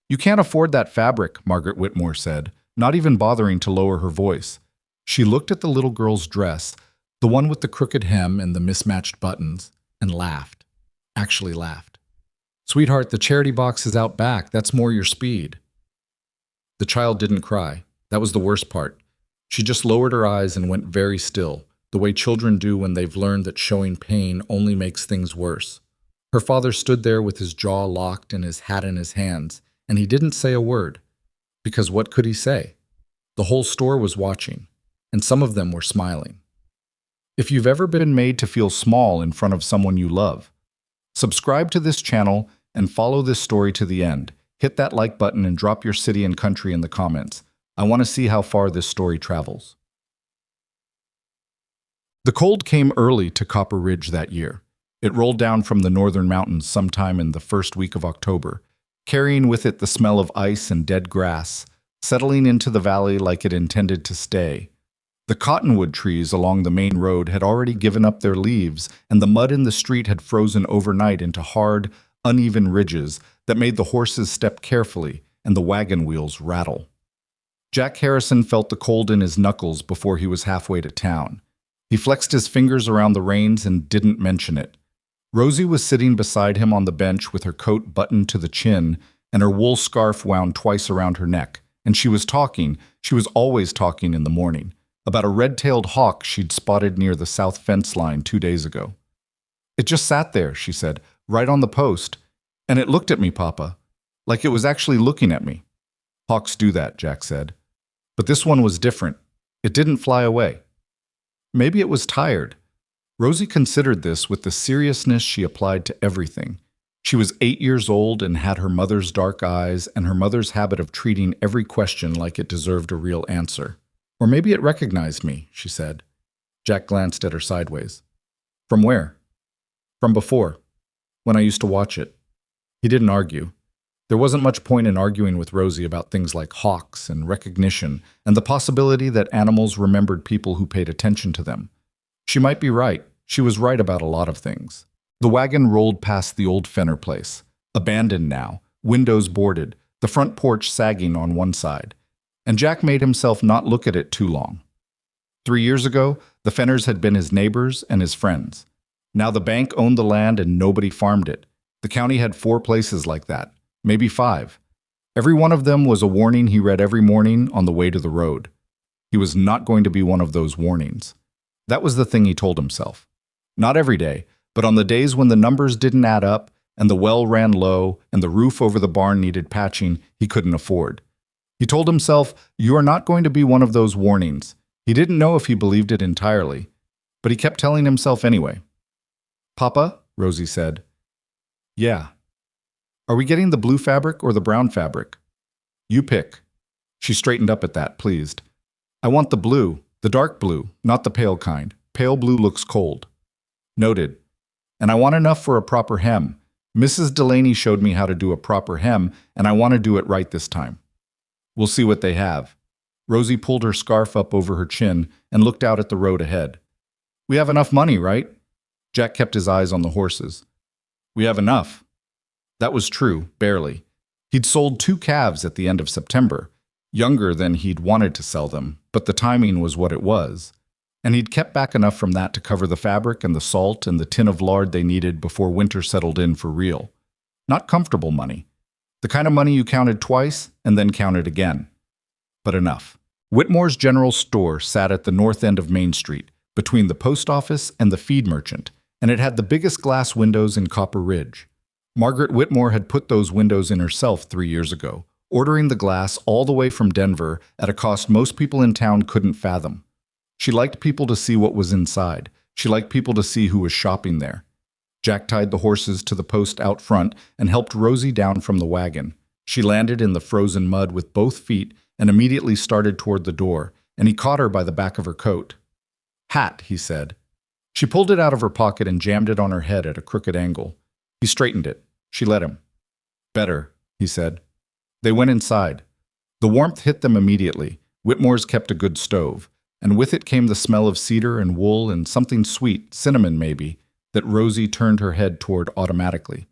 You can't afford that fabric, Margaret Whitmore said, not even bothering to lower her voice. She looked at the little girl's dress, the one with the crooked hem and the mismatched buttons, and laughed. Actually laughed. Sweetheart, the charity box is out back. That's more your speed. The child didn't cry. That was the worst part. She just lowered her eyes and went very still, the way children do when they've learned that showing pain only makes things worse. Her father stood there with his jaw locked and his hat in his hands, and he didn't say a word. Because what could he say? The whole store was watching, and some of them were smiling. If you've ever been made to feel small in front of someone you love, subscribe to this channel and follow this story to the end. Hit that like button and drop your city and country in the comments. I want to see how far this story travels. The cold came early to Copper Ridge that year. It rolled down from the northern mountains sometime in the first week of October, carrying with it the smell of ice and dead grass, settling into the valley like it intended to stay. The cottonwood trees along the main road had already given up their leaves, and the mud in the street had frozen overnight into hard, uneven ridges that made the horses step carefully and the wagon wheels rattle. Jack Harrison felt the cold in his knuckles before he was halfway to town. He flexed his fingers around the reins and didn't mention it. Rosie was sitting beside him on the bench with her coat buttoned to the chin and her wool scarf wound twice around her neck, and she was always talking in the morning, about a red-tailed hawk she'd spotted near the south fence line 2 days ago. It just sat there, she said, right on the post, and it looked at me, Papa, like it was actually looking at me. Hawks do that, Jack said. But this one was different. It didn't fly away. Maybe it was tired. Rosie considered this with the seriousness she applied to everything. She was 8 years old and had her mother's dark eyes and her mother's habit of treating every question like it deserved a real answer. Or maybe it recognized me, she said. Jack glanced at her sideways. From where? From before, when I used to watch it. He didn't argue. There wasn't much point in arguing with Rosie about things like hawks and recognition and the possibility that animals remembered people who paid attention to them. She might be right. She was right about a lot of things. The wagon rolled past the old Fenner place, abandoned now, windows boarded, the front porch sagging on one side. And Jack made himself not look at it too long. 3 years ago, the Fenners had been his neighbors and his friends. Now the bank owned the land and nobody farmed it. The county had 4 places like that. Maybe 5. Every one of them was a warning he read every morning on the way to the road. He was not going to be one of those warnings. That was the thing he told himself. Not every day, but on the days when the numbers didn't add up and the well ran low and the roof over the barn needed patching he couldn't afford. He told himself, you are not going to be one of those warnings. He didn't know if he believed it entirely, but he kept telling himself anyway. Papa, Rosie said. Yeah. Are we getting the blue fabric or the brown fabric? You pick. She straightened up at that, pleased. I want the blue, the dark blue, not the pale kind. Pale blue looks cold. Noted. And I want enough for a proper hem. Mrs. Delaney showed me how to do a proper hem, and I want to do it right this time. We'll see what they have. Rosie pulled her scarf up over her chin and looked out at the road ahead. We have enough money, right? Jack kept his eyes on the horses. We have enough. That was true, barely. He'd sold 2 calves at the end of September, younger than he'd wanted to sell them, but the timing was what it was. And he'd kept back enough from that to cover the fabric and the salt and the tin of lard they needed before winter settled in for real. Not comfortable money. The kind of money you counted twice and then counted again. But enough. Whitmore's General Store sat at the north end of Main Street, between the post office and the feed merchant, and it had the biggest glass windows in Copper Ridge. Margaret Whitmore had put those windows in herself 3 years ago, ordering the glass all the way from Denver at a cost most people in town couldn't fathom. She liked people to see what was inside. She liked people to see who was shopping there. Jack tied the horses to the post out front and helped Rosie down from the wagon. She landed in the frozen mud with both feet and immediately started toward the door, and he caught her by the back of her coat. Hat, he said. She pulled it out of her pocket and jammed it on her head at a crooked angle. He straightened it. She let him. Better, he said. They went inside. The warmth hit them immediately. Whitmore's kept a good stove, and with it came the smell of cedar and wool and something sweet, cinnamon maybe, that Rosie turned her head toward automatically.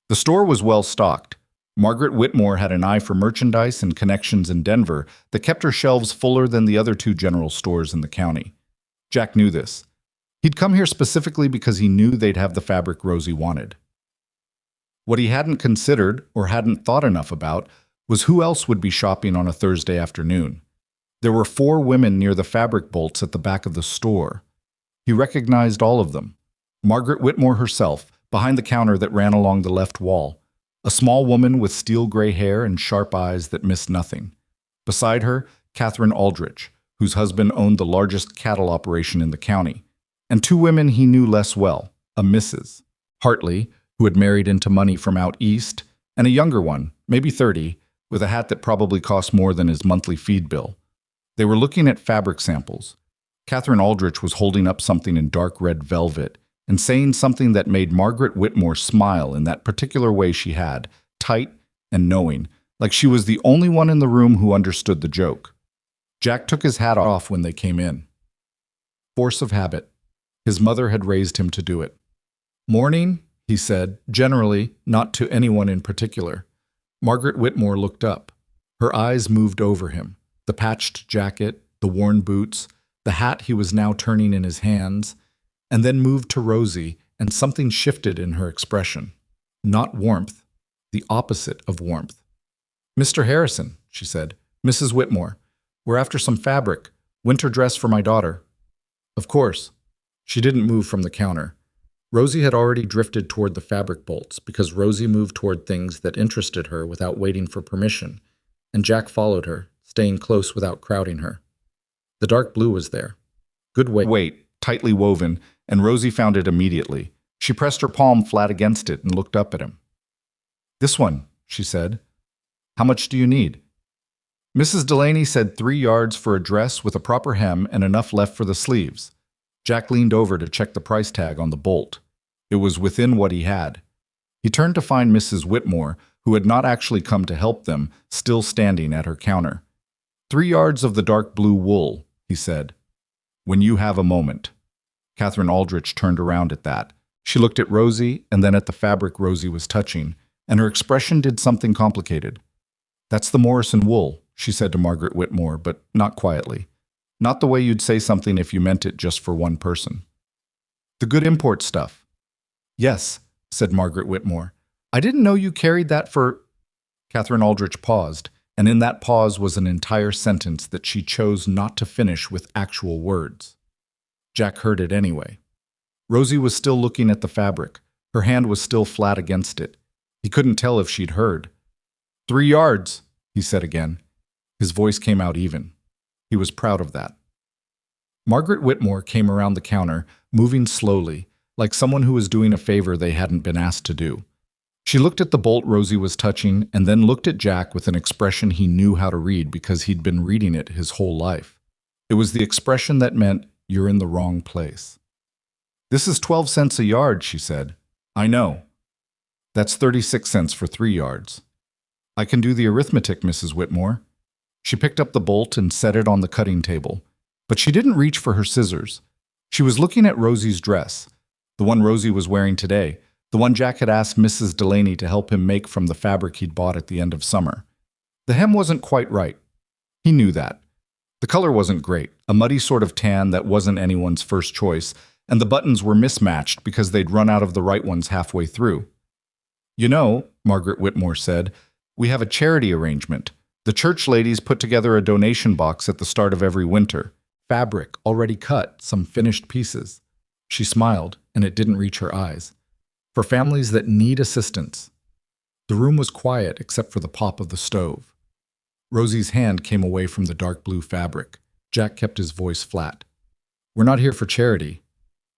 The store was well stocked. Margaret Whitmore had an eye for merchandise and connections in Denver that kept her shelves fuller than the other two general stores in the county. Jack knew this. He'd come here specifically because he knew they'd have the fabric Rosie wanted. What he hadn't considered, or hadn't thought enough about, was who else would be shopping on a Thursday afternoon. There were 4 women near the fabric bolts at the back of the store. He recognized all of them. Margaret Whitmore herself, behind the counter that ran along the left wall. A small woman with steel gray hair and sharp eyes that missed nothing. Beside her, Catherine Aldrich, whose husband owned the largest cattle operation in the county. And 2 women he knew less well, a Mrs. Hartley, who had married into money from out east, and a younger one, maybe 30, with a hat that probably cost more than his monthly feed bill. They were looking at fabric samples. Catherine Aldrich was holding up something in dark red velvet and saying something that made Margaret Whitmore smile in that particular way she had, tight and knowing, like she was the only one in the room who understood the joke. Jack took his hat off when they came in. Force of habit. His mother had raised him to do it. "Morning," he said, generally, not to anyone in particular. Margaret Whitmore looked up. Her eyes moved over him. The patched jacket, the worn boots, the hat he was now turning in his hands, and then moved to Rosie, and something shifted in her expression. Not warmth, the opposite of warmth. "Mr. Harrison," she said, "Mrs. Whitmore, we're after some fabric, winter dress for my daughter." "Of course." She didn't move from the counter. Rosie had already drifted toward the fabric bolts because Rosie moved toward things that interested her without waiting for permission, and Jack followed her, staying close without crowding her. The dark blue was there. Good weight, tightly woven, and Rosie found it immediately. She pressed her palm flat against it and looked up at him. "This one," she said. "How much do you need?" Mrs. Delaney said 3 yards for a dress with a proper hem and enough left for the sleeves. Jack leaned over to check the price tag on the bolt. It was within what he had. He turned to find Mrs. Whitmore, who had not actually come to help them, still standing at her counter. 3 yards of the dark blue wool, he said. "When you have a moment." Catherine Aldrich turned around at that. She looked at Rosie and then at the fabric Rosie was touching, and her expression did something complicated. "That's the Morrison wool," she said to Margaret Whitmore, but not quietly. Not the way you'd say something if you meant it just for one person. "The good import stuff." "Yes," said Margaret Whitmore. "I didn't know you carried that for—" Catherine Aldrich paused, and in that pause was an entire sentence that she chose not to finish with actual words. Jack heard it anyway. Rosie was still looking at the fabric. Her hand was still flat against it. He couldn't tell if she'd heard. 3 yards, he said again. His voice came out even. He was proud of that. Margaret Whitmore came around the counter, moving slowly, like someone who was doing a favor they hadn't been asked to do. She looked at the bolt Rosie was touching and then looked at Jack with an expression he knew how to read because he'd been reading it his whole life. It was the expression that meant, "You're in the wrong place." "This is 12 cents a yard," she said. "I know." "That's 36 cents for 3 yards." "I can do the arithmetic, Mrs. Whitmore." She picked up the bolt and set it on the cutting table. But she didn't reach for her scissors. She was looking at Rosie's dress, the one Rosie was wearing today, the one Jack had asked Mrs. Delaney to help him make from the fabric he'd bought at the end of summer. The hem wasn't quite right. He knew that. The color wasn't great, a muddy sort of tan that wasn't anyone's first choice, and the buttons were mismatched because they'd run out of the right ones halfway through. "You know," Margaret Whitmore said, "we have a charity arrangement. The church ladies put together a donation box at the start of every winter. Fabric, already cut, some finished pieces." She smiled, and it didn't reach her eyes. "For families that need assistance." The room was quiet except for the pop of the stove. Rosie's hand came away from the dark blue fabric. Jack kept his voice flat. "We're not here for charity."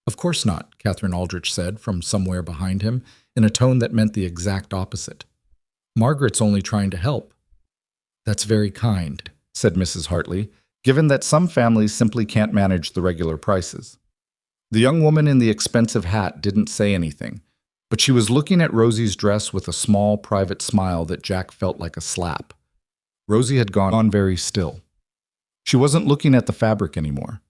"Of course not," Catherine Aldrich said from somewhere behind him, in a tone that meant the exact opposite. "Margaret's only trying to help." "That's very kind," said Mrs. Hartley, given that some families simply can't manage the regular prices. The young woman in the expensive hat didn't say anything, but she was looking at Rosie's dress with a small, private smile that Jack felt like a slap. Rosie had gone very still. She wasn't looking at the fabric anymore.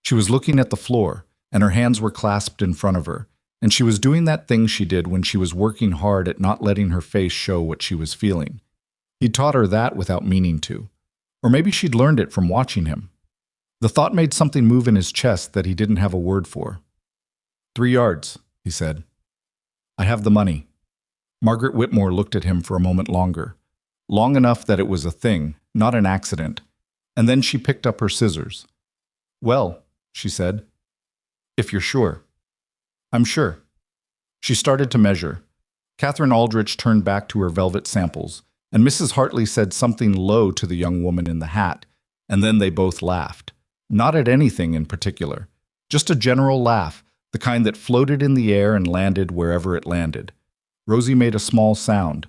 She was looking at the floor, and her hands were clasped in front of her, And she was doing that thing she did when she was working hard at not letting her face show what she was feeling. He taught her that without meaning to. Or maybe she'd learned it from watching him. The thought made something move in his chest that he didn't have a word for. 3 yards, he said. I have the money. Margaret Whitmore looked at him for a moment longer. Long enough that it was a thing, not an accident. And then she picked up her scissors. Well, she said, if you're sure. I'm sure. She started to measure. Catherine Aldrich turned back to her velvet samples, and Mrs. Hartley said something low to the young woman in the hat, and then they both laughed. Not at anything in particular. Just a general laugh, the kind that floated in the air and landed wherever it landed. Rosie made a small sound.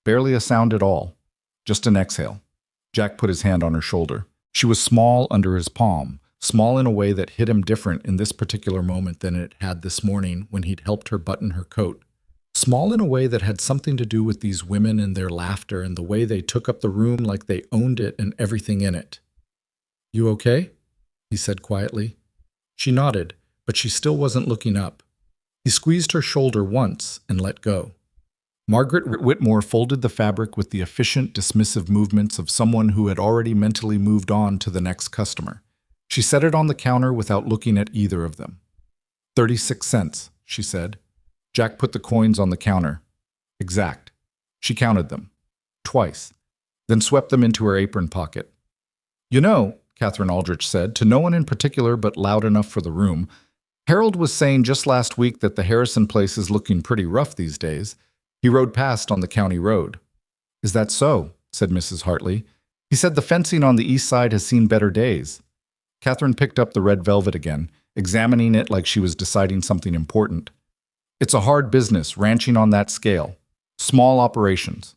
Barely a sound at all. Just an exhale. Jack put his hand on her shoulder. She was small under his palm, small in a way that hit him different in this particular moment than it had this morning when he'd helped her button her coat. Small in a way that had something to do with these women and their laughter and the way they took up the room like they owned it and everything in it. You okay? He said quietly. She nodded, but she still wasn't looking up. He squeezed her shoulder once and let go. Margaret Whitmore folded the fabric with the efficient, dismissive movements of someone who had already mentally moved on to the next customer. She set it on the counter without looking at either of them. 36 cents, she said. Jack put the coins on the counter. Exact. She counted them. Twice. Then swept them into her apron pocket. You know, Catherine Aldrich said, to no one in particular but loud enough for the room, Harold was saying just last week that the Harrison place is looking pretty rough these days. He rode past on the county road. Is that so? Said Mrs. Hartley. He said the fencing on the east side has seen better days. Catherine picked up the red velvet again, examining it like she was deciding something important. It's a hard business, ranching on that scale. Small operations.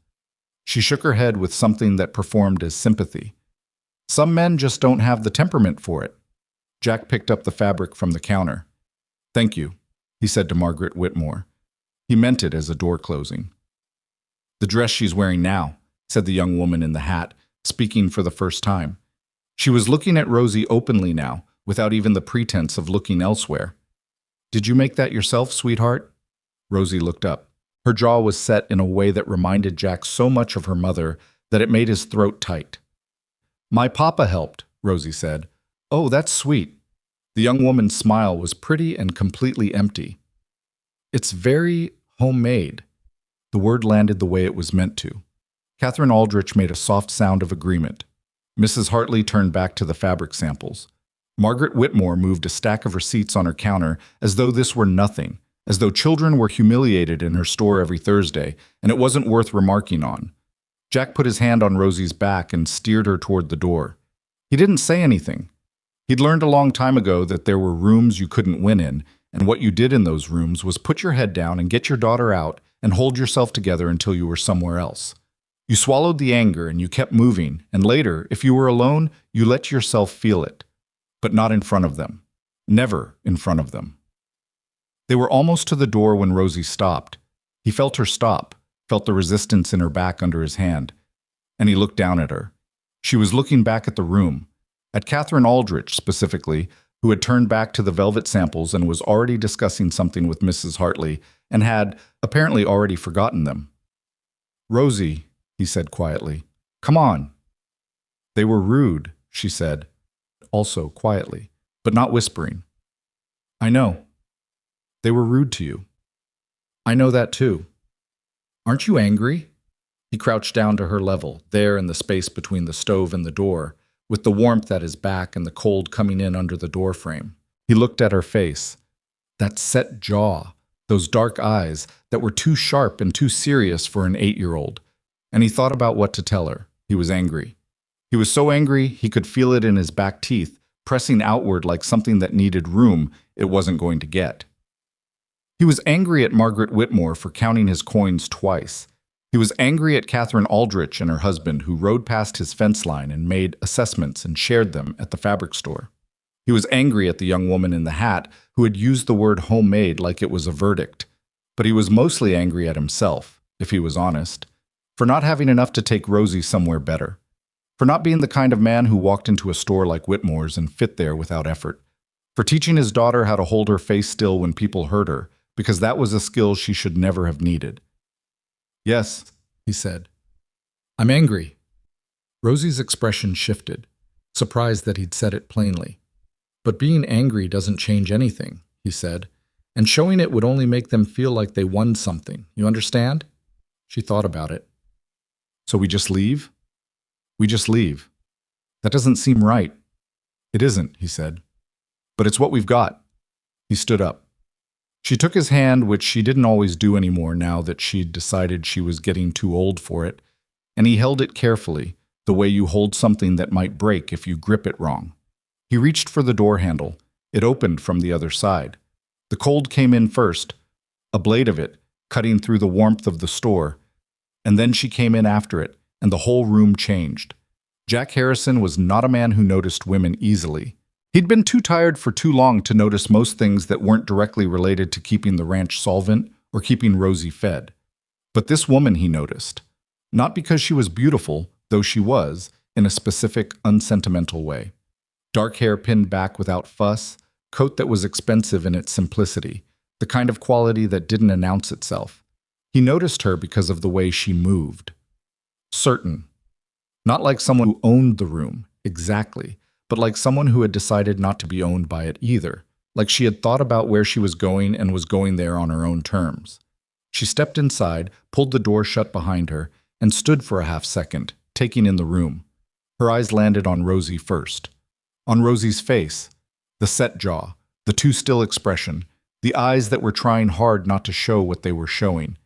She shook her head with something that performed as sympathy. Some men just don't have the temperament for it. Jack picked up the fabric from the counter. Thank you, he said to Margaret Whitmore. He meant it as a door closing. The dress she's wearing now, said the young woman in the hat, speaking for the first time. She was looking at Rosie openly now, without even the pretense of looking elsewhere. Did you make that yourself, sweetheart? Rosie looked up. Her jaw was set in a way that reminded Jack so much of her mother that it made his throat tight. My papa helped, Rosie said. Oh, that's sweet. The young woman's smile was pretty and completely empty. It's very homemade. The word landed the way it was meant to. Catherine Aldrich made a soft sound of agreement. Mrs. Hartley turned back to the fabric samples. Margaret Whitmore moved a stack of receipts on her counter as though this were nothing, as though children were humiliated in her store every Thursday, and it wasn't worth remarking on. Jack put his hand on Rosie's back and steered her toward the door. He didn't say anything. He'd learned a long time ago that there were rooms you couldn't win in, and what you did in those rooms was put your head down and get your daughter out and hold yourself together until you were somewhere else. You swallowed the anger and you kept moving, and later, if you were alone, you let yourself feel it. But not in front of them. Never in front of them. They were almost to the door when Rosie stopped. He felt her stop, felt the resistance in her back under his hand, and he looked down at her. She was looking back at the room, at Catherine Aldrich specifically, who had turned back to the velvet samples and was already discussing something with Mrs. Hartley and had apparently already forgotten them. Rosie, he said quietly, come on. They were rude, she said, also quietly, but not whispering. I know. They were rude to you. I know that too. Aren't you angry? He crouched down to her level, there in the space between the stove and the door, with the warmth at his back and the cold coming in under the door frame. He looked at her face. That set jaw, those dark eyes that were too sharp and too serious for an 8-year-old. And he thought about what to tell her. He was angry. He was so angry he could feel it in his back teeth, pressing outward like something that needed room it wasn't going to get. He was angry at Margaret Whitmore for counting his coins twice. He was angry at Catherine Aldrich and her husband who rode past his fence line and made assessments and shared them at the fabric store. He was angry at the young woman in the hat who had used the word homemade like it was a verdict. But he was mostly angry at himself, if he was honest, for not having enough to take Rosie somewhere better, for not being the kind of man who walked into a store like Whitmore's and fit there without effort, for teaching his daughter how to hold her face still when people hurt her, because that was a skill she should never have needed. "Yes," he said. "I'm angry." Rosie's expression shifted, surprised that he'd said it plainly. "But being angry doesn't change anything," he said, "and showing it would only make them feel like they won something. You understand?" She thought about it. "So we just leave?" "We just leave. That doesn't seem right." "It isn't," he said. "But it's what we've got." He stood up. She took his hand, which she didn't always do anymore now that she'd decided she was getting too old for it, and he held it carefully, the way you hold something that might break if you grip it wrong. He reached for the door handle. It opened from the other side. The cold came in first, a blade of it, cutting through the warmth of the store, and then she came in after it, and the whole room changed. Jack Harrison was not a man who noticed women easily. He'd been too tired for too long to notice most things that weren't directly related to keeping the ranch solvent or keeping Rosie fed. But this woman he noticed. Not because she was beautiful, though she was, in a specific, unsentimental way. Dark hair pinned back without fuss, coat that was expensive in its simplicity, the kind of quality that didn't announce itself. He noticed her because of the way she moved. Certain. Not like someone who owned the room, exactly, but like someone who had decided not to be owned by it either, like she had thought about where she was going and was going there on her own terms. She stepped inside, pulled the door shut behind her, and stood for a half-second, taking in the room. Her eyes landed on Rosie first. On Rosie's face, the set jaw, the too-still expression, the eyes that were trying hard not to show what they were showing,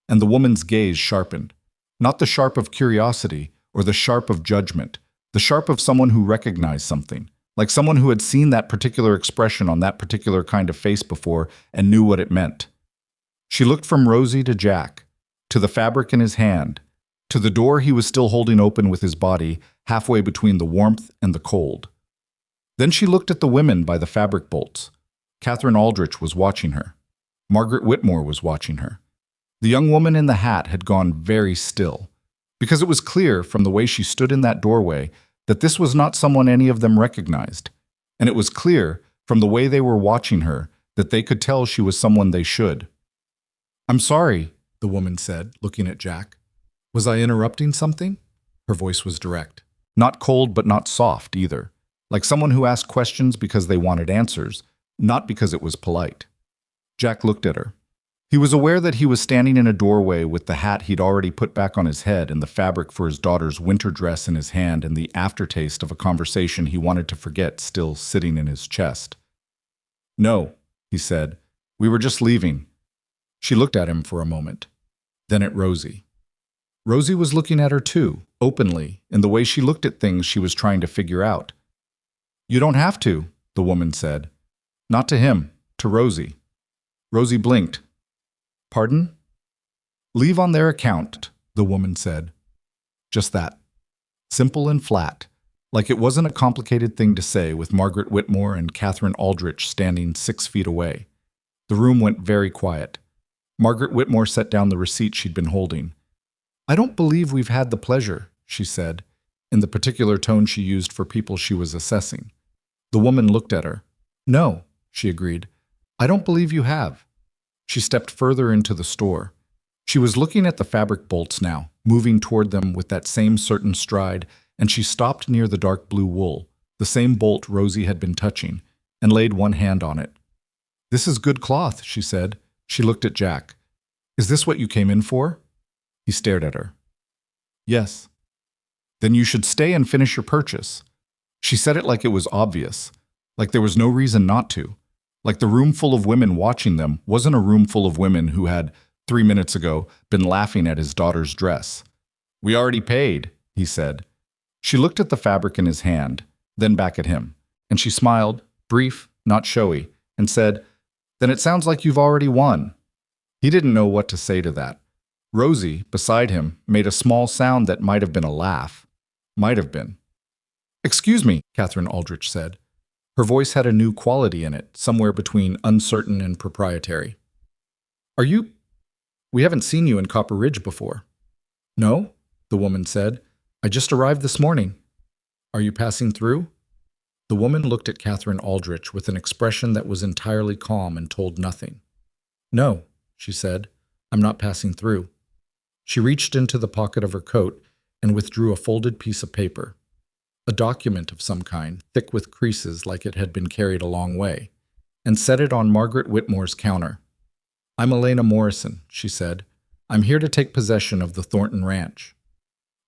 and the woman's gaze sharpened. Not the sharp of curiosity or the sharp of judgment, the sharp of someone who recognized something, like someone who had seen that particular expression on that particular kind of face before and knew what it meant. She looked from Rosie to Jack, to the fabric in his hand, to the door he was still holding open with his body, halfway between the warmth and the cold. Then she looked at the women by the fabric bolts. Catherine Aldrich was watching her. Margaret Whitmore was watching her. The young woman in the hat had gone very still, because it was clear from the way she stood in that doorway that this was not someone any of them recognized, and it was clear from the way they were watching her that they could tell she was someone they should. "I'm sorry," the woman said, looking at Jack. "Was I interrupting something?" Her voice was direct. Not cold, but not soft either, like someone who asked questions because they wanted answers, not because it was polite. Jack looked at her. He was aware that he was standing in a doorway with the hat he'd already put back on his head and the fabric for his daughter's winter dress in his hand and the aftertaste of a conversation he wanted to forget still sitting in his chest. "No," he said. "We were just leaving." She looked at him for a moment, then at Rosie. Rosie was looking at her too, openly, in the way she looked at things she was trying to figure out. "You don't have to," the woman said. "Not to him, to Rosie." Rosie blinked. "Pardon?" "Leave on their account," the woman said. Just that. Simple and flat, like it wasn't a complicated thing to say with Margaret Whitmore and Catherine Aldrich standing 6 feet away. The room went very quiet. Margaret Whitmore set down the receipt she'd been holding. "I don't believe we've had the pleasure," she said, in the particular tone she used for people she was assessing. The woman looked at her. "No," she agreed. "I don't believe you have." She stepped further into the store. She was looking at the fabric bolts now, moving toward them with that same certain stride, and she stopped near the dark blue wool, the same bolt Rosie had been touching, and laid one hand on it. "This is good cloth," she said. She looked at Jack. "Is this what you came in for?" He stared at her. "Yes." "Then you should stay and finish your purchase." She said it like it was obvious, like there was no reason not to. Like the room full of women watching them wasn't a room full of women who had, 3 minutes ago, been laughing at his daughter's dress. "We already paid," he said. She looked at the fabric in his hand, then back at him, and she smiled, brief, not showy, and said, "Then it sounds like you've already won." He didn't know what to say to that. Rosie, beside him, made a small sound that might have been a laugh. Might have been. "Excuse me," Catherine Aldrich said. Her voice had a new quality in it, somewhere between uncertain and proprietary. "Are you? We haven't seen you in Copper Ridge before." "No," the woman said. "I just arrived this morning." "Are you passing through?" The woman looked at Catherine Aldrich with an expression that was entirely calm and told nothing. No, she said. I'm not passing through. She reached into the pocket of her coat and withdrew a folded piece of paper. A document of some kind, thick with creases like it had been carried a long way, and set it on Margaret Whitmore's counter. I'm Elena Morrison, she said. I'm here to take possession of the Thornton Ranch.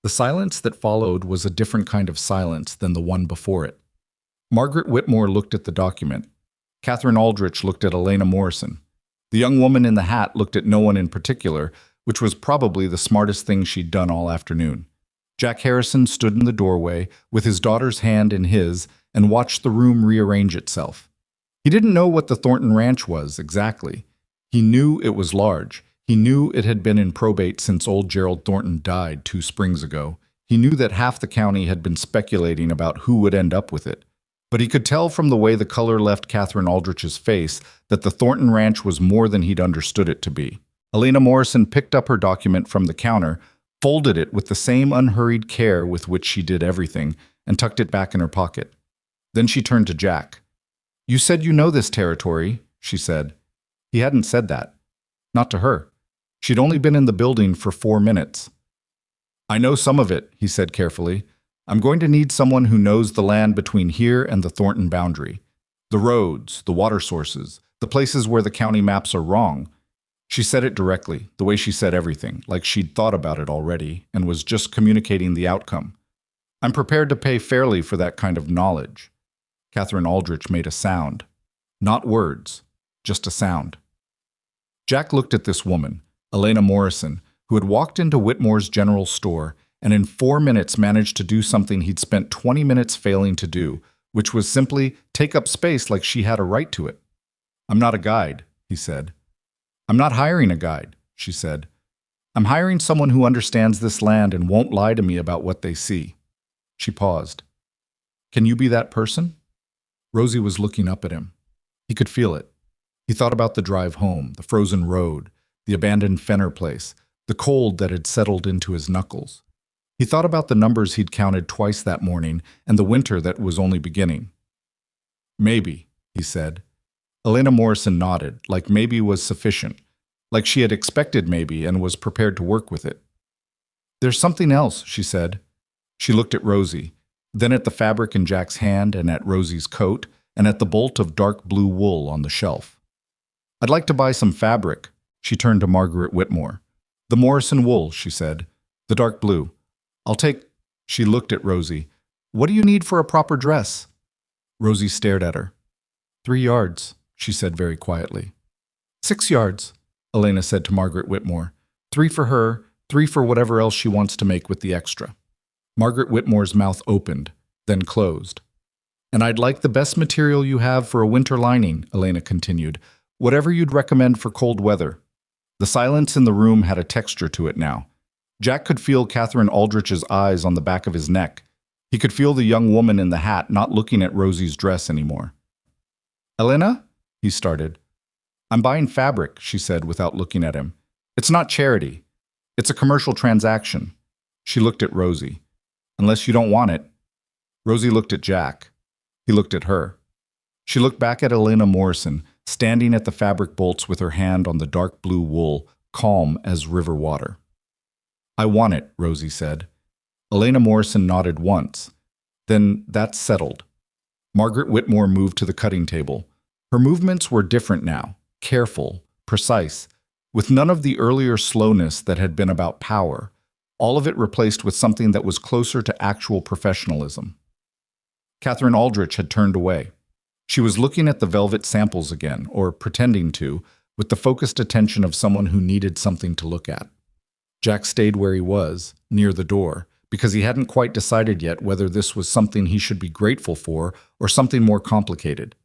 The silence that followed was a different kind of silence than the one before it. Margaret Whitmore looked at the document. Catherine Aldrich looked at Elena Morrison. The young woman in the hat looked at no one in particular, which was probably the smartest thing she'd done all afternoon. Jack Harrison stood in the doorway with his daughter's hand in his and watched the room rearrange itself. He didn't know what the Thornton Ranch was exactly. He knew it was large. He knew it had been in probate since old Gerald Thornton died 2 springs ago. He knew that half the county had been speculating about who would end up with it. But he could tell from the way the color left Catherine Aldrich's face that the Thornton Ranch was more than he'd understood it to be. Elena Morrison picked up her document from the counter, folded it with the same unhurried care with which she did everything, and tucked it back in her pocket. Then she turned to Jack. You said you know this territory, she said. He hadn't said that. Not to her. She'd only been in the building for 4 minutes. I know some of it, he said carefully. I'm going to need someone who knows the land between here and the Thornton boundary. The roads, the water sources, the places where the county maps are wrong. She said it directly, the way she said everything, like she'd thought about it already and was just communicating the outcome. I'm prepared to pay fairly for that kind of knowledge. Catherine Aldrich made a sound. Not words, just a sound. Jack looked at this woman, Elena Morrison, who had walked into Whitmore's general store and in 4 minutes managed to do something he'd spent 20 minutes failing to do, which was simply take up space like she had a right to it. I'm not a guide, he said. I'm not hiring a guide, she said. I'm hiring someone who understands this land and won't lie to me about what they see. She paused. Can you be that person? Rosie was looking up at him. He could feel it. He thought about the drive home, the frozen road, the abandoned Fenner place, the cold that had settled into his knuckles. He thought about the numbers he'd counted twice that morning and the winter that was only beginning. Maybe, he said. Elena Morrison nodded, like maybe was sufficient, like she had expected maybe and was prepared to work with it. There's something else, she said. She looked at Rosie, then at the fabric in Jack's hand and at Rosie's coat and at the bolt of dark blue wool on the shelf. I'd like to buy some fabric. She turned to Margaret Whitmore. The Morrison wool, she said. The dark blue. I'll take... She looked at Rosie. What do you need for a proper dress? Rosie stared at her. 3 yards, she said very quietly. 6 yards, Elena said to Margaret Whitmore. 3 for her, 3 for whatever else she wants to make with the extra. Margaret Whitmore's mouth opened, then closed. And I'd like the best material you have for a winter lining, Elena continued. Whatever you'd recommend for cold weather. The silence in the room had a texture to it now. Jack could feel Catherine Aldrich's eyes on the back of his neck. He could feel the young woman in the hat not looking at Rosie's dress anymore. Elena? He started. I'm buying fabric, she said without looking at him. It's not charity. It's a commercial transaction. She looked at Rosie. Unless you don't want it. Rosie looked at Jack. He looked at her. She looked back at Elena Morrison, standing at the fabric bolts with her hand on the dark blue wool, calm as river water. I want it, Rosie said. Elena Morrison nodded once. Then that's settled. Margaret Whitmore moved to the cutting table. Her movements were different now, careful, precise, with none of the earlier slowness that had been about power, all of it replaced with something that was closer to actual professionalism. Catherine Aldrich had turned away. She was looking at the velvet samples again, or pretending to, with the focused attention of someone who needed something to look at. Jack stayed where he was, near the door, because he hadn't quite decided yet whether this was something he should be grateful for or something more complicated.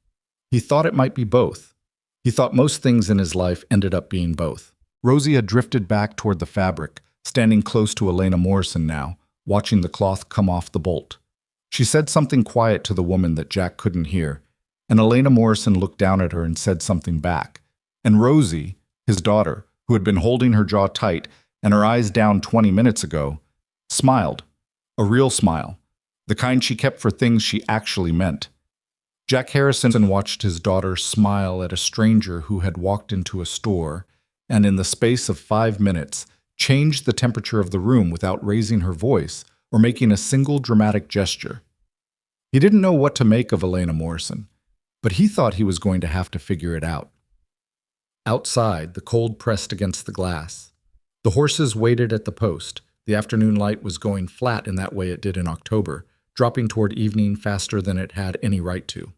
He thought it might be both. He thought most things in his life ended up being both. Rosie had drifted back toward the fabric, standing close to Elena Morrison now, watching the cloth come off the bolt. She said something quiet to the woman that Jack couldn't hear, and Elena Morrison looked down at her and said something back. And Rosie, his daughter, who had been holding her jaw tight and her eyes down 20 minutes ago, smiled. A real smile. The kind she kept for things she actually meant. Jack Harrison watched his daughter smile at a stranger who had walked into a store and, in the space of 5 minutes, changed the temperature of the room without raising her voice or making a single dramatic gesture. He didn't know what to make of Elena Morrison, but he thought he was going to have to figure it out. Outside, the cold pressed against the glass. The horses waited at the post. The afternoon light was going flat in that way it did in October, dropping toward evening faster than it had any right to.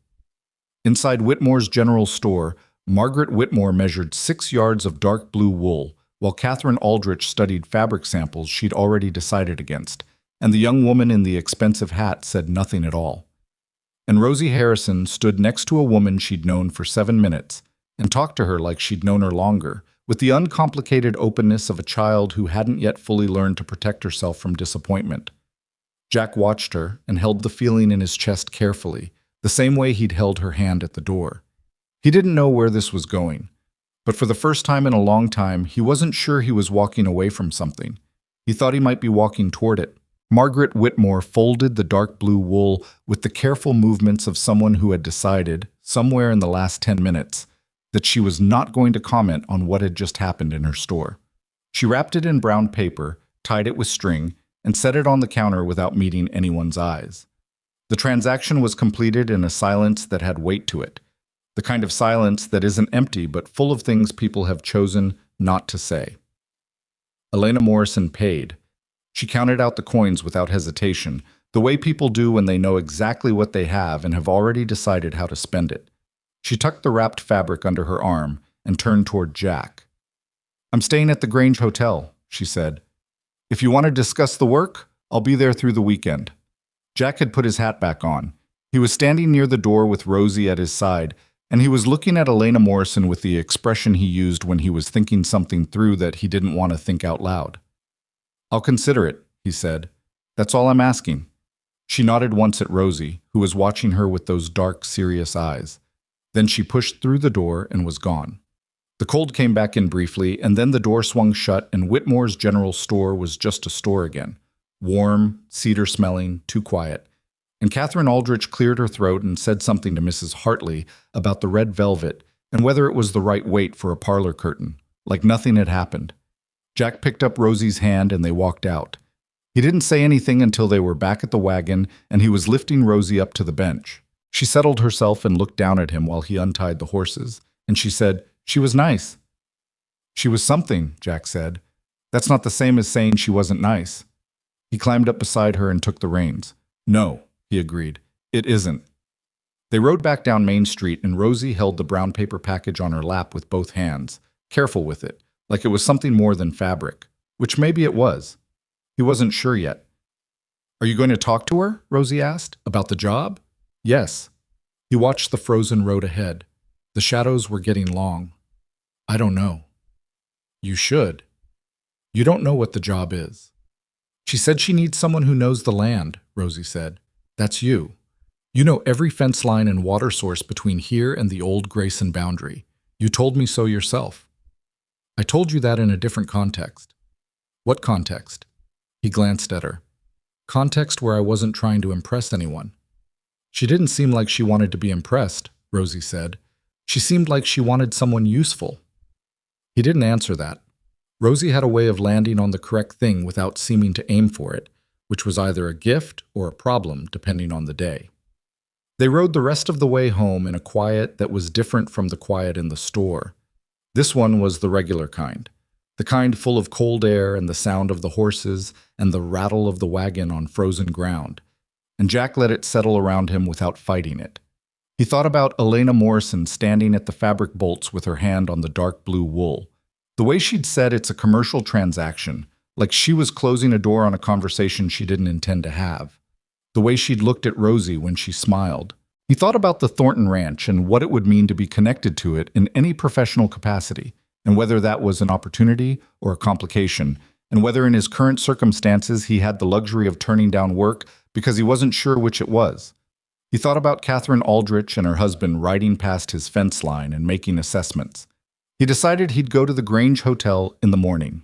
Inside Whitmore's general store, Margaret Whitmore measured 6 yards of dark blue wool, while Catherine Aldrich studied fabric samples she'd already decided against, and the young woman in the expensive hat said nothing at all. And Rosie Harrison stood next to a woman she'd known for 7 minutes and talked to her like she'd known her longer, with the uncomplicated openness of a child who hadn't yet fully learned to protect herself from disappointment. Jack watched her and held the feeling in his chest carefully, the same way he'd held her hand at the door. He didn't know where this was going, but for the first time in a long time, he wasn't sure he was walking away from something. He thought he might be walking toward it. Margaret Whitmore folded the dark blue wool with the careful movements of someone who had decided, somewhere in the last 10 minutes, that she was not going to comment on what had just happened in her store. She wrapped it in brown paper, tied it with string, and set it on the counter without meeting anyone's eyes. The transaction was completed in a silence that had weight to it, the kind of silence that isn't empty but full of things people have chosen not to say. Elena Morrison paid. She counted out the coins without hesitation, the way people do when they know exactly what they have and have already decided how to spend it. She tucked the wrapped fabric under her arm and turned toward Jack. "I'm staying at the Grange Hotel," she said. "If you want to discuss the work, I'll be there through the weekend." Jack had put his hat back on. He was standing near the door with Rosie at his side, and he was looking at Elena Morrison with the expression he used when he was thinking something through that he didn't want to think out loud. "I'll consider it," he said. "That's all I'm asking." She nodded once at Rosie, who was watching her with those dark, serious eyes. Then she pushed through the door and was gone. The cold came back in briefly, and then the door swung shut, and Whitmore's general store was just a store again. Warm, cedar-smelling, too quiet. And Catherine Aldrich cleared her throat and said something to Mrs. Hartley about the red velvet and whether it was the right weight for a parlor curtain, like nothing had happened. Jack picked up Rosie's hand and they walked out. He didn't say anything until they were back at the wagon and he was lifting Rosie up to the bench. She settled herself and looked down at him while he untied the horses, and she said, "She was nice." "She was something," Jack said. "That's not the same as saying she wasn't nice." He climbed up beside her and took the reins. "No," he agreed. "It isn't." They rode back down Main Street, and Rosie held the brown paper package on her lap with both hands, careful with it, like it was something more than fabric, which maybe it was. He wasn't sure yet. "Are you going to talk to her?" Rosie asked. "About the job?" "Yes." He watched the frozen road ahead. The shadows were getting long. "I don't know." "You should. You don't know what the job is." "She said she needs someone who knows the land," Rosie said. "That's you. You know every fence line and water source between here and the old Grayson boundary. You told me so yourself." "I told you that in a different context." "What context?" He glanced at her. "Context where I wasn't trying to impress anyone." "She didn't seem like she wanted to be impressed," Rosie said. "She seemed like she wanted someone useful." He didn't answer that. Rosie had a way of landing on the correct thing without seeming to aim for it, which was either a gift or a problem, depending on the day. They rode the rest of the way home in a quiet that was different from the quiet in the store. This one was the regular kind, the kind full of cold air and the sound of the horses and the rattle of the wagon on frozen ground, and Jack let it settle around him without fighting it. He thought about Elena Morrison standing at the fabric bolts with her hand on the dark blue wool. The way she'd said it's a commercial transaction, like she was closing a door on a conversation she didn't intend to have. The way she'd looked at Rosie when she smiled. He thought about the Thornton Ranch and what it would mean to be connected to it in any professional capacity, and whether that was an opportunity or a complication, and whether in his current circumstances he had the luxury of turning down work because he wasn't sure which it was. He thought about Catherine Aldrich and her husband riding past his fence line and making assessments. He decided he'd go to the Grange Hotel in the morning.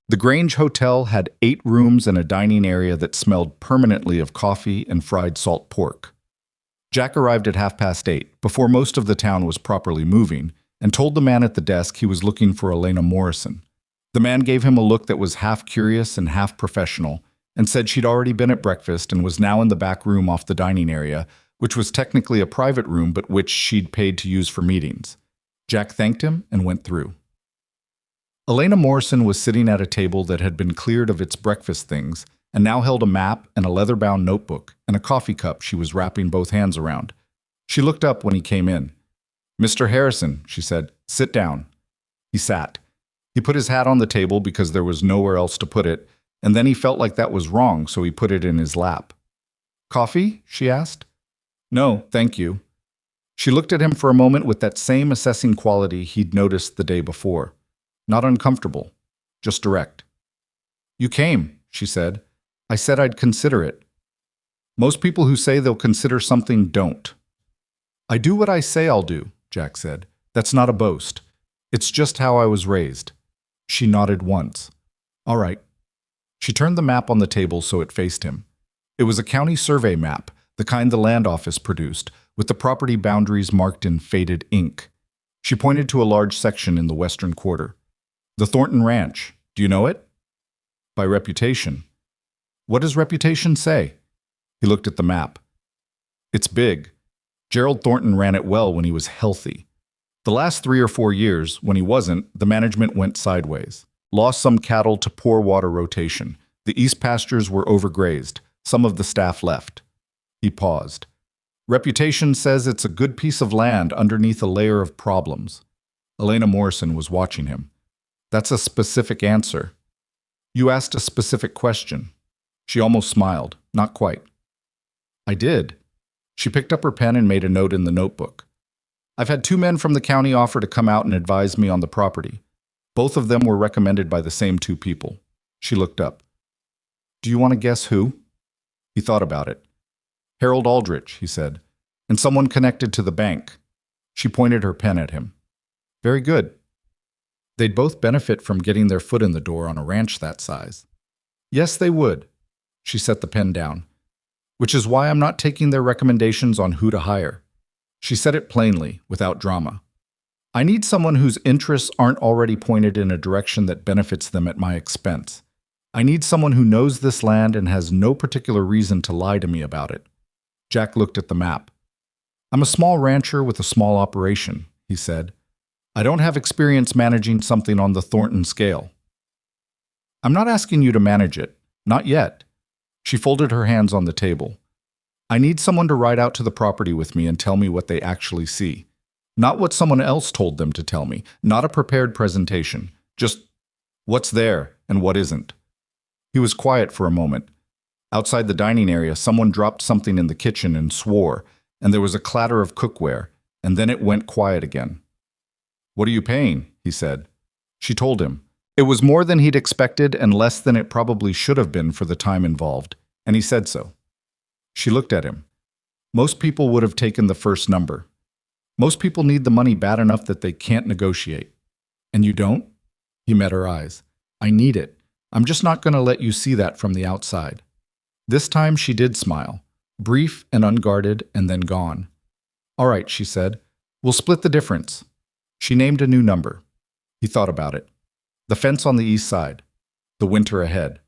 The Grange Hotel had 8 rooms and a dining area that smelled permanently of coffee and fried salt pork. Jack arrived at 8:30, before most of the town was properly moving, and told the man at the desk he was looking for Elena Morrison. The man gave him a look that was half curious and half professional, and said she'd already been at breakfast and was now in the back room off the dining area, which was technically a private room but which she'd paid to use for meetings. Jack thanked him and went through. Elena Morrison was sitting at a table that had been cleared of its breakfast things and now held a map and a leather-bound notebook and a coffee cup she was wrapping both hands around. She looked up when he came in. "Mr. Harrison," she said, "sit down." He sat. He put his hat on the table because there was nowhere else to put it, and then he felt like that was wrong, so he put it in his lap. "Coffee?" she asked. "No, thank you." She looked at him for a moment with that same assessing quality he'd noticed the day before. Not uncomfortable, just direct. "You came," she said. "I said I'd consider it." "Most people who say they'll consider something don't." "I do what I say I'll do," Jack said. "That's not a boast. It's just how I was raised." She nodded once. "All right." She turned the map on the table so it faced him. It was a county survey map, the kind the land office produced, with the property boundaries marked in faded ink. She pointed to a large section in the western quarter. "The Thornton Ranch. Do you know it?" "By reputation." "What does reputation say?" He looked at the map. "It's big. Gerald Thornton ran it well when he was healthy. The last 3 or 4 years, when he wasn't, the management went sideways. Lost some cattle to poor water rotation. The east pastures were overgrazed. Some of the staff left." He paused. "Reputation says it's a good piece of land underneath a layer of problems." Elena Morrison was watching him. "That's a specific answer. You asked a specific question." She almost smiled. "Not quite." "I did." She picked up her pen and made a note in the notebook. "I've had 2 men from the county offer to come out and advise me on the property. Both of them were recommended by the same 2 people." She looked up. "Do you want to guess who?" He thought about it. "Harold Aldrich," he said, "and someone connected to the bank." She pointed her pen at him. "Very good." They'd both benefit from getting their foot in the door on a ranch that size. "Yes, they would." She set the pen down. "Which is why I'm not taking their recommendations on who to hire." She said it plainly, without drama. "I need someone whose interests aren't already pointed in a direction that benefits them at my expense. I need someone who knows this land and has no particular reason to lie to me about it." Jack looked at the map. "I'm a small rancher with a small operation," he said. "I don't have experience managing something on the Thornton scale." "I'm not asking you to manage it. Not yet." She folded her hands on the table. "I need someone to ride out to the property with me and tell me what they actually see. Not what someone else told them to tell me. Not a prepared presentation. Just what's there and what isn't." He was quiet for a moment. Outside the dining area, someone dropped something in the kitchen and swore, and there was a clatter of cookware, and then it went quiet again. "What are you paying?" he said. She told him. It was more than he'd expected and less than it probably should have been for the time involved, and he said so. She looked at him. Most people would have taken the first number. Most people need the money bad enough that they can't negotiate. "And you don't?" He met her eyes. "I need it. I'm just not going to let you see that from the outside." This time she did smile, brief and unguarded, and then gone. "All right," she said. "We'll split the difference." She named a new number. He thought about it. The fence on the east side. The winter ahead.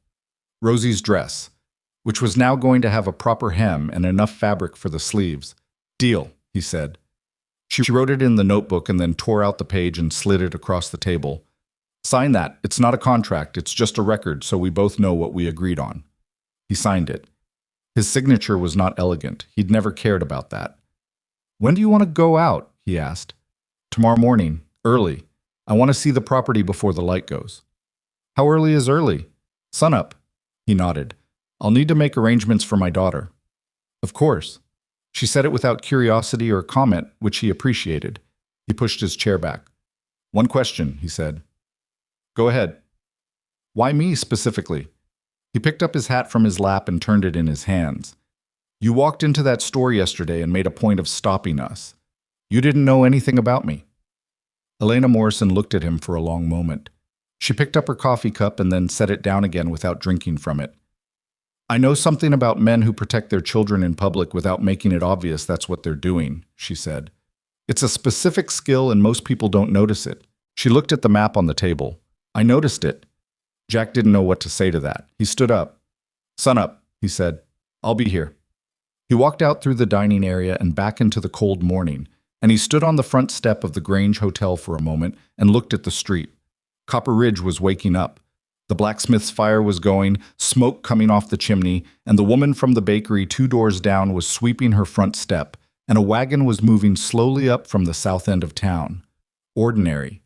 Rosie's dress, which was now going to have a proper hem and enough fabric for the sleeves. "Deal," he said. She wrote it in the notebook and then tore out the page and slid it across the table. "Sign that. It's not a contract. It's just a record, so we both know what we agreed on." He signed it. His signature was not elegant. He'd never cared about that. "When do you want to go out?" he asked. "Tomorrow morning. Early. I want to see the property before the light goes." "How early is early?" "Sunup." He nodded. "I'll need to make arrangements for my daughter." "Of course." She said it without curiosity or comment, which he appreciated. He pushed his chair back. "One question," he said. "Go ahead." "Why me specifically?" He picked up his hat from his lap and turned it in his hands. "You walked into that store yesterday and made a point of stopping us. You didn't know anything about me." Elena Morrison looked at him for a long moment. She picked up her coffee cup and then set it down again without drinking from it. I know something about men who protect their children in public without making it obvious that's what they're doing, she said. It's a specific skill and most people don't notice it. She looked at the map on the table. I noticed it. Jack didn't know what to say to that. He stood up. Sun up, he said. I'll be here. He walked out through the dining area and back into the cold morning, and he stood on the front step of the Grange Hotel for a moment and looked at the street. Copper Ridge was waking up. The blacksmith's fire was going, smoke coming off the chimney, and the woman from the bakery 2 doors down was sweeping her front step, and a wagon was moving slowly up from the south end of town. Ordinary.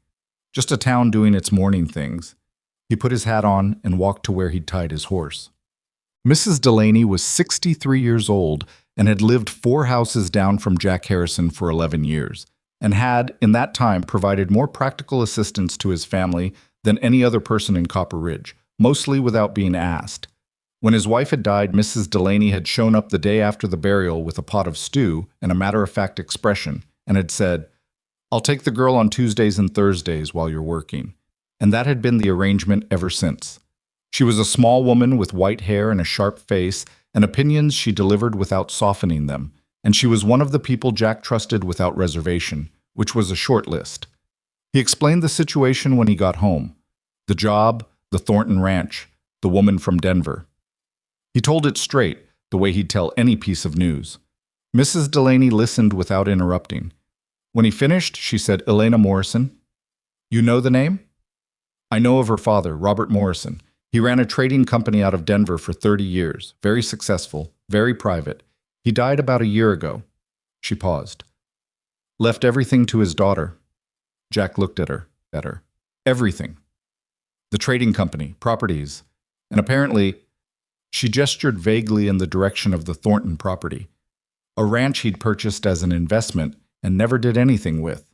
Just a town doing its morning things. He put his hat on and walked to where he'd tied his horse. Mrs. Delaney was 63 years old and had lived 4 houses down from Jack Harrison for 11 years, and had, in that time, provided more practical assistance to his family than any other person in Copper Ridge, mostly without being asked. When his wife had died, Mrs. Delaney had shown up the day after the burial with a pot of stew and a matter-of-fact expression, and had said, "I'll take the girl on Tuesdays and Thursdays while you're working." And that had been the arrangement ever since. She was a small woman with white hair and a sharp face, and opinions she delivered without softening them, and she was one of the people Jack trusted without reservation, which was a short list. He explained the situation when he got home. The job, the Thornton Ranch, the woman from Denver. He told it straight, the way he'd tell any piece of news. Mrs. Delaney listened without interrupting. When he finished, she said, "Elena Morrison. You know the name?" "I know of her father, Robert Morrison. He ran a trading company out of Denver for 30 years, very successful, very private. He died about a year ago." She paused. "Left everything to his daughter." Jack looked at her. Everything. The trading company, properties, and apparently, she gestured vaguely in the direction of the Thornton property, a ranch he'd purchased as an investment and never did anything with.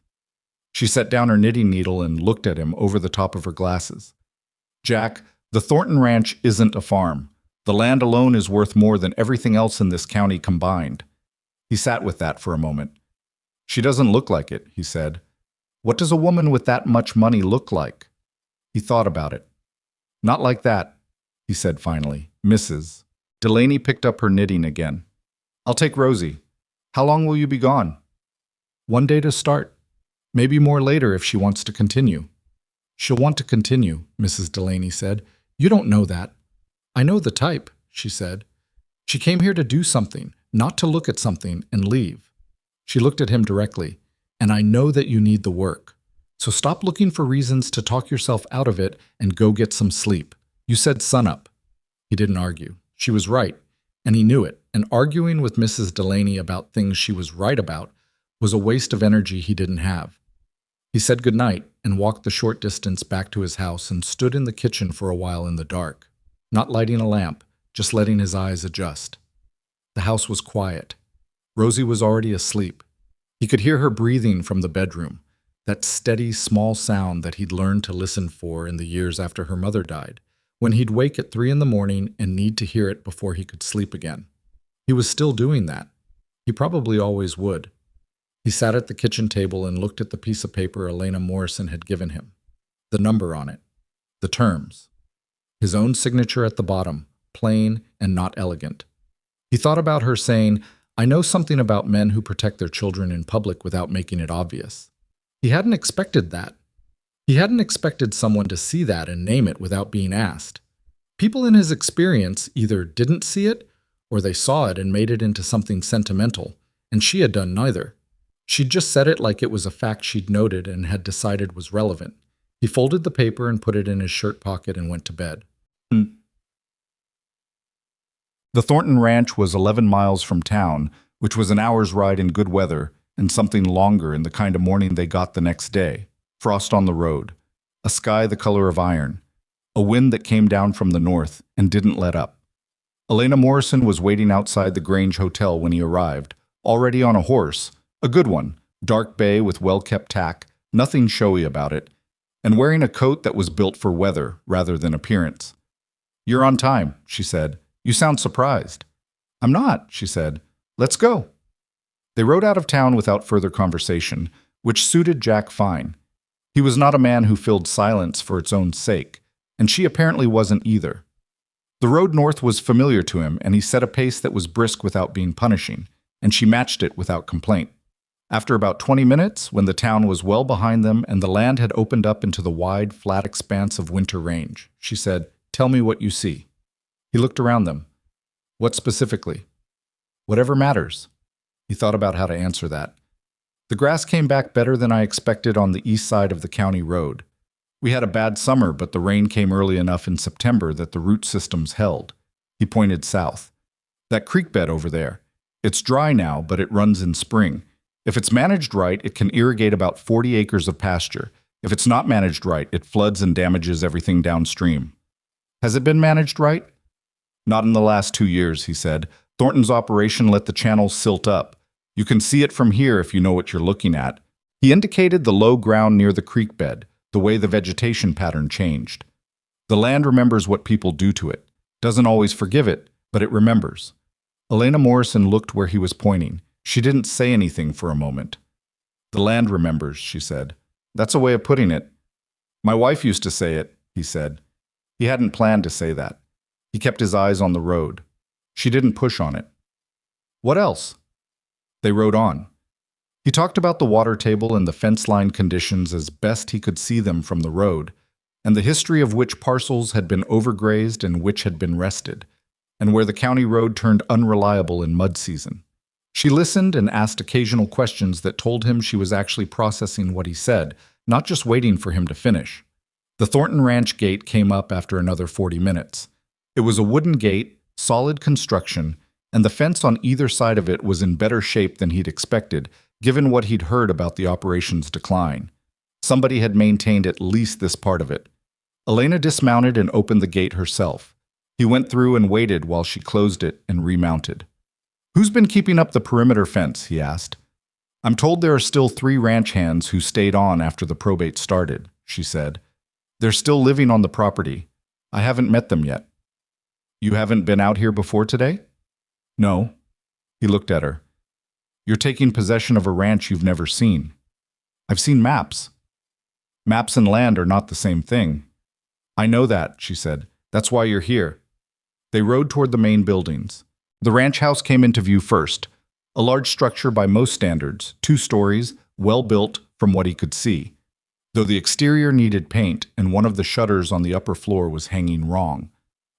She set down her knitting needle and looked at him over the top of her glasses. "Jack, the Thornton Ranch isn't a farm. The land alone is worth more than everything else in this county combined." He sat with that for a moment. "She doesn't look like it," he said. "What does a woman with that much money look like?" He thought about it. "Not like that," he said finally. "Mrs." Delaney picked up her knitting again. "I'll take Rosie. How long will you be gone?" "1 day to start. Maybe more later if she wants to continue." "She'll want to continue," Mrs. Delaney said. "You don't know that." "I know the type," she said. "She came here to do something, not to look at something and leave." She looked at him directly. "And I know that you need the work. So stop looking for reasons to talk yourself out of it and go get some sleep. You said sunup." He didn't argue. She was right, and he knew it, and arguing with Mrs. Delaney about things she was right about was a waste of energy he didn't have. He said goodnight and walked the short distance back to his house and stood in the kitchen for a while in the dark, not lighting a lamp, just letting his eyes adjust. The house was quiet. Rosie was already asleep. He could hear her breathing from the bedroom, that steady, small sound that he'd learned to listen for in the years after her mother died, when he'd wake at 3 in the morning and need to hear it before he could sleep again. He was still doing that. He probably always would. He sat at the kitchen table and looked at the piece of paper Elena Morrison had given him, the number on it, the terms, his own signature at the bottom, plain and not elegant. He thought about her saying, "I know something about men who protect their children in public without making it obvious." He hadn't expected that. He hadn't expected someone to see that and name it without being asked. People in his experience either didn't see it, or they saw it and made it into something sentimental, and she had done neither. She'd just said it like it was a fact she'd noted and had decided was relevant. He folded the paper and put it in his shirt pocket and went to bed. The Thornton Ranch was 11 miles from town, which was an hour's ride in good weather, and something longer in the kind of morning they got the next day. Frost on the road, a sky the color of iron, a wind that came down from the north and didn't let up. Elena Morrison was waiting outside the Grange Hotel when he arrived, already on a horse, a good one, dark bay with well-kept tack, nothing showy about it, and wearing a coat that was built for weather rather than appearance. "You're on time," she said. "You sound surprised." "I'm not," she said. "Let's go." They rode out of town without further conversation, which suited Jack fine. He was not a man who filled silence for its own sake, and she apparently wasn't either. The road north was familiar to him, and he set a pace that was brisk without being punishing, and she matched it without complaint. After about 20 minutes, when the town was well behind them and the land had opened up into the wide, flat expanse of winter range, she said, "Tell me what you see." He looked around them. "What specifically?" "Whatever matters." He thought about how to answer that. "The grass came back better than I expected on the east side of the county road. We had a bad summer, but the rain came early enough in September that the root systems held." He pointed south. "That creek bed over there. It's dry now, but it runs in spring. If it's managed right, it can irrigate about 40 acres of pasture. If it's not managed right, it floods and damages everything downstream." "Has it been managed right?" "Not in the last 2 years," he said. "Thornton's operation let the channels silt up. You can see it from here if you know what you're looking at." He indicated the low ground near the creek bed, the way the vegetation pattern changed. "The land remembers what people do to it. Doesn't always forgive it, but it remembers." Elena Morrison looked where he was pointing. She didn't say anything for a moment. "The land remembers," she said. "That's a way of putting it." "My wife used to say it," he said. He hadn't planned to say that. He kept his eyes on the road. She didn't push on it. "What else?" They rode on. He talked about the water table and the fence-line conditions as best he could see them from the road, and the history of which parcels had been overgrazed and which had been rested, and where the county road turned unreliable in mud season. She listened and asked occasional questions that told him she was actually processing what he said, not just waiting for him to finish. The Thornton Ranch gate came up after another 40 minutes. It was a wooden gate, solid construction, and the fence on either side of it was in better shape than he'd expected, given what he'd heard about the operation's decline. Somebody had maintained at least this part of it. Elena dismounted and opened the gate herself. He went through and waited while she closed it and remounted. "Who's been keeping up the perimeter fence?" he asked. "I'm told there are still 3 ranch hands who stayed on after the probate started," she said. "They're still living on the property. I haven't met them yet." "You haven't been out here before today?" "No." He looked at her. "You're taking possession of a ranch you've never seen." "I've seen maps." "Maps and land are not the same thing." "I know that," she said. "That's why you're here." They rode toward the main buildings. The ranch house came into view first, a large structure by most standards, 2 stories, well built from what he could see, though the exterior needed paint and one of the shutters on the upper floor was hanging wrong.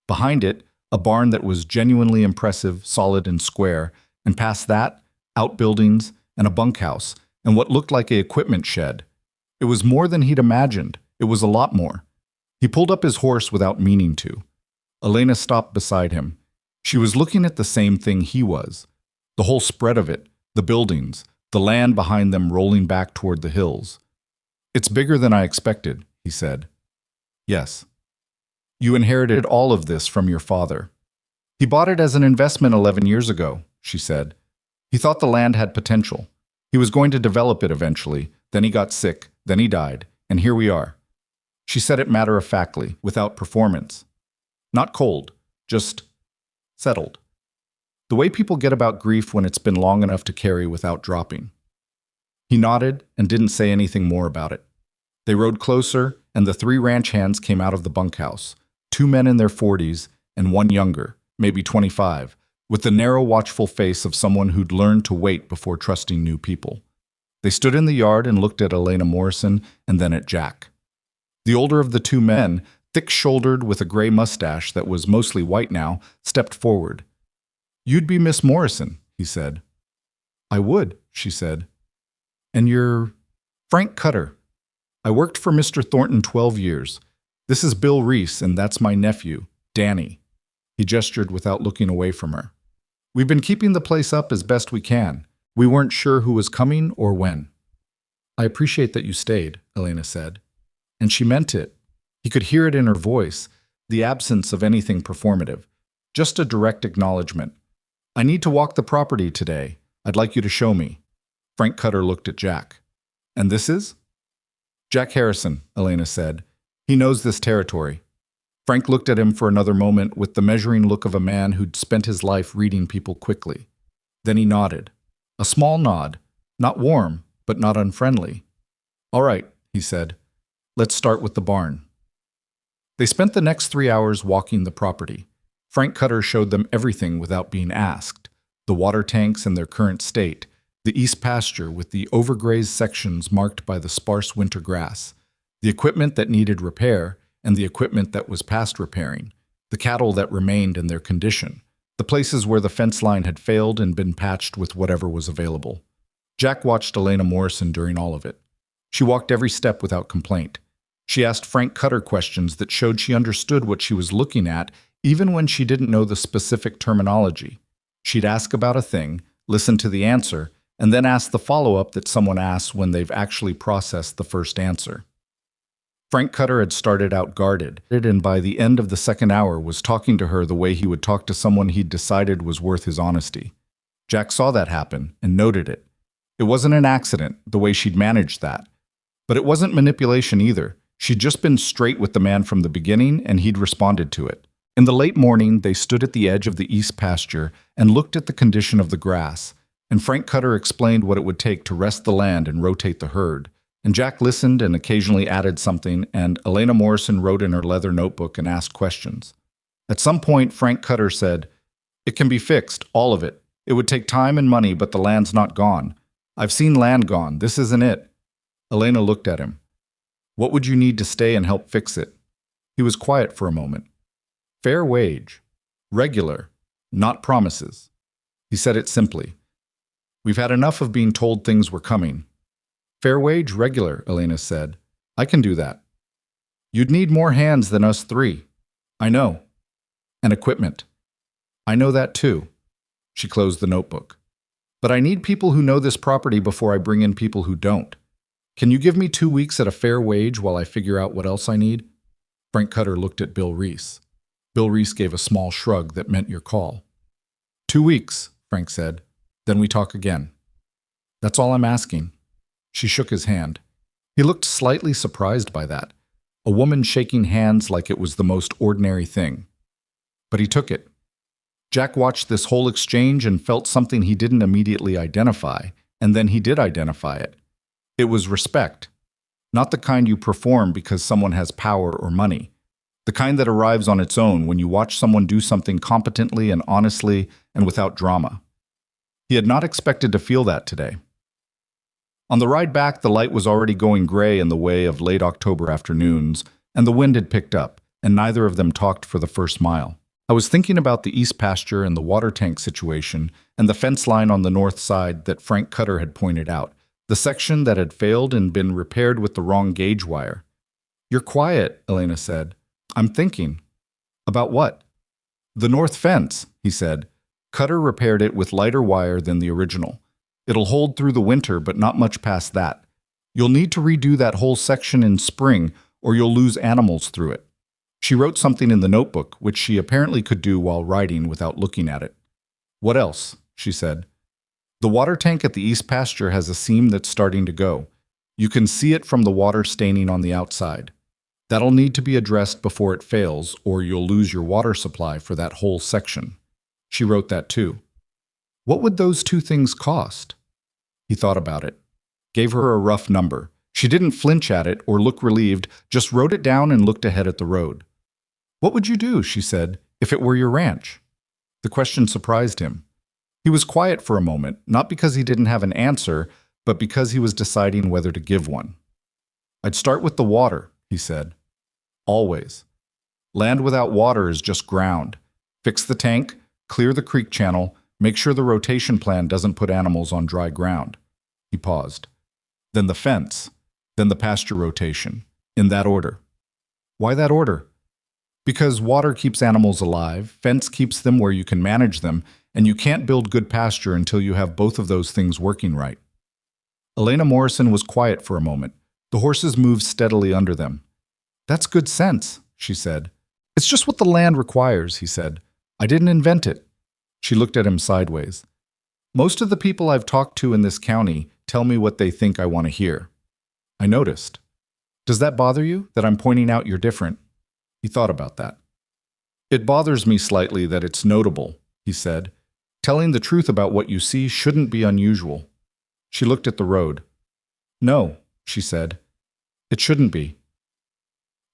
Behind it, a barn that was genuinely impressive, solid and square, and past that, outbuildings and a bunkhouse, and what looked like an equipment shed. It was more than he'd imagined. It was a lot more. He pulled up his horse without meaning to. Elena stopped beside him. She was looking at the same thing he was. The whole spread of it, the buildings, the land behind them rolling back toward the hills. "It's bigger than I expected," he said. "Yes." "You inherited all of this from your father." "He bought it as an investment 11 years ago," she said. "He thought the land had potential. He was going to develop it eventually. Then he got sick. Then he died. And here we are." She said it matter-of-factly, without performance. Not cold, just settled. The way people get about grief when it's been long enough to carry without dropping. He nodded and didn't say anything more about it. They rode closer, and the 3 ranch hands came out of the bunkhouse, 2 men in their 40s and 1 younger, maybe 25, with the narrow, watchful face of someone who'd learned to wait before trusting new people. They stood in the yard and looked at Elena Morrison and then at Jack. The older of the 2 men, thick-shouldered with a gray mustache that was mostly white now, stepped forward. "You'd be Miss Morrison," he said. "I would," she said. "And you're—" "Frank Cutter. I worked for Mr. Thornton 12 years. This is Bill Reese, and that's my nephew, Danny." He gestured without looking away from her. "We've been keeping the place up as best we can. We weren't sure who was coming or when." "I appreciate that you stayed," Elena said. And she meant it. He could hear it in her voice, the absence of anything performative. Just a direct acknowledgement. "I need to walk the property today. I'd like you to show me." Frank Cutter looked at Jack. "And this is?" "Jack Harrison," Elena said. "He knows this territory." Frank looked at him for another moment with the measuring look of a man who'd spent his life reading people quickly. Then he nodded. A small nod, not warm, but not unfriendly. "All right," he said. "Let's start with the barn." They spent the next 3 hours walking the property. Frank Cutter showed them everything without being asked: the water tanks in their current state, the east pasture with the overgrazed sections marked by the sparse winter grass, the equipment that needed repair and the equipment that was past repairing, the cattle that remained in their condition, the places where the fence line had failed and been patched with whatever was available. Jack watched Elena Morrison during all of it. She walked every step without complaint. She asked Frank Cutter questions that showed she understood what she was looking at, even when she didn't know the specific terminology. She'd ask about a thing, listen to the answer, and then ask the follow-up that someone asks when they've actually processed the first answer. Frank Cutter had started out guarded, and by the end of the second hour was talking to her the way he would talk to someone he'd decided was worth his honesty. Jack saw that happen and noted it. It wasn't an accident, the way she'd managed that. But it wasn't manipulation either. She'd just been straight with the man from the beginning, and he'd responded to it. In the late morning, they stood at the edge of the east pasture and looked at the condition of the grass, and Frank Cutter explained what it would take to rest the land and rotate the herd. And Jack listened and occasionally added something, and Elena Morrison wrote in her leather notebook and asked questions. At some point, Frank Cutter said, "It can be fixed, all of it. It would take time and money, but the land's not gone. I've seen land gone. This isn't it." Elena looked at him. "What would you need to stay and help fix it?" He was quiet for a moment. "Fair wage. Regular. Not promises." He said it simply. "We've had enough of being told things were coming." "Fair wage, regular," Elena said. "I can do that." "You'd need more hands than us three." "I know." "And equipment." "I know that too." She closed the notebook. "But I need people who know this property before I bring in people who don't. Can you give me 2 weeks at a fair wage while I figure out what else I need?" Frank Cutter looked at Bill Reese. Bill Reese gave a small shrug that meant your call. 2 weeks, Frank said. "Then we talk again." "That's all I'm asking." She shook his hand. He looked slightly surprised by that. A woman shaking hands like it was the most ordinary thing. But he took it. Jack watched this whole exchange and felt something he didn't immediately identify, and then he did identify it. It was respect. Not the kind you perform because someone has power or money. The kind that arrives on its own when you watch someone do something competently and honestly and without drama. He had not expected to feel that today. On the ride back, the light was already going gray in the way of late October afternoons, and the wind had picked up, and neither of them talked for the first mile. I was thinking about the east pasture and the water tank situation and the fence line on the north side that Frank Cutter had pointed out, the section that had failed and been repaired with the wrong gauge wire. "You're quiet," Elena said. "I'm thinking." "About what?" "The north fence," he said. "Cutter repaired it with lighter wire than the original. It'll hold through the winter, but not much past that. You'll need to redo that whole section in spring, or you'll lose animals through it." She wrote something in the notebook, which she apparently could do while writing without looking at it. "What else?" she said. "The water tank at the east pasture has a seam that's starting to go. You can see it from the water staining on the outside. That'll need to be addressed before it fails, or you'll lose your water supply for that whole section." She wrote that too. What would those 2 things cost? He thought about it. Gave her a rough number. She didn't flinch at it or look relieved, just wrote it down and looked ahead at the road. "What would you do," she said, "if it were your ranch?" The question surprised him. He was quiet for a moment, not because he didn't have an answer, but because he was deciding whether to give one. "I'd start with the water," he said. "Always. Land without water is just ground. Fix the tank, clear the creek channel, make sure the rotation plan doesn't put animals on dry ground." He paused. "Then the fence, then the pasture rotation, in that order." "Why that order?" "Because water keeps animals alive, fence keeps them where you can manage them, and you can't build good pasture until you have both of those things working right." Elena Morrison was quiet for a moment. The horses moved steadily under them. "That's good sense," she said. "It's just what the land requires," he said. "I didn't invent it." She looked at him sideways. "Most of the people I've talked to in this county tell me what they think I want to hear." I noticed. "Does that bother you, that I'm pointing out you're different?" He thought about that. "It bothers me slightly that it's notable," he said. "Telling the truth about what you see shouldn't be unusual." She looked at the road. "No," she said. "It shouldn't be."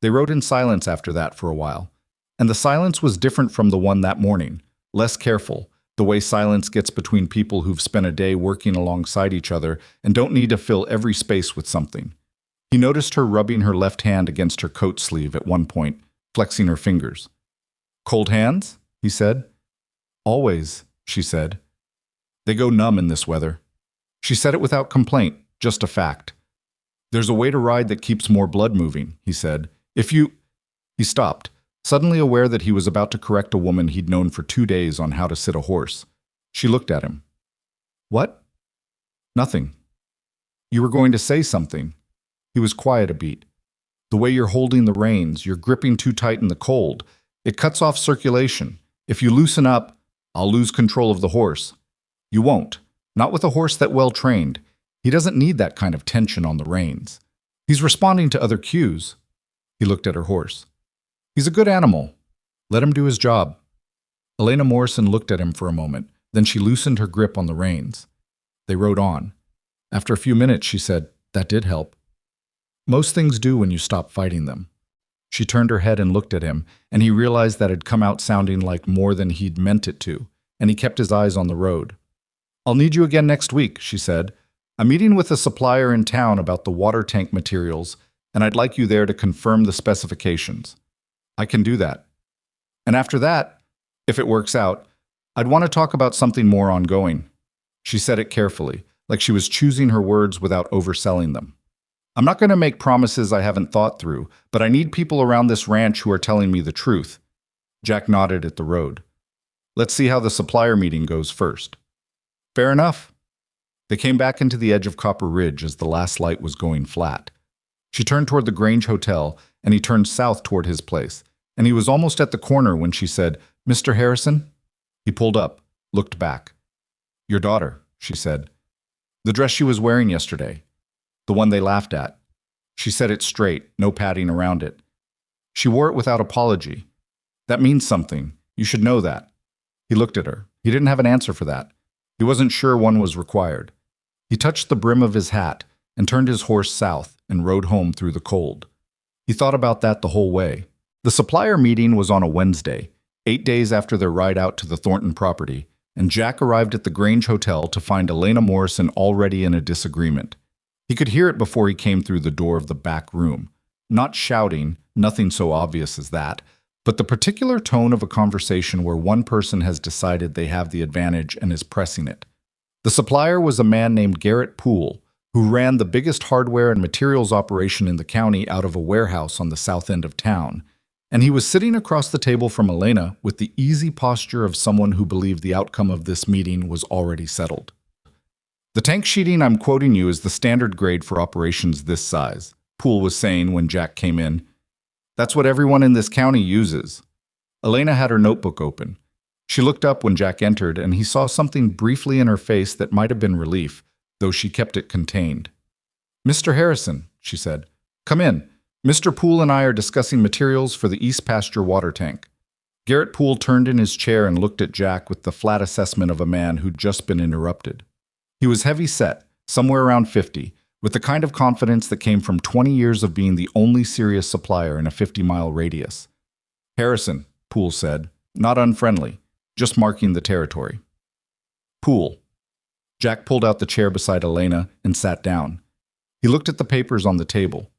They rode in silence after that for a while. And the silence was different from the one that morning, less careful, the way silence gets between people who've spent a day working alongside each other and don't need to fill every space with something. He noticed her rubbing her left hand against her coat sleeve at one point, flexing her fingers. "Cold hands?" he said. "Always," she said. "They go numb in this weather." She said it without complaint, just a fact. "There's a way to ride that keeps more blood moving," he said. "If you—" He stopped, suddenly aware that he was about to correct a woman he'd known for 2 days on how to sit a horse. She looked at him. "What?" "Nothing." "You were going to say something." He was quiet a beat. "The way you're holding the reins, you're gripping too tight in the cold. It cuts off circulation. If you loosen up, I'll lose control of the horse." "You won't. Not with a horse that well trained. He doesn't need that kind of tension on the reins. He's responding to other cues." He looked at her horse. "He's a good animal. Let him do his job." Elena Morrison looked at him for a moment, then she loosened her grip on the reins. They rode on. After a few minutes, she said, "That did help." "Most things do when you stop fighting them." She turned her head and looked at him, and he realized that had come out sounding like more than he'd meant it to, and he kept his eyes on the road. "I'll need you again next week," she said. "I'm meeting with a supplier in town about the water tank materials, and I'd like you there to confirm the specifications." "I can do that." "And after that, if it works out, I'd want to talk about something more ongoing." She said it carefully, like she was choosing her words without overselling them. "I'm not going to make promises I haven't thought through, but I need people around this ranch who are telling me the truth." Jack nodded at the road. "Let's see how the supplier meeting goes first." "Fair enough." They came back into the edge of Copper Ridge as the last light was going flat. She turned toward the Grange Hotel, and he turned south toward his place, and he was almost at the corner when she said, "Mr. Harrison?" He pulled up, looked back. "Your daughter," she said. "The dress she was wearing yesterday. The one they laughed at." She said it straight, no padding around it. "She wore it without apology. That means something. You should know that." He looked at her. He didn't have an answer for that. He wasn't sure one was required. He touched the brim of his hat and turned his horse south and rode home through the cold. He thought about that the whole way. The supplier meeting was on a Wednesday, 8 days after their ride out to the Thornton property, and Jack arrived at the Grange Hotel to find Elena Morrison already in a disagreement. He could hear it before he came through the door of the back room. Not shouting, nothing so obvious as that, but the particular tone of a conversation where one person has decided they have the advantage and is pressing it. The supplier was a man named Garrett Poole, who ran the biggest hardware and materials operation in the county out of a warehouse on the south end of town, and he was sitting across the table from Elena with the easy posture of someone who believed the outcome of this meeting was already settled. "The tank sheeting I'm quoting you is the standard grade for operations this size," Poole was saying when Jack came in. "That's what everyone in this county uses." Elena had her notebook open. She looked up when Jack entered, and he saw something briefly in her face that might have been relief, though she kept it contained. "Mr. Harrison," she said, "come in. Mr. Poole and I are discussing materials for the East Pasture water tank." Garrett Poole turned in his chair and looked at Jack with the flat assessment of a man who'd just been interrupted. He was heavy-set, somewhere around 50, with the kind of confidence that came from 20 years of being the only serious supplier in a 50-mile radius. "Harrison," Poole said, not unfriendly, just marking the territory. "Poole." Jack pulled out the chair beside Elena and sat down. He looked at the papers on the table.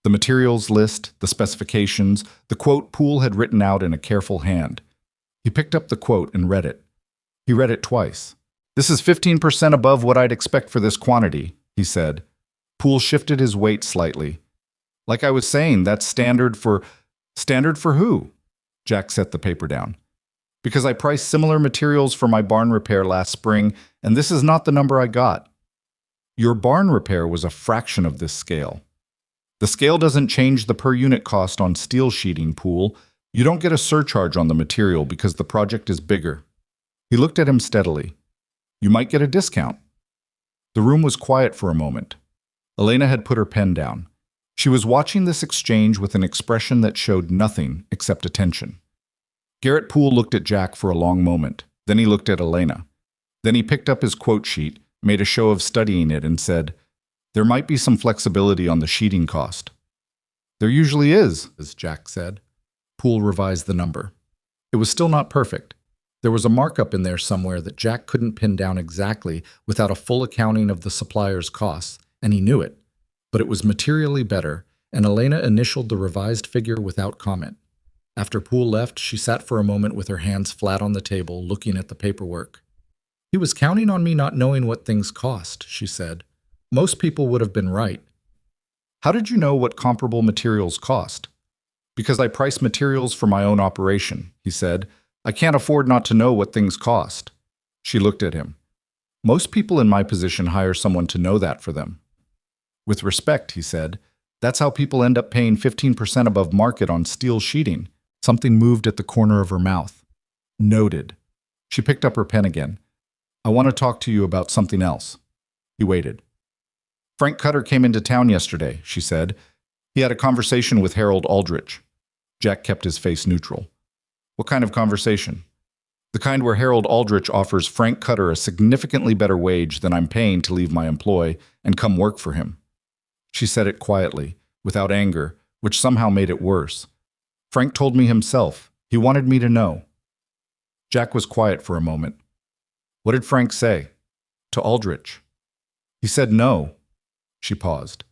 The materials list, the specifications, the quote Poole had written out in a careful hand. He picked up the quote and read it. He read it twice. "This is 15% above what I'd expect for this quantity," he said. Poole shifted his weight slightly. "Like I was saying, that's standard for..." "Standard for who?" Jack set the paper down. "Because I priced similar materials for my barn repair last spring, and this is not the number I got." "Your barn repair was a fraction of this scale." "The scale doesn't change the per-unit cost on steel sheeting, Poole. You don't get a surcharge on the material because the project is bigger." He looked at him steadily. "You might get a discount." The room was quiet for a moment. Elena had put her pen down. She was watching this exchange with an expression that showed nothing except attention. Garrett Poole looked at Jack for a long moment. Then he looked at Elena. Then he picked up his quote sheet, made a show of studying it, and said, "There might be some flexibility on the sheeting cost." "There usually is," as Jack said. Poole revised the number. It was still not perfect. There was a markup in there somewhere that Jack couldn't pin down exactly without a full accounting of the supplier's costs, and he knew it. But it was materially better, and Elena initialed the revised figure without comment. After Poole left, she sat for a moment with her hands flat on the table, looking at the paperwork. "He was counting on me not knowing what things cost," she said. "Most people would have been right." "How did you know what comparable materials cost?" "Because I price materials for my own operation," he said. "I can't afford not to know what things cost." She looked at him. "Most people in my position hire someone to know that for them." "With respect," he said, "that's how people end up paying 15% above market on steel sheeting." Something moved at the corner of her mouth. "Noted." She picked up her pen again. "I want to talk to you about something else." He waited. "Frank Cutter came into town yesterday," she said. "He had a conversation with Harold Aldrich." Jack kept his face neutral. "What kind of conversation?" "The kind where Harold Aldrich offers Frank Cutter a significantly better wage than I'm paying to leave my employ and come work for him." She said it quietly, without anger, which somehow made it worse. "Frank told me himself. He wanted me to know." Jack was quiet for a moment. "What did Frank say?" "To Aldrich." "He said no." She paused.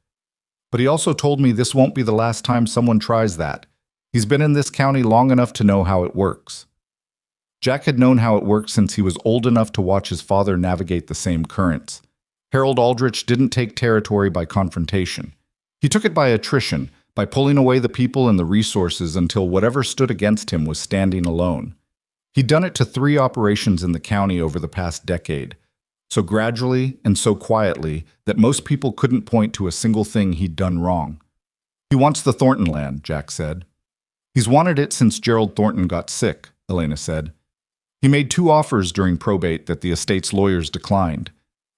"But he also told me this won't be the last time someone tries that. He's been in this county long enough to know how it works." Jack had known how it worked since he was old enough to watch his father navigate the same currents. Harold Aldrich didn't take territory by confrontation. He took it by attrition, by pulling away the people and the resources until whatever stood against him was standing alone. He'd done it to 3 operations in the county over the past decade, so gradually and so quietly that most people couldn't point to a single thing he'd done wrong. "He wants the Thornton land," Jack said. "He's wanted it since Gerald Thornton got sick," Elena said. "He made 2 offers during probate that the estate's lawyers declined.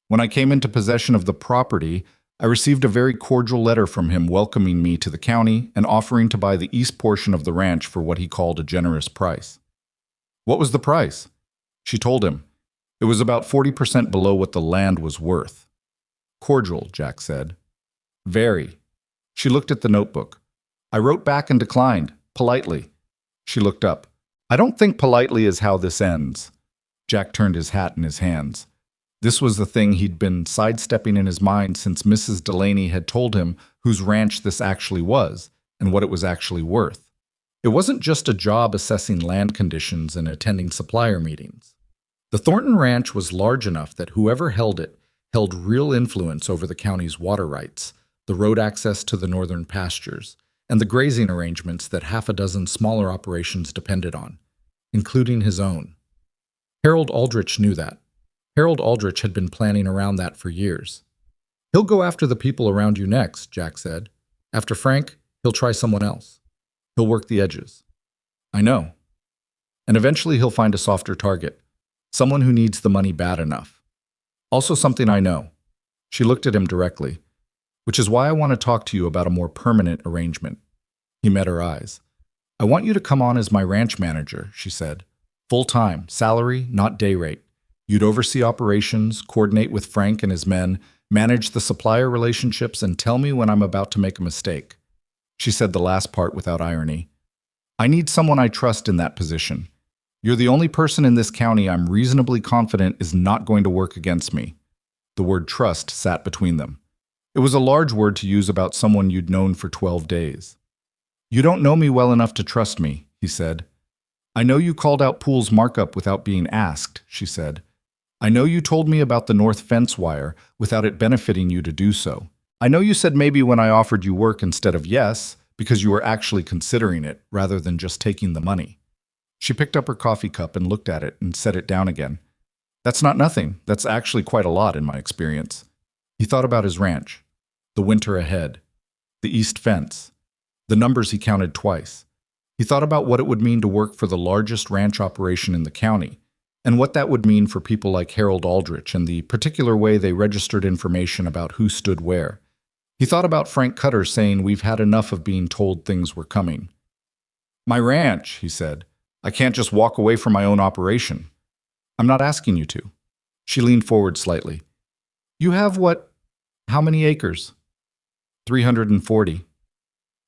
When I came into possession of the property, I received a very cordial letter from him welcoming me to the county and offering to buy the east portion of the ranch for what he called a generous price." "What was the price?" She told him. It was about 40% below what the land was worth. "Cordial," Jack said. "Very." She looked at the notebook. "I wrote back and declined, politely." She looked up. "I don't think politely is how this ends." Jack turned his hat in his hands. This was the thing he'd been sidestepping in his mind since Mrs. Delaney had told him whose ranch this actually was and what it was actually worth. It wasn't just a job assessing land conditions and attending supplier meetings. The Thornton Ranch was large enough that whoever held it held real influence over the county's water rights, the road access to the northern pastures, and the grazing arrangements that half a dozen smaller operations depended on, including his own. Harold Aldrich knew that. Harold Aldrich had been planning around that for years. "He'll go after the people around you next," Jack said. "After Frank, he'll try someone else. He'll work the edges." "I know." "And eventually he'll find a softer target, someone who needs the money bad enough. Also something I know." She looked at him directly. "Which is why I want to talk to you about a more permanent arrangement." He met her eyes. "I want you to come on as my ranch manager," she said. "Full-time, salary, not day rate. You'd oversee operations, coordinate with Frank and his men, manage the supplier relationships, and tell me when I'm about to make a mistake." She said the last part without irony. "I need someone I trust in that position. You're the only person in this county I'm reasonably confident is not going to work against me." The word trust sat between them. It was a large word to use about someone you'd known for 12 days. "You don't know me well enough to trust me," he said. "I know you called out Poole's markup without being asked," she said. "I know you told me about the north fence wire without it benefiting you to do so. I know you said maybe when I offered you work instead of yes, because you were actually considering it rather than just taking the money." She picked up her coffee cup and looked at it and set it down again. "That's not nothing. That's actually quite a lot in my experience." He thought about his ranch, the winter ahead, the east fence, the numbers he counted twice. He thought about what it would mean to work for the largest ranch operation in the county, and what that would mean for people like Harold Aldrich and the particular way they registered information about who stood where. He thought about Frank Cutter saying we've had enough of being told things were coming. "My ranch," he said. "I can't just walk away from my own operation." "I'm not asking you to." She leaned forward slightly. "You have what? How many acres?" 340.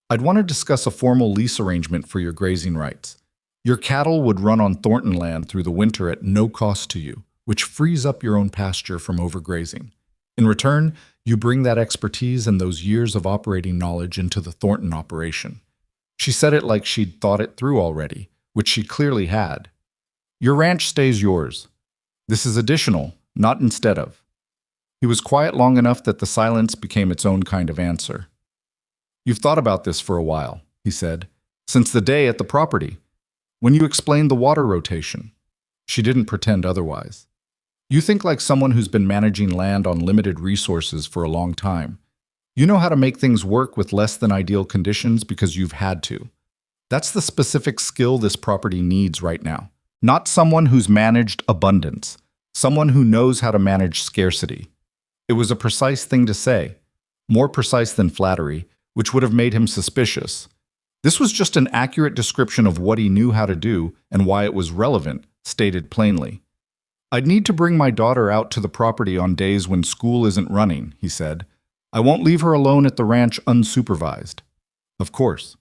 I'd want to discuss a formal lease arrangement for your grazing rights. Your cattle would run on Thornton land through the winter at no cost to you, which frees up your own pasture from overgrazing. In return, you bring that expertise and those years of operating knowledge into the Thornton operation. She said it like she'd thought it through already, which she clearly had. Your ranch stays yours. This is additional, not instead of. He was quiet long enough that the silence became its own kind of answer. You've thought about this for a while, he said, since the day at the property, when you explained the water rotation. She didn't pretend otherwise. You think like someone who's been managing land on limited resources for a long time. You know how to make things work with less than ideal conditions because you've had to. That's the specific skill this property needs right now. Not someone who's managed abundance, someone who knows how to manage scarcity. It was a precise thing to say, more precise than flattery, which would have made him suspicious. This was just an accurate description of what he knew how to do and why it was relevant, stated plainly. I'd need to bring my daughter out to the property on days when school isn't running, he said. I won't leave her alone at the ranch unsupervised. Of course.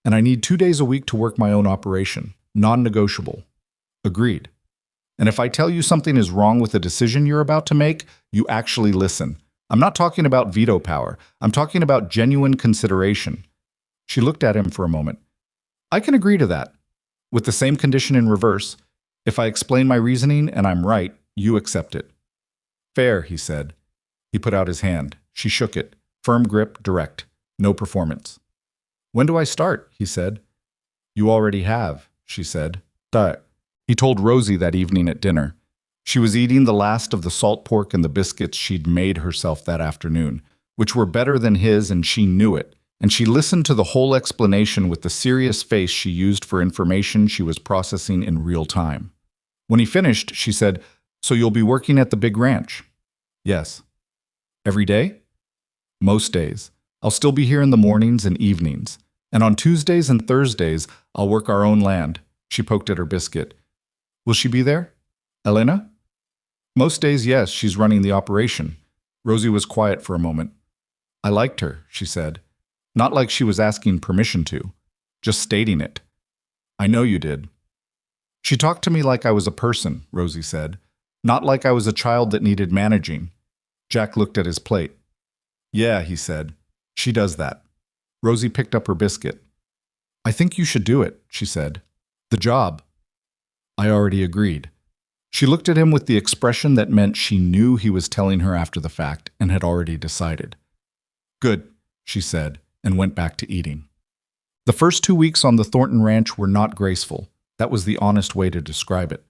And I need 2 days a week to work my own operation, non-negotiable. Agreed. And if I tell you something is wrong with a decision you're about to make, you actually listen. I'm not talking about veto power. I'm talking about genuine consideration. She looked at him for a moment. I can agree to that. With the same condition in reverse, if I explain my reasoning and I'm right, you accept it. Fair, he said. He put out his hand. She shook it. Firm grip, direct. No performance. When do I start? He said. You already have, she said. Duh. He told Rosie that evening at dinner. She was eating the last of the salt pork and the biscuits she'd made herself that afternoon, which were better than his, and she knew it. And she listened to the whole explanation with the serious face she used for information she was processing in real time. When he finished, she said, So you'll be working at the big ranch? Yes. Every day? Most days. I'll still be here in the mornings and evenings. And on Tuesdays and Thursdays, I'll work our own land. She poked at her biscuit. Will she be there? Elena? Most days, yes, she's running the operation. Rosie was quiet for a moment. I liked her, she said. Not like she was asking permission to, just stating it. I know you did. She talked to me like I was a person, Rosie said, not like I was a child that needed managing. Jack looked at his plate. Yeah, he said. She does that. Rosie picked up her biscuit. I think you should do it, she said. The job. I already agreed. She looked at him with the expression that meant she knew he was telling her after the fact and had already decided. Good, she said, and went back to eating. The first 2 weeks on the Thornton Ranch were not graceful. That was the honest way to describe it.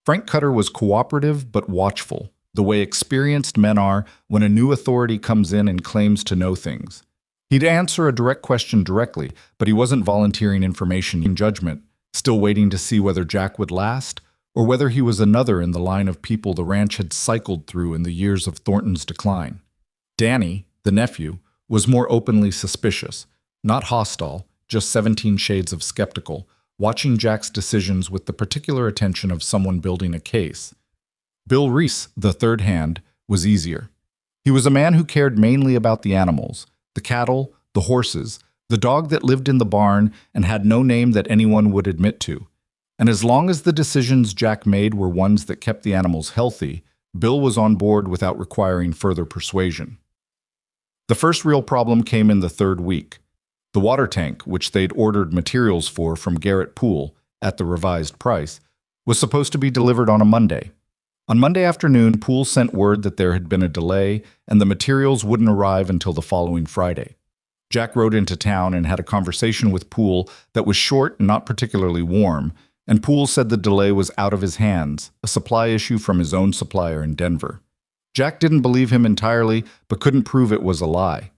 Frank Cutter was cooperative but watchful, the way experienced men are when a new authority comes in and claims to know things. He'd answer a direct question directly, but he wasn't volunteering information in judgment, still waiting to see whether Jack would last, or whether he was another in the line of people the ranch had cycled through in the years of Thornton's decline. Danny, the nephew, was more openly suspicious, not hostile, just 17 shades of skeptical, watching Jack's decisions with the particular attention of someone building a case. Bill Reese, the third hand, was easier. He was a man who cared mainly about the animals, the cattle, the horses, the dog that lived in the barn and had no name that anyone would admit to. And as long as the decisions Jack made were ones that kept the animals healthy, Bill was on board without requiring further persuasion. The first real problem came in the third week. The water tank, which they'd ordered materials for from Garrett Pool at the revised price, was supposed to be delivered on a Monday. On Monday afternoon, Pool sent word that there had been a delay and the materials wouldn't arrive until the following Friday. Jack rode into town and had a conversation with Pool that was short and not particularly warm, and Pool said the delay was out of his hands, a supply issue from his own supplier in Denver. Jack didn't believe him entirely, but couldn't prove it was a lie.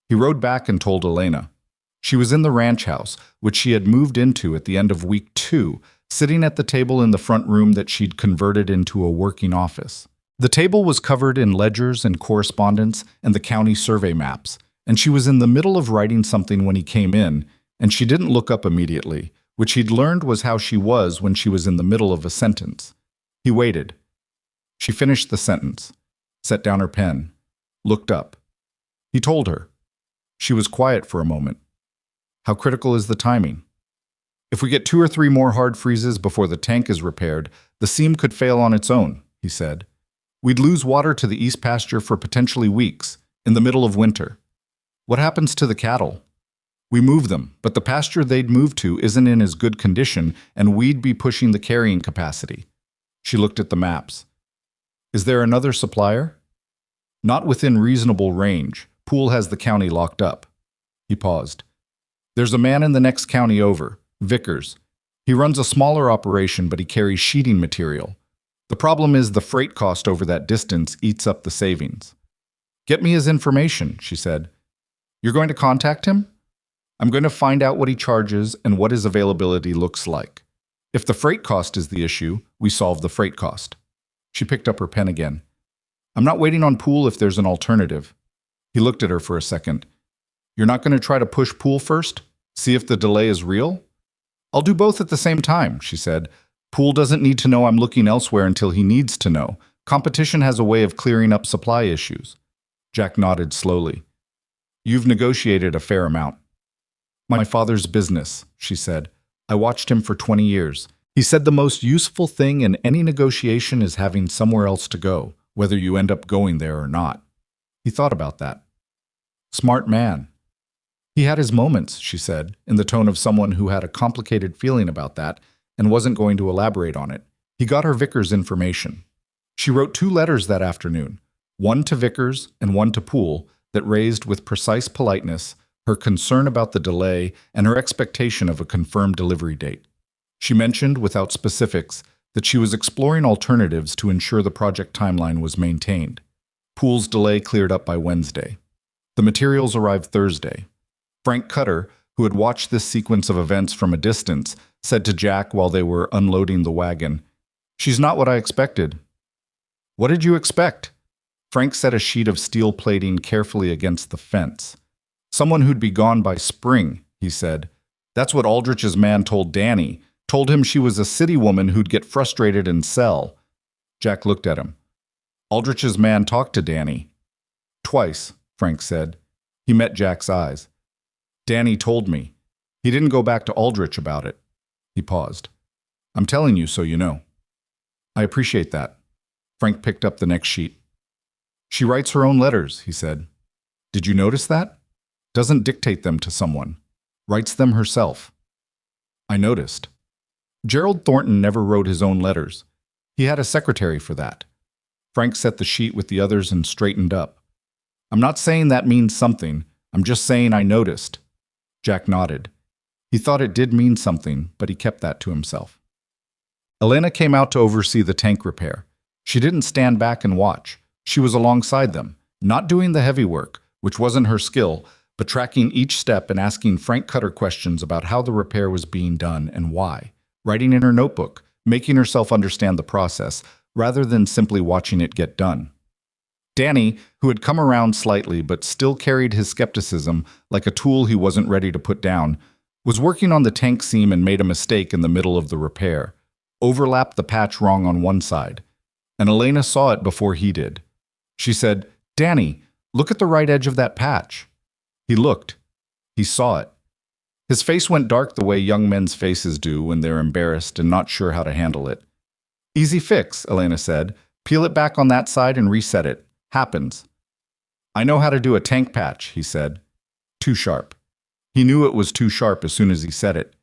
He rode back and told Elena. She was in the ranch house, which she had moved into at the end of week 2, sitting at the table in the front room that she'd converted into a working office. The table was covered in ledgers and correspondence and the county survey maps, and she was in the middle of writing something when he came in, and she didn't look up immediately, which he'd learned was how she was when she was in the middle of a sentence. He waited. She finished the sentence, set down her pen, looked up. He told her. She was quiet for a moment. How critical is the timing? If we get 2 or 3 more hard freezes before the tank is repaired, the seam could fail on its own, he said. We'd lose water to the east pasture for potentially weeks, in the middle of winter. What happens to the cattle? We move them, but the pasture they'd move to isn't in as good condition, and we'd be pushing the carrying capacity. She looked at the maps. Is there another supplier? Not within reasonable range. Poole has the county locked up. He paused. There's a man in the next county over, Vickers. He runs a smaller operation, but he carries sheeting material. The problem is the freight cost over that distance eats up the savings. Get me his information, she said. You're going to contact him? I'm going to find out what he charges and what his availability looks like. If the freight cost is the issue, we solve the freight cost. She picked up her pen again. I'm not waiting on Poole if there's an alternative. He looked at her for a second. You're not going to try to push Poole first? See if the delay is real? I'll do both at the same time, she said. Poole doesn't need to know I'm looking elsewhere until he needs to know. Competition has a way of clearing up supply issues. Jack nodded slowly. You've negotiated a fair amount. My father's business, she said. I watched him for 20 years. He said the most useful thing in any negotiation is having somewhere else to go, whether you end up going there or not. He thought about that. Smart man. He had his moments, she said, in the tone of someone who had a complicated feeling about that and wasn't going to elaborate on it. He got her Vickers' information. She wrote 2 letters that afternoon, one to Vickers and one to Poole, that raised with precise politeness her concern about the delay and her expectation of a confirmed delivery date. She mentioned, without specifics, that she was exploring alternatives to ensure the project timeline was maintained. Poole's delay cleared up by Wednesday. The materials arrived Thursday. Frank Cutter, who had watched this sequence of events from a distance, said to Jack while they were unloading the wagon, "She's not what I expected." "What did you expect?" Frank set a sheet of steel plating carefully against the fence. "Someone who'd be gone by spring," he said. "That's what Aldrich's man told Danny. Told him she was a city woman who'd get frustrated and sell." Jack looked at him. "Aldrich's man talked to Danny." "Twice," Frank said. He met Jack's eyes. "Danny told me. He didn't go back to Aldrich about it." He paused. "I'm telling you so you know." "I appreciate that." Frank picked up the next sheet. "She writes her own letters," he said. "Did you notice that? Doesn't dictate them to someone. Writes them herself." "I noticed." Gerald Thornton never wrote his own letters. He had a secretary for that. Frank set the sheet with the others and straightened up. "I'm not saying that means something. I'm just saying I noticed." Jack nodded. He thought it did mean something, but he kept that to himself. Elena came out to oversee the tank repair. She didn't stand back and watch. She was alongside them, not doing the heavy work, which wasn't her skill, but tracking each step and asking Frank Cutter questions about how the repair was being done and why, writing in her notebook, making herself understand the process, rather than simply watching it get done. Danny, who had come around slightly but still carried his skepticism like a tool he wasn't ready to put down, was working on the tank seam and made a mistake in the middle of the repair, overlapped the patch wrong on one side, and Elena saw it before he did. She said, "Danny, look at the right edge of that patch." He looked. He saw it. His face went dark the way young men's faces do when they're embarrassed and not sure how to handle it. "Easy fix," Elena said. "Peel it back on that side and reset it. Happens." "I know how to do a tank patch," he said. Too sharp. He knew it was too sharp as soon as he said it.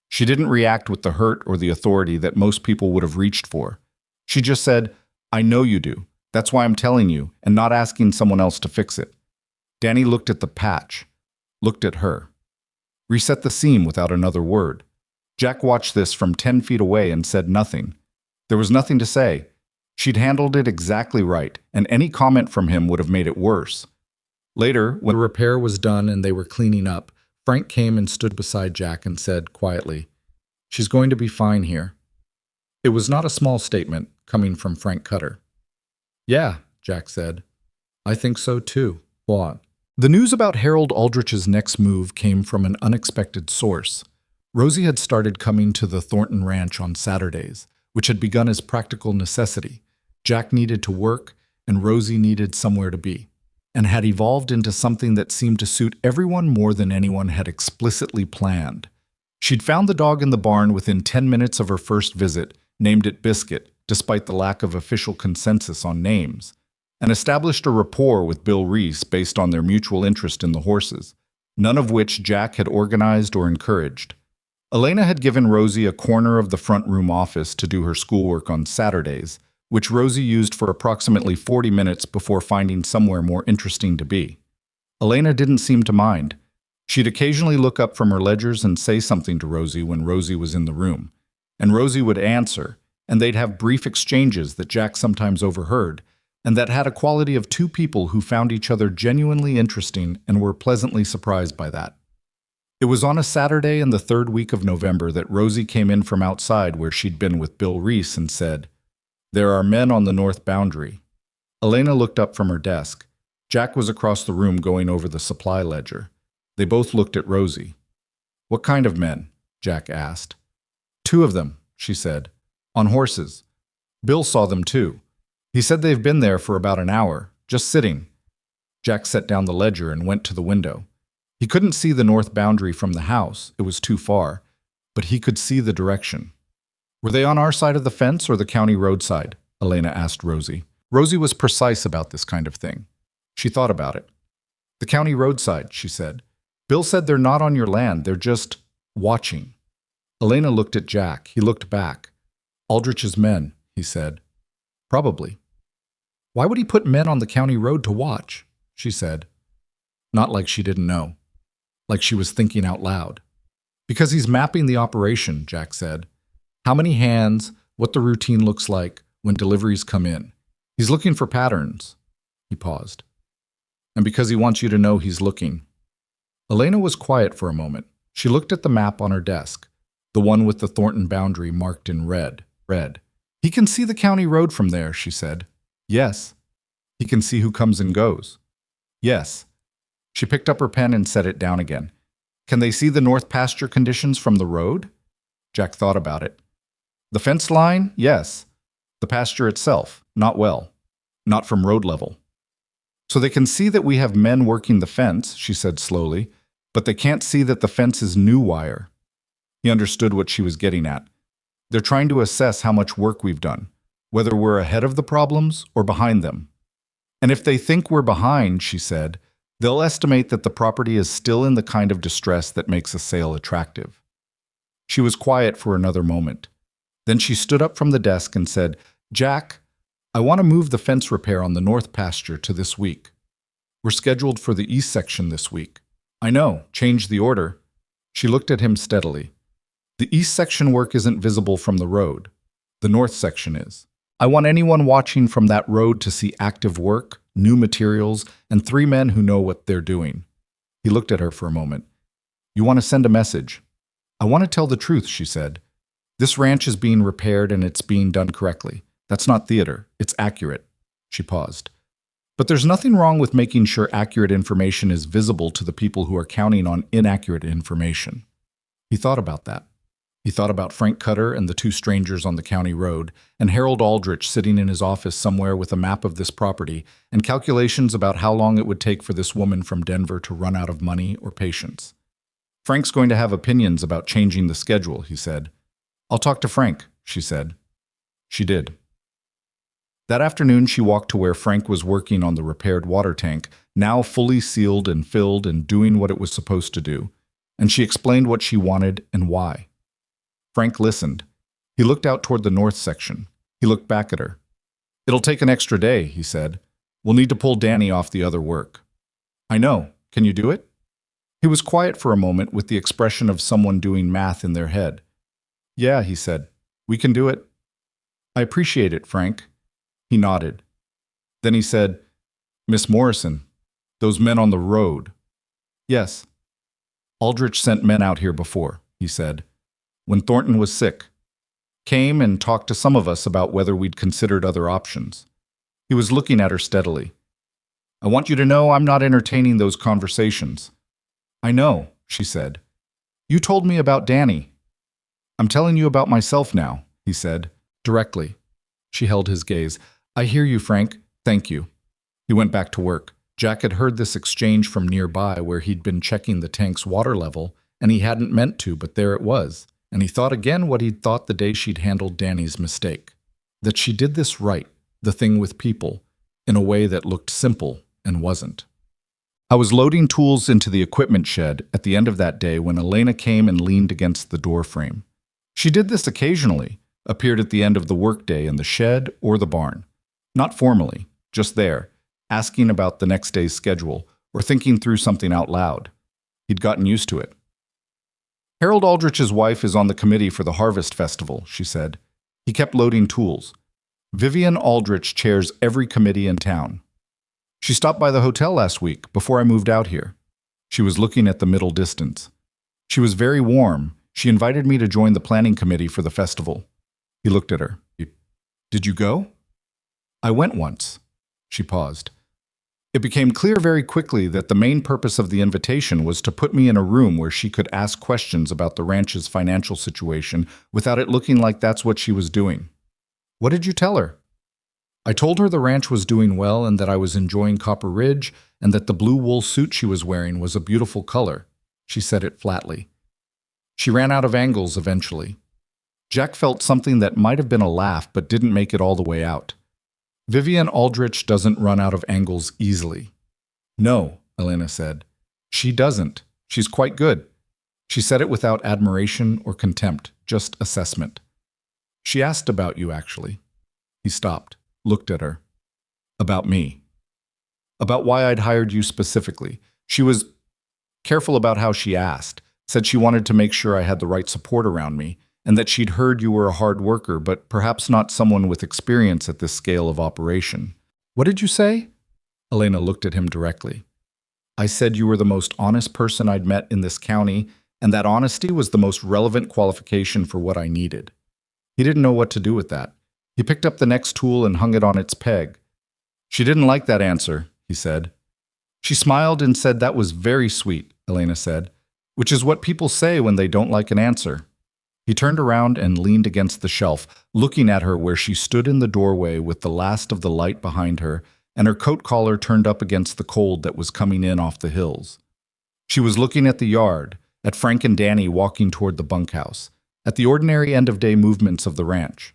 She didn't react with the hurt or the authority that most people would have reached for. She just said, "I know you do. That's why I'm telling you, and not asking someone else to fix it." Danny looked at the patch, looked at her. Reset the seam without another word. Jack watched this from 10 feet away and said nothing. There was nothing to say. She'd handled it exactly right, and any comment from him would have made it worse. Later, when the repair was done and they were cleaning up, Frank came and stood beside Jack and said quietly, "She's going to be fine here." It was not a small statement coming from Frank Cutter. "Yeah," Jack said. "I think so too." What? The news about Harold Aldrich's next move came from an unexpected source. Rosie had started coming to the Thornton Ranch on Saturdays, which had begun as practical necessity. Jack needed to work, and Rosie needed somewhere to be. and had evolved into something that seemed to suit everyone more than anyone had explicitly planned. She'd found the dog in the barn within 10 minutes of her first visit, named it Biscuit, despite the lack of official consensus on names, and established a rapport with Bill Reese based on their mutual interest in the horses, none of which Jack had organized or encouraged. Elena had given Rosie a corner of the front room office to do her schoolwork on Saturdays, which Rosie used for approximately 40 minutes before finding somewhere more interesting to be. Elena didn't seem to mind. She'd occasionally look up from her ledgers and say something to Rosie when Rosie was in the room, and Rosie would answer, and they'd have brief exchanges that Jack sometimes overheard, and that had a quality of two people who found each other genuinely interesting and were pleasantly surprised by that. It was on a Saturday in the third week of November that Rosie came in from outside where she'd been with Bill Reese and said, "There are men on the north boundary." Elena looked up from her desk. Jack was across the room going over the supply ledger. They both looked at Rosie. "What kind of men?" Jack asked. "Two of them," she said. "On horses. Bill saw them too. He said they've been there for about an hour, just sitting." Jack set down the ledger and went to the window. He couldn't see the north boundary from the house, it was too far, but he could see the direction. "Were they on our side of the fence or the county roadside?" Elena asked Rosie. Rosie was precise about this kind of thing. She thought about it. "The county roadside," she said. "Bill said they're not on your land, they're just watching." Elena looked at Jack. He looked back. "Aldrich's men," he said. "Probably." "Why would he put men on the county road to watch?" she said. Not like she didn't know. Like she was thinking out loud. "Because he's mapping the operation," Jack said. "How many hands, what the routine looks like when deliveries come in. He's looking for patterns." He paused. "And because he wants you to know he's looking." Elena was quiet for a moment. She looked at the map on her desk, the one with the Thornton boundary marked in red. "He can see the county road from there," she said. "Yes." "He can see who comes and goes." "Yes." She picked up her pen and set it down again. "Can they see the north pasture conditions from the road?" Jack thought about it. "The fence line, yes. The pasture itself, not well. Not from road level." "So they can see that we have men working the fence," she said slowly, "but they can't see that the fence is new wire." He understood what she was getting at. "They're trying to assess how much work we've done, whether we're ahead of the problems or behind them. And if they think we're behind," she said, "they'll estimate that the property is still in the kind of distress that makes a sale attractive." She was quiet for another moment. Then she stood up from the desk and said, "Jack, I want to move the fence repair on the north pasture to this week. We're scheduled for the east section this week." "I know, change the order." She looked at him steadily. "The east section work isn't visible from the road. The north section is. I want anyone watching from that road to see active work, new materials, and 3 men who know what they're doing." He looked at her for a moment. "You want to send a message?" "I want to tell the truth," she said. "This ranch is being repaired and it's being done correctly. That's not theater. It's accurate." She paused. "But there's nothing wrong with making sure accurate information is visible to the people who are counting on inaccurate information." He thought about that. He thought about Frank Cutter and the 2 strangers on the county road, and Harold Aldrich sitting in his office somewhere with a map of this property and calculations about how long it would take for this woman from Denver to run out of money or patience. "Frank's going to have opinions about changing the schedule," he said. "I'll talk to Frank," she said. She did. That afternoon, she walked to where Frank was working on the repaired water tank, now fully sealed and filled and doing what it was supposed to do, and she explained what she wanted and why. Frank listened. He looked out toward the north section. He looked back at her. "It'll take an extra day," he said. "We'll need to pull Danny off the other work." "I know. Can you do it?" He was quiet for a moment with the expression of someone doing math in their head. "Yeah," he said. "We can do it." "I appreciate it, Frank." He nodded. Then he said, "Miss Morrison, those men on the road." "Yes." "Aldrich sent men out here before," he said. "When Thornton was sick. Came and talked to some of us about whether we'd considered other options." He was looking at her steadily. "I want you to know I'm not entertaining those conversations." "I know," she said. "You told me about Danny." "I'm telling you about myself now," he said, directly. She held his gaze. "I hear you, Frank. Thank you." He went back to work. Jack had heard this exchange from nearby where he'd been checking the tank's water level, and he hadn't meant to, but there it was. And he thought again what he'd thought the day she'd handled Danny's mistake. That she did this right, the thing with people, in a way that looked simple and wasn't. I was loading tools into the equipment shed at the end of that day when Elena came and leaned against the door frame. She did this occasionally, appeared at the end of the workday in the shed or the barn. Not formally, just there, asking about the next day's schedule or thinking through something out loud. He'd gotten used to it. Harold Aldrich's wife is on the committee for the Harvest Festival, she said. He kept loading tools. Vivian Aldrich chairs every committee in town. She stopped by the hotel last week, before I moved out here. She was looking at the middle distance. She was very warm. She invited me to join the planning committee for the festival. He looked at her. Did you go? I went once. She paused. It became clear very quickly that the main purpose of the invitation was to put me in a room where she could ask questions about the ranch's financial situation without it looking like that's what she was doing. What did you tell her? I told her the ranch was doing well and that I was enjoying Copper Ridge and that the blue wool suit she was wearing was a beautiful color. She said it flatly. She ran out of angles eventually. Jack felt something that might have been a laugh but didn't make it all the way out. Vivian Aldrich doesn't run out of angles easily. No, Elena said. She doesn't. She's quite good. She said it without admiration or contempt, just assessment. She asked about you, actually. He stopped, looked at her. About me. About why I'd hired you specifically. She was careful about how she asked, said she wanted to make sure I had the right support around me, and that she'd heard you were a hard worker, but perhaps not someone with experience at this scale of operation. What did you say? Elena looked at him directly. I said you were the most honest person I'd met in this county, and that honesty was the most relevant qualification for what I needed. He didn't know what to do with that. He picked up the next tool and hung it on its peg. She didn't like that answer, he said. She smiled and said that was very sweet, Elena said, which is what people say when they don't like an answer. He turned around and leaned against the shelf, looking at her where she stood in the doorway with the last of the light behind her and her coat collar turned up against the cold that was coming in off the hills. She was looking at the yard, at Frank and Danny walking toward the bunkhouse, at the ordinary end-of-day movements of the ranch.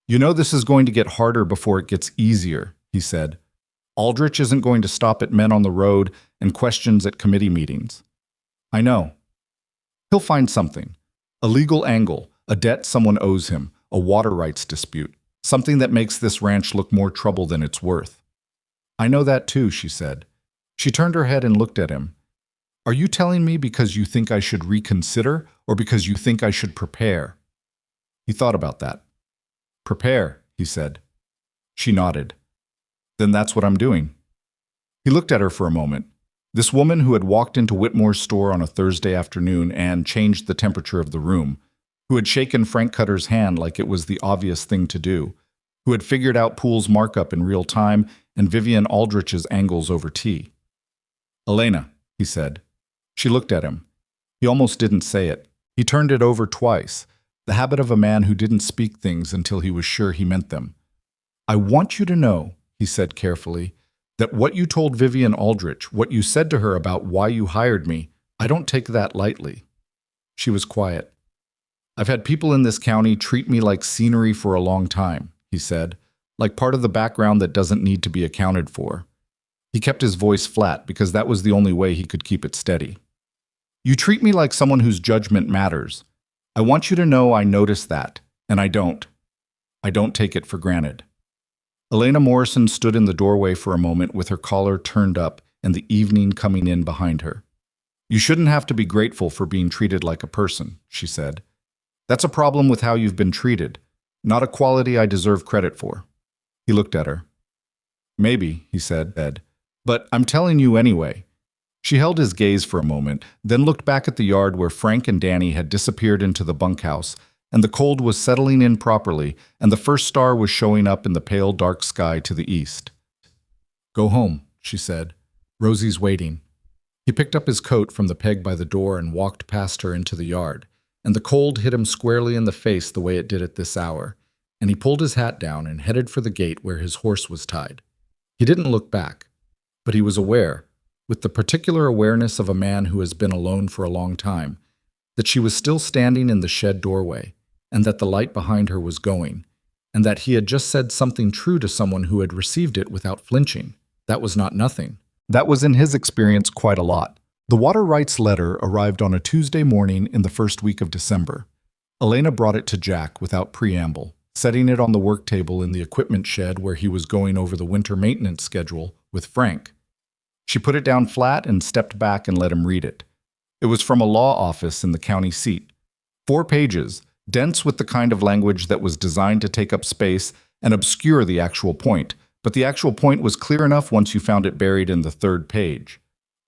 You know this is going to get harder before it gets easier, he said. Aldrich isn't going to stop at men on the road and questions at committee meetings. I know. He'll find something. A legal angle, a debt someone owes him, a water rights dispute, something that makes this ranch look more trouble than it's worth. I know that too, she said. She turned her head and looked at him. Are you telling me because you think I should reconsider or because you think I should prepare? He thought about that. Prepare, he said. She nodded. Then that's what I'm doing. He looked at her for a moment. This woman who had walked into Whitmore's store on a Thursday afternoon and changed the temperature of the room, who had shaken Frank Cutter's hand like it was the obvious thing to do, who had figured out Poole's markup in real time and Vivian Aldrich's angles over tea. Elena, he said. She looked at him. He almost didn't say it. He turned it over twice, the habit of a man who didn't speak things until he was sure he meant them. I want you to know, he said carefully, that what you told Vivian Aldrich, what you said to her about why you hired me, I don't take that lightly. She was quiet. I've had people in this county treat me like scenery for a long time, he said, like part of the background that doesn't need to be accounted for. He kept his voice flat because that was the only way he could keep it steady. You treat me like someone whose judgment matters. I want you to know I notice that, and I don't. I don't take it for granted. Elena Morrison stood in the doorway for a moment with her collar turned up and the evening coming in behind her. You shouldn't have to be grateful for being treated like a person, she said. That's a problem with how you've been treated, not a quality I deserve credit for. He looked at her. Maybe, he said, but I'm telling you anyway. She held his gaze for a moment, then looked back at the yard where Frank and Danny had disappeared into the bunkhouse, and the cold was settling in properly, and the first star was showing up in the pale dark sky to the east. Go home, she said. Rosie's waiting. He picked up his coat from the peg by the door and walked past her into the yard, and the cold hit him squarely in the face the way it did at this hour, and he pulled his hat down and headed for the gate where his horse was tied. He didn't look back, but he was aware, with the particular awareness of a man who has been alone for a long time, that she was still standing in the shed doorway, and that the light behind her was going, and that he had just said something true to someone who had received it without flinching. That was not nothing. That was in his experience quite a lot. The water rights letter arrived on a Tuesday morning in the first week of December. Elena brought it to Jack without preamble, setting it on the work table in the equipment shed where he was going over the winter maintenance schedule with Frank. She put it down flat and stepped back and let him read it. It was from a law office in the county seat. 4 pages, dense with the kind of language that was designed to take up space and obscure the actual point, but the actual point was clear enough once you found it buried in the 3rd page.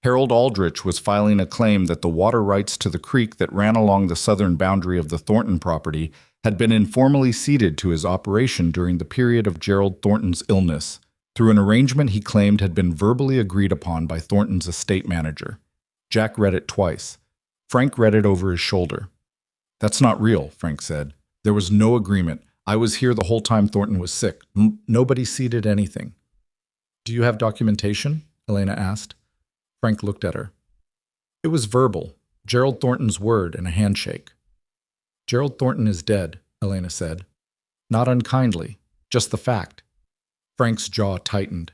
Harold Aldrich was filing a claim that the water rights to the creek that ran along the southern boundary of the Thornton property had been informally ceded to his operation during the period of Gerald Thornton's illness, through an arrangement he claimed had been verbally agreed upon by Thornton's estate manager. Jack read it twice. Frank read it over his shoulder. "That's not real," Frank said. "There was no agreement. I was here the whole time Thornton was sick. Nobody ceded anything." "Do you have documentation?" Elena asked. Frank looked at her. "It was verbal, Gerald Thornton's word and a handshake." "Gerald Thornton is dead," Elena said. "Not unkindly, just the fact." Frank's jaw tightened.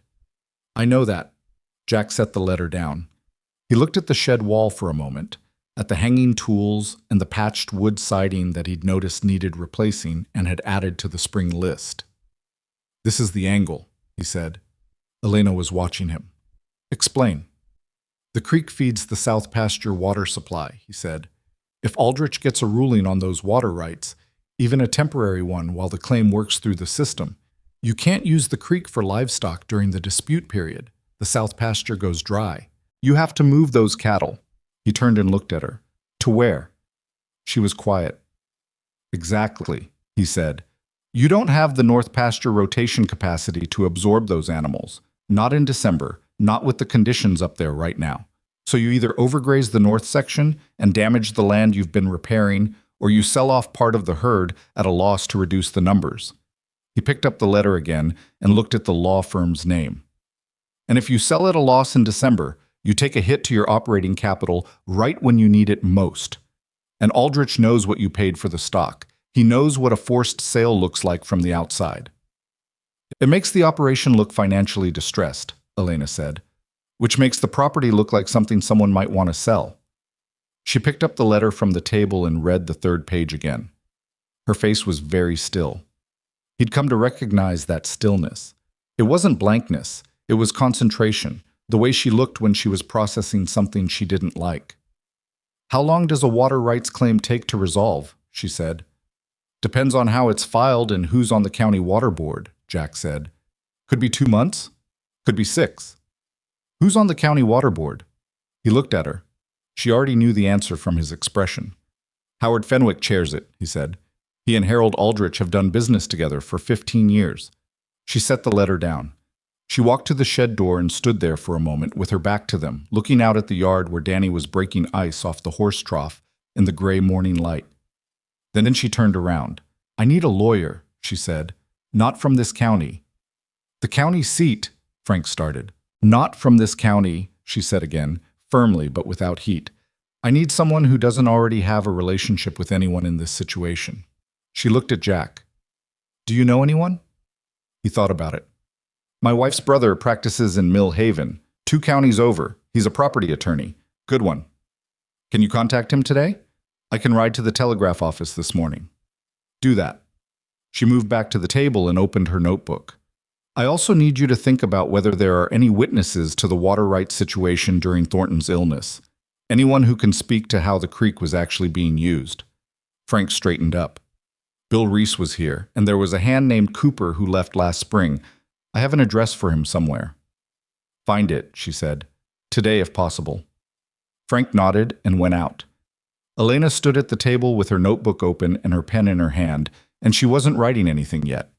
"I know that." Jack set the letter down. He looked at the shed wall for a moment, at the hanging tools and the patched wood siding that he'd noticed needed replacing and had added to the spring list. "This is the angle," he said. Elena was watching him. "Explain." "The creek feeds the South Pasture water supply," he said. "If Aldrich gets a ruling on those water rights, even a temporary one while the claim works through the system, you can't use the creek for livestock during the dispute period. The South Pasture goes dry. You have to move those cattle." He turned and looked at her. "To where?" She was quiet. "Exactly," he said. "You don't have the North Pasture rotation capacity to absorb those animals. Not in December, not with the conditions up there right now. So you either overgraze the north section and damage the land you've been repairing, or you sell off part of the herd at a loss to reduce the numbers." He picked up the letter again and looked at the law firm's name. "And if you sell at a loss in December, you take a hit to your operating capital right when you need it most. And Aldrich knows what you paid for the stock. He knows what a forced sale looks like from the outside." "It makes the operation look financially distressed," Elena said, "which makes the property look like something someone might want to sell." She picked up the letter from the table and read the 3rd page again. Her face was very still. He'd come to recognize that stillness. It wasn't blankness, it was concentration, the way she looked when she was processing something she didn't like. "How long does a water rights claim take to resolve?" she said. "Depends on how it's filed and who's on the county water board," Jack said. "Could be 2 months. Could be 6. "Who's on the county water board?" He looked at her. She already knew the answer from his expression. "Howard Fenwick chairs it," he said. "He and Harold Aldrich have done business together for 15 years. She set the letter down. She walked to the shed door and stood there for a moment with her back to them, looking out at the yard where Danny was breaking ice off the horse trough in the gray morning light. Then she turned around. "I need a lawyer," she said. "Not from this county." "The county seat," Frank started. "Not from this county," she said again, firmly but without heat. "I need someone who doesn't already have a relationship with anyone in this situation." She looked at Jack. "Do you know anyone?" He thought about it. "My wife's brother practices in Mill Haven, 2 counties over. He's a property attorney. Good one. Can you contact him today? I can ride to the telegraph office this morning." "Do that." She moved back to the table and opened her notebook. "I also need you to think about whether there are any witnesses to the water rights situation during Thornton's illness. Anyone who can speak to how the creek was actually being used." Frank straightened up. "Bill Reese was here, and there was a hand named Cooper who left last spring. I have an address for him somewhere." "Find it," she said. "Today, if possible." Frank nodded and went out. Elena stood at the table with her notebook open and her pen in her hand, and she wasn't writing anything yet.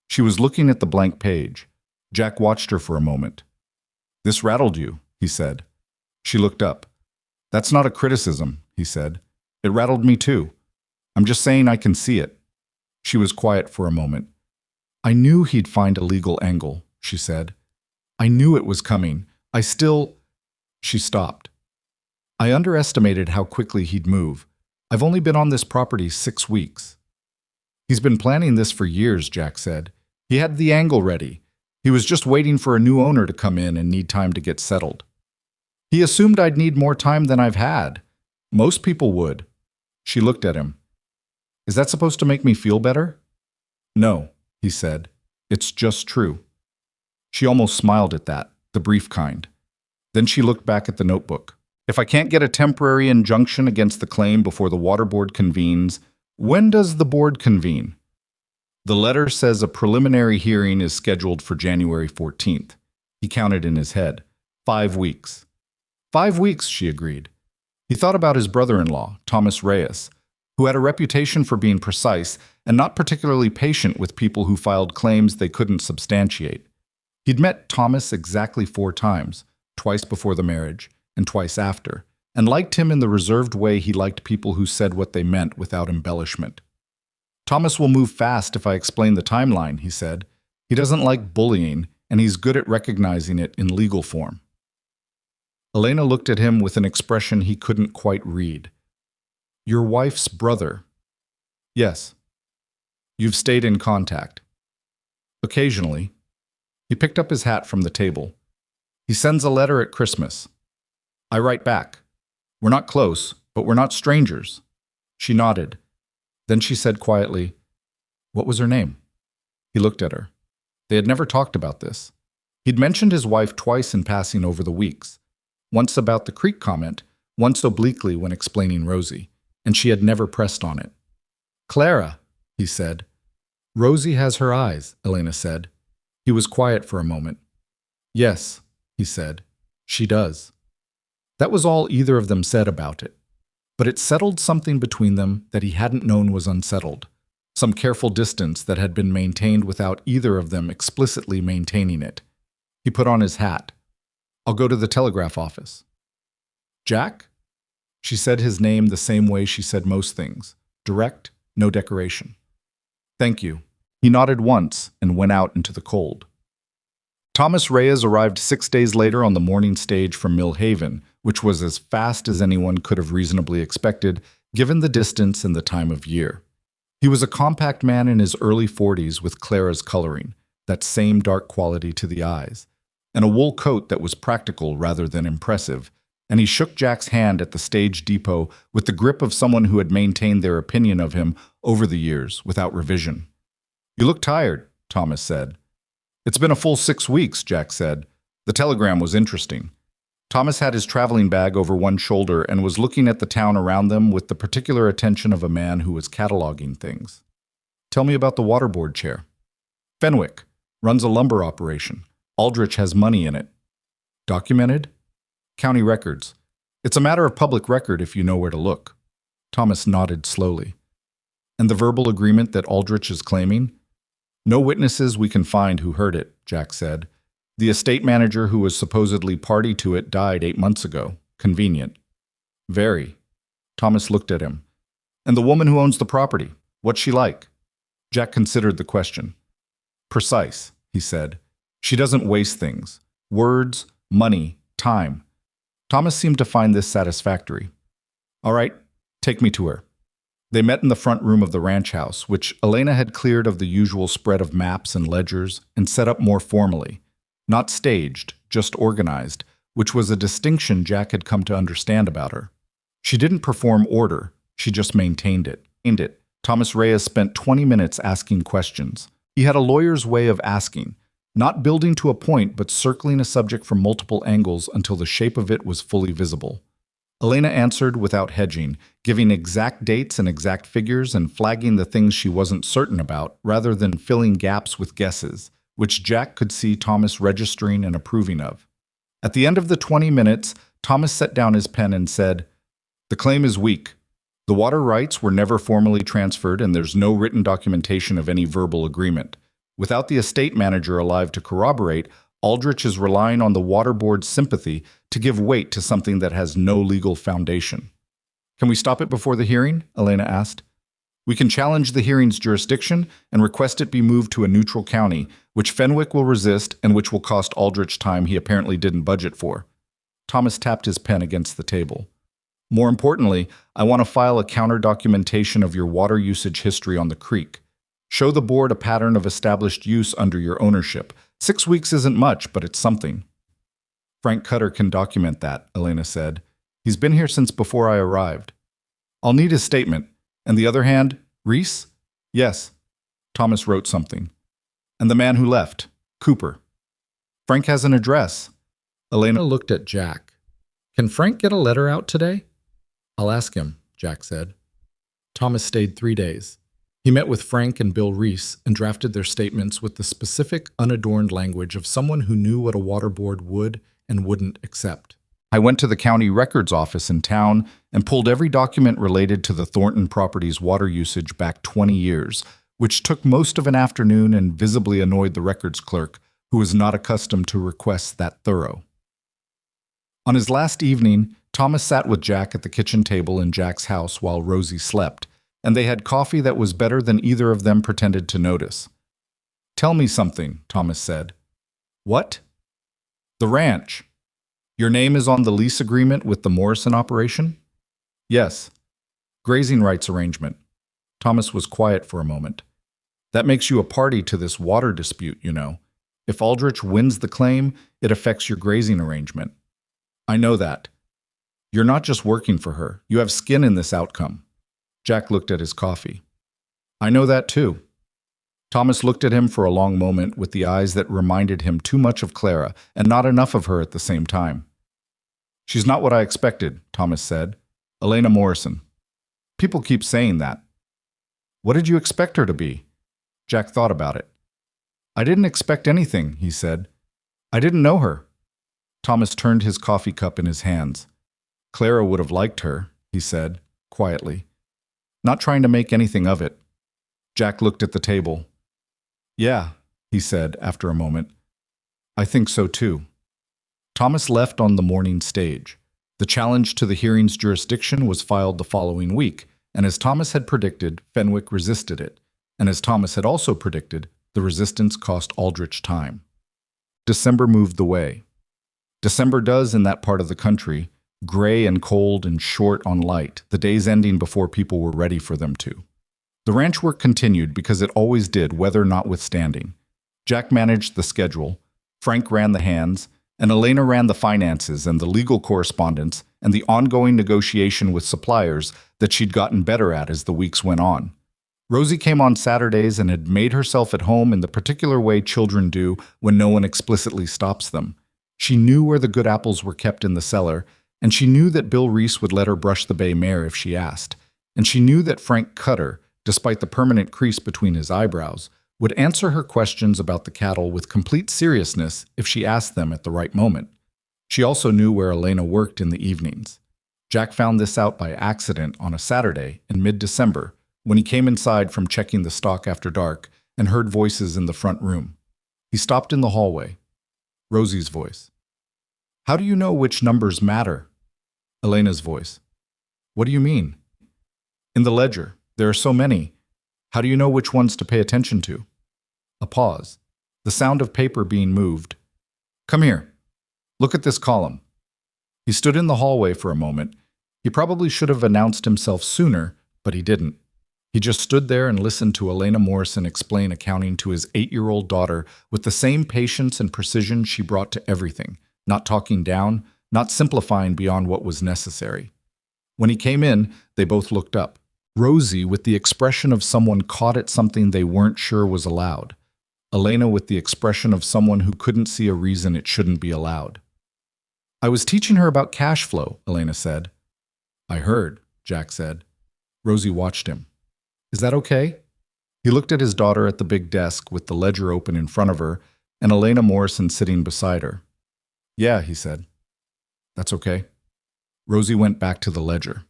She was looking at the blank page. Jack watched her for a moment. "This rattled you," he said. She looked up. "That's not a criticism," he said. "It rattled me too. I'm just saying I can see it." She was quiet for a moment. "I knew he'd find a legal angle," she said. "I knew it was coming, I still... She stopped. I underestimated how quickly he'd move. I've only been on this property 6 weeks. He's been planning this for years, Jack said. He had the angle ready. He was just waiting for a new owner to come in and need time to get settled. He assumed I'd need more time than I've had. Most people would. She looked at him. Is that supposed to make me feel better? No, he said. It's just true. She almost smiled at that, the brief kind. Then she looked back at the notebook. If I can't get a temporary injunction against the claim before the water board convenes, when does the board convene? The letter says a preliminary hearing is scheduled for January 14th. He counted in his head. 5 weeks. 5 weeks, she agreed. He thought about his brother-in-law, Thomas Reyes, who had a reputation for being precise and not particularly patient with people who filed claims they couldn't substantiate. He'd met Thomas exactly 4 times, twice before the marriage and twice after, and liked him in the reserved way he liked people who said what they meant without embellishment. Thomas will move fast if I explain the timeline, he said. He doesn't like bullying, and he's good at recognizing it in legal form. Elena looked at him with an expression he couldn't quite read. Your wife's brother? Yes. You've stayed in contact? Occasionally. He picked up his hat from the table. He sends a letter at Christmas. I write back. We're not close, but we're not strangers. She nodded. Then she said quietly, What was her name? He looked at her. They had never talked about this. He'd mentioned his wife twice in passing over the weeks. Once about the creek comment, once obliquely when explaining Rosie, and she had never pressed on it. Clara, he said. Rosie has her eyes, Elena said. He was quiet for a moment. Yes, he said. She does. That was all either of them said about it. But it settled something between them that he hadn't known was unsettled. Some careful distance that had been maintained without either of them explicitly maintaining it. He put on his hat. I'll go to the telegraph office. Jack? She said his name the same way she said most things. Direct, no decoration. Thank you. He nodded once and went out into the cold. Thomas Reyes arrived 6 days later on the morning stage from Mill Haven, which was as fast as anyone could have reasonably expected, given the distance and the time of year. He was a compact man in his early 40s with Clara's coloring, that same dark quality to the eyes, and a wool coat that was practical rather than impressive, and he shook Jack's hand at the stage depot with the grip of someone who had maintained their opinion of him over the years without revision. You look tired, Thomas said. It's been a full 6 weeks, Jack said. The telegram was interesting. Thomas had his traveling bag over one shoulder and was looking at the town around them with the particular attention of a man who was cataloging things. Tell me about the waterboard chair. Fenwick runs a lumber operation. Aldrich has money in it. Documented? County records. It's a matter of public record if you know where to look. Thomas nodded slowly. And the verbal agreement that Aldrich is claiming? No witnesses we can find who heard it, Jack said. The estate manager who was supposedly party to it died 8 months ago. Convenient. Very. Thomas looked at him. And the woman who owns the property, what's she like? Jack considered the question. Precise, he said. She doesn't waste things. Words, money, time. Thomas seemed to find this satisfactory. All right, take me to her. They met in the front room of the ranch house, which Elena had cleared of the usual spread of maps and ledgers and set up more formally. Not staged, just organized, which was a distinction Jack had come to understand about her. She didn't perform order, she just maintained it. Thomas Reyes spent 20 minutes asking questions. He had a lawyer's way of asking, not building to a point but circling a subject from multiple angles until the shape of it was fully visible. Elena answered without hedging, giving exact dates and exact figures and flagging the things she wasn't certain about rather than filling gaps with guesses, which Jack could see Thomas registering and approving of. At the end of the 20 minutes, Thomas set down his pen and said, The claim is weak. The water rights were never formally transferred and there's no written documentation of any verbal agreement. Without the estate manager alive to corroborate, Aldrich is relying on the water board's sympathy to give weight to something that has no legal foundation. Can we stop it before the hearing? Elena asked. We can challenge the hearing's jurisdiction and request it be moved to a neutral county, which Fenwick will resist and which will cost Aldrich time he apparently didn't budget for. Thomas tapped his pen against the table. More importantly, I want to file a counter-documentation of your water usage history on the creek. Show the board a pattern of established use under your ownership. 6 weeks isn't much, but it's something. Frank Cutter can document that, Elena said. He's been here since before I arrived. I'll need his statement. And the other hand, Reese? Yes. Thomas wrote something. And the man who left, Cooper. Frank has an address. Elena looked at Jack. Can Frank get a letter out today? I'll ask him, Jack said. Thomas stayed 3 days. He met with Frank and Bill Reese and drafted their statements with the specific, unadorned language of someone who knew what a water board would and wouldn't accept. I went to the county records office in town and pulled every document related to the Thornton property's water usage back 20 years, which took most of an afternoon and visibly annoyed the records clerk, who was not accustomed to requests that thorough. On his last evening, Thomas sat with Jack at the kitchen table in Jack's house while Rosie slept, and they had coffee that was better than either of them pretended to notice. Tell me something, Thomas said. What? The ranch. Your name is on the lease agreement with the Morrison operation? Yes. Grazing rights arrangement. Thomas was quiet for a moment. That makes you a party to this water dispute, you know. If Aldrich wins the claim, it affects your grazing arrangement. I know that. You're not just working for her. You have skin in this outcome. Jack looked at his coffee. I know that too. Thomas looked at him for a long moment with the eyes that reminded him too much of Clara and not enough of her at the same time. She's not what I expected, Thomas said. Elena Morrison. People keep saying that. What did you expect her to be? Jack thought about it. I didn't expect anything, he said. I didn't know her. Thomas turned his coffee cup in his hands. Clara would have liked her, he said, quietly. Not trying to make anything of it. Jack looked at the table. Yeah, he said after a moment. I think so too. Thomas left on the morning stage. The challenge to the hearing's jurisdiction was filed the following week, and as Thomas had predicted, Fenwick resisted it. And as Thomas had also predicted, the resistance cost Aldrich time. December moved the way. December does in that part of the country, gray and cold and short on light, the days ending before people were ready for them to. The ranch work continued because it always did, weather notwithstanding. Jack managed the schedule, Frank ran the hands, and Elena ran the finances and the legal correspondence and the ongoing negotiation with suppliers that she'd gotten better at as the weeks went on. Rosie came on Saturdays and had made herself at home in the particular way children do when no one explicitly stops them. She knew where the good apples were kept in the cellar, and she knew that Bill Reese would let her brush the bay mare if she asked, and she knew that Frank Cutter, despite the permanent crease between his eyebrows, would answer her questions about the cattle with complete seriousness if she asked them at the right moment. She also knew where Elena worked in the evenings. Jack found this out by accident on a Saturday in mid-December when he came inside from checking the stock after dark and heard voices in the front room. He stopped in the hallway. Rosie's voice. How do you know which numbers matter? Elena's voice. What do you mean? In the ledger, there are so many. How do you know which ones to pay attention to? A pause. The sound of paper being moved. Come here. Look at this column. He stood in the hallway for a moment. He probably should have announced himself sooner, but he didn't. He just stood there and listened to Elena Morrison explain accounting to his 8-year-old daughter with the same patience and precision she brought to everything, not talking down, not simplifying beyond what was necessary. When he came in, they both looked up. Rosie with the expression of someone caught at something they weren't sure was allowed. Elena with the expression of someone who couldn't see a reason it shouldn't be allowed. I was teaching her about cash flow, Elena said. I heard, Jack said. Rosie watched him. Is that okay? He looked at his daughter at the big desk with the ledger open in front of her and Elena Morrison sitting beside her. Yeah, he said. That's okay. Rosie went back to the ledger.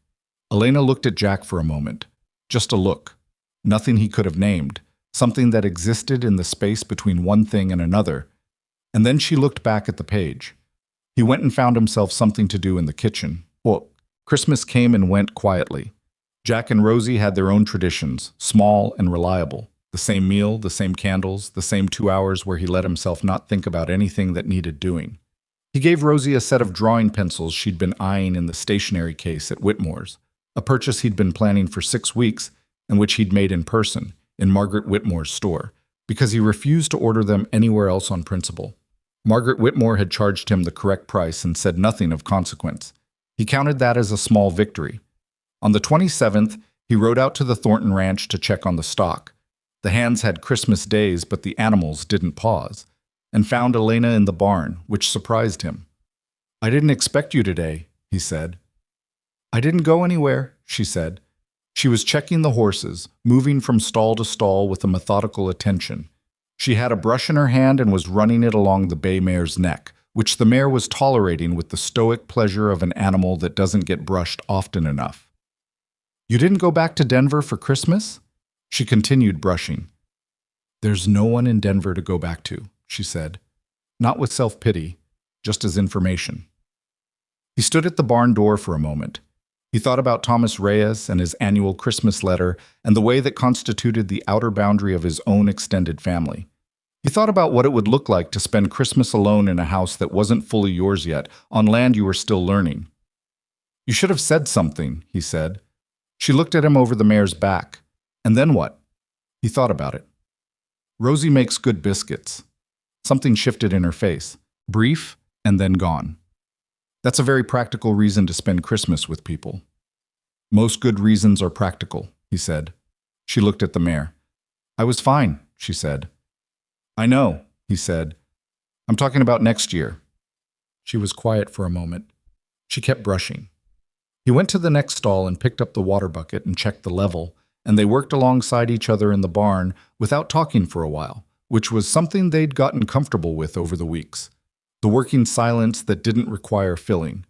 Elena looked at Jack for a moment. Just a look. Nothing he could have named. Something that existed in the space between one thing and another. And then she looked back at the page. He went and found himself something to do in the kitchen. Well, Christmas came and went quietly. Jack and Rosie had their own traditions, small and reliable. The same meal, the same candles, the same 2 hours where he let himself not think about anything that needed doing. He gave Rosie a set of drawing pencils she'd been eyeing in the stationery case at Whitmore's, a purchase he'd been planning for 6 weeks and which he'd made in person in Margaret Whitmore's store, because he refused to order them anywhere else on principle. Margaret Whitmore had charged him the correct price and said nothing of consequence. He counted that as a small victory. On the 27th, he rode out to the Thornton Ranch to check on the stock. The hands had Christmas days, but the animals didn't pause, and found Elena in the barn, which surprised him. "I didn't expect you today," he said. "I didn't go anywhere," she said. She was checking the horses, moving from stall to stall with a methodical attention. She had a brush in her hand and was running it along the bay mare's neck, which the mare was tolerating with the stoic pleasure of an animal that doesn't get brushed often enough. "You didn't go back to Denver for Christmas?" She continued brushing. "There's no one in Denver to go back to," she said. Not with self-pity, just as information. He stood at the barn door for a moment. He thought about Thomas Reyes and his annual Christmas letter and the way that constituted the outer boundary of his own extended family. He thought about what it would look like to spend Christmas alone in a house that wasn't fully yours yet, on land you were still learning. "You should have said something," he said. She looked at him over the mare's back. "And then what?" He thought about it. "Rosie makes good biscuits." Something shifted in her face, brief and then gone. "That's a very practical reason to spend Christmas with people." "Most good reasons are practical," he said. She looked at the mare. "I was fine," she said. "I know," he said. "I'm talking about next year." She was quiet for a moment. She kept brushing. He went to the next stall and picked up the water bucket and checked the level, and they worked alongside each other in the barn without talking for a while, which was something they'd gotten comfortable with over the weeks. The working silence that didn't require filling.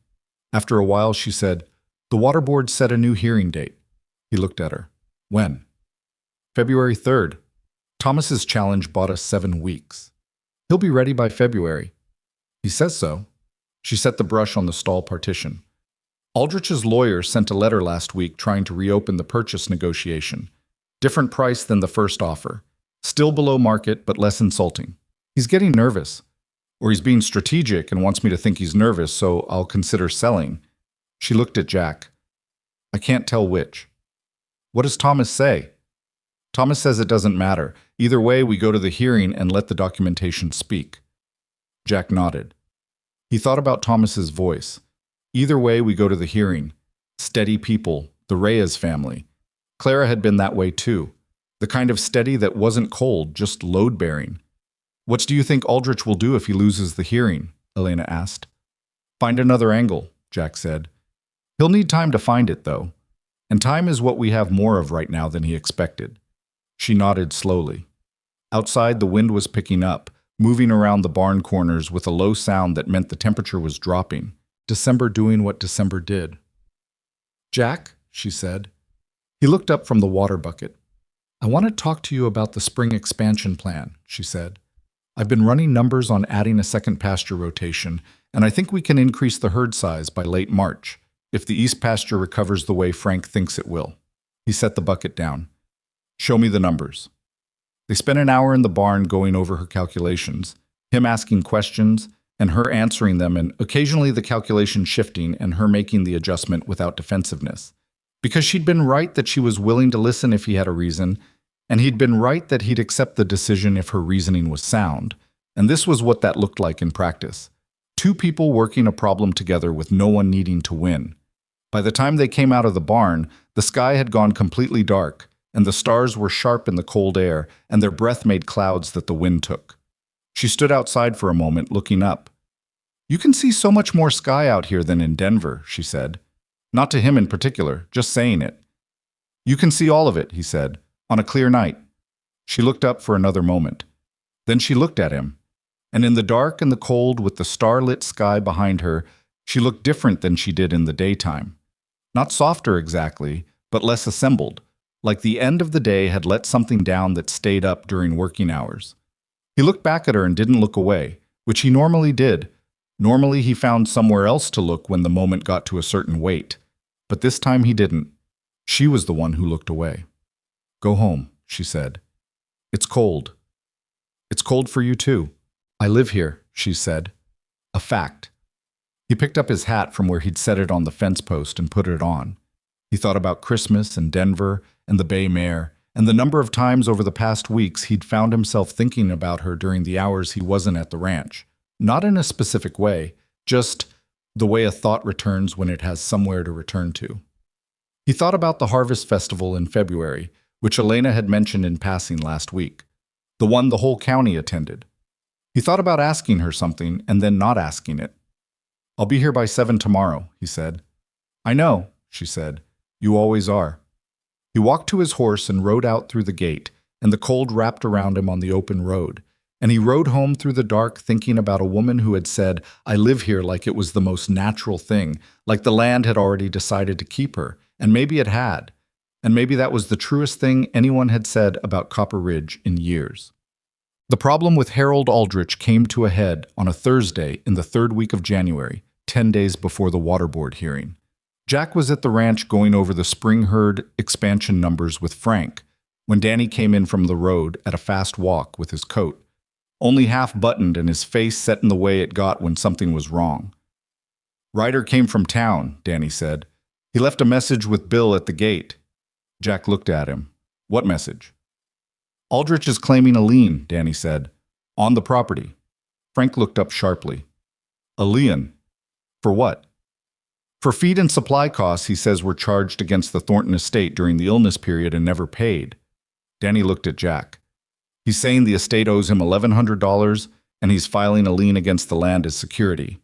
After a while, she said, "The water board set a new hearing date." He looked at her. "When?" "February 3rd. Thomas's challenge bought us 7 weeks. He'll be ready by February." "He says so." She set the brush on the stall partition. "Aldrich's lawyer sent a letter last week trying to reopen the purchase negotiation. Different price than the first offer. Still below market, but less insulting. He's getting nervous. Or he's being strategic and wants me to think he's nervous, so I'll consider selling." She looked at Jack. "I can't tell which." "What does Thomas say?" "Thomas says it doesn't matter. Either way, we go to the hearing and let the documentation speak." Jack nodded. He thought about Thomas's voice. "Either way, we go to the hearing. Steady people, the Reyes family. Clara had been that way too. The kind of steady that wasn't cold, just load-bearing." "What do you think Aldrich will do if he loses the hearing?" Elena asked. "Find another angle," Jack said. "He'll need time to find it, though. And time is what we have more of right now than he expected." She nodded slowly. Outside, the wind was picking up, moving around the barn corners with a low sound that meant the temperature was dropping. December doing what December did. "Jack," she said. He looked up from the water bucket. "I want to talk to you about the spring expansion plan," she said. "I've been running numbers on adding a second pasture rotation, and I think we can increase the herd size by late March, if the east pasture recovers the way Frank thinks it will." He set the bucket down. "Show me the numbers." They spent an hour in the barn going over her calculations, him asking questions, and her answering them, and occasionally the calculation shifting and her making the adjustment without defensiveness. Because she'd been right that she was willing to listen if he had a reason, and he'd been right that he'd accept the decision if her reasoning was sound. And this was what that looked like in practice. 2 people working a problem together with no one needing to win. By the time they came out of the barn, the sky had gone completely dark, and the stars were sharp in the cold air, and their breath made clouds that the wind took. She stood outside for a moment, looking up. "You can see so much more sky out here than in Denver," she said. Not to him in particular, just saying it. "You can see all of it," he said, "on a clear night." She looked up for another moment. Then she looked at him, and in the dark and the cold with the star-lit sky behind her, she looked different than she did in the daytime. Not softer exactly, but less assembled, like the end of the day had let something down that stayed up during working hours. He looked back at her and didn't look away, which he normally did. Normally he found somewhere else to look when the moment got to a certain weight. But this time he didn't. She was the one who looked away. "Go home," she said. "It's cold." "It's cold for you too." "I live here," she said. A fact. He picked up his hat from where he'd set it on the fence post and put it on. He thought about Christmas and Denver and the Bay Mare, and the number of times over the past weeks he'd found himself thinking about her during the hours he wasn't at the ranch. Not in a specific way, just the way a thought returns when it has somewhere to return to. He thought about the Harvest Festival in February, which Elena had mentioned in passing last week, the one the whole county attended. He thought about asking her something and then not asking it. "I'll be here by 7 tomorrow," he said. "I know," she said. "You always are." He walked to his horse and rode out through the gate, and the cold wrapped around him on the open road. And he rode home through the dark thinking about a woman who had said, "I live here," like it was the most natural thing, like the land had already decided to keep her, and maybe it had. And maybe that was the truest thing anyone had said about Copper Ridge in years. The problem with Harold Aldrich came to a head on a Thursday in the third week of January, 10 days before the water board hearing. Jack was at the ranch going over the spring herd expansion numbers with Frank when Danny came in from the road at a fast walk with his coat, only half buttoned and his face set in the way it got when something was wrong. "Ryder came from town," Danny said. "He left a message with Bill at the gate." Jack looked at him. "What message?" "Aldrich is claiming a lien," Danny said. "On the property." Frank looked up sharply. "A lien? For what?" "For feed and supply costs he says were charged against the Thornton estate during the illness period and never paid." Danny looked at Jack. "He's saying the estate owes him $1,100 and he's filing a lien against the land as security."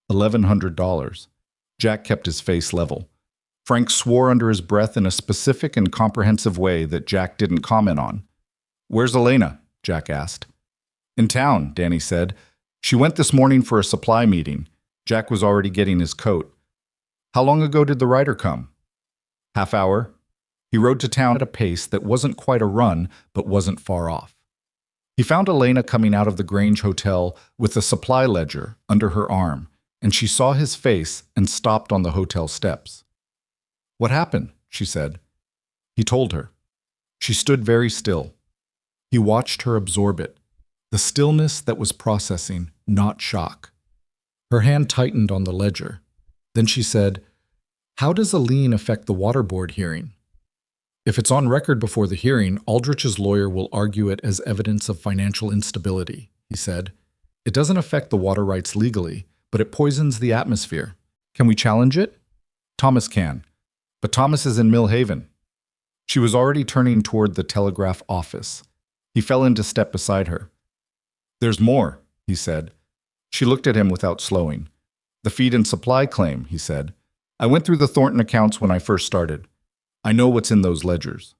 $1,100. Jack kept his face level. Frank swore under his breath in a specific and comprehensive way that Jack didn't comment on. "Where's Elena?" Jack asked. "In town," Danny said. "She went this morning for a supply meeting." Jack was already getting his coat. "How long ago did the rider come?" "Half hour." He rode to town at a pace that wasn't quite a run, but wasn't far off. He found Elena coming out of the Grange Hotel with a supply ledger under her arm, and she saw his face and stopped on the hotel steps. "What happened?" she said. He told her. She stood very still. He watched her absorb it, the stillness that was processing, not shock. Her hand tightened on the ledger. Then she said, "How does a lien affect the water board hearing?" "If it's on record before the hearing, Aldrich's lawyer will argue it as evidence of financial instability," he said. "It doesn't affect the water rights legally, but it poisons the atmosphere. Can we challenge it?" "Thomas can. But Thomas is in Mill Haven." She was already turning toward the telegraph office. He fell into step beside her. "There's more," he said. She looked at him without slowing. "The feed and supply claim," he said. "I went through the Thornton accounts when I first started. I know what's in those ledgers."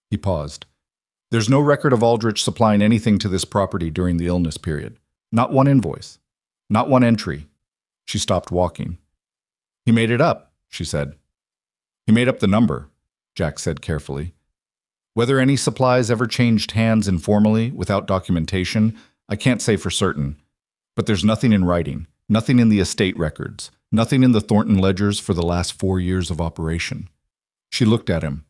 He paused. "There's no record of Aldrich supplying anything to this property during the illness period. Not one invoice. Not one entry." She stopped walking. "He made it up," she said. "He made up the number," Jack said carefully. "Whether any supplies ever changed hands informally, without documentation, I can't say for certain. But there's nothing in writing, nothing in the estate records, nothing in the Thornton ledgers for the last 4 years of operation." She looked at him.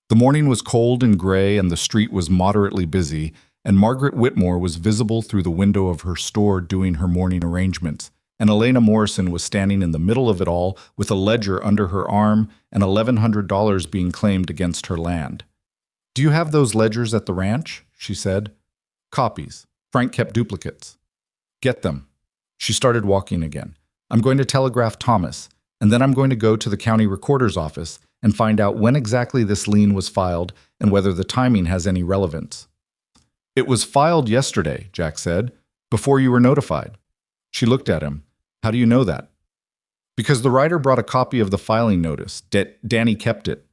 The morning was cold and gray and the street was moderately busy, and Margaret Whitmore was visible through the window of her store doing her morning arrangements, and Elena Morrison was standing in the middle of it all with a ledger under her arm and $1,100 being claimed against her land. "Do you have those ledgers at the ranch?" she said. "Copies. Frank kept duplicates." "Get them." She started walking again. "I'm going to telegraph Thomas, and then I'm going to go to the county recorder's office and find out when exactly this lien was filed and whether the timing has any relevance." "It was filed yesterday," Jack said, "before you were notified." She looked at him. "How do you know that?" "Because the writer brought a copy of the filing notice. Danny kept it."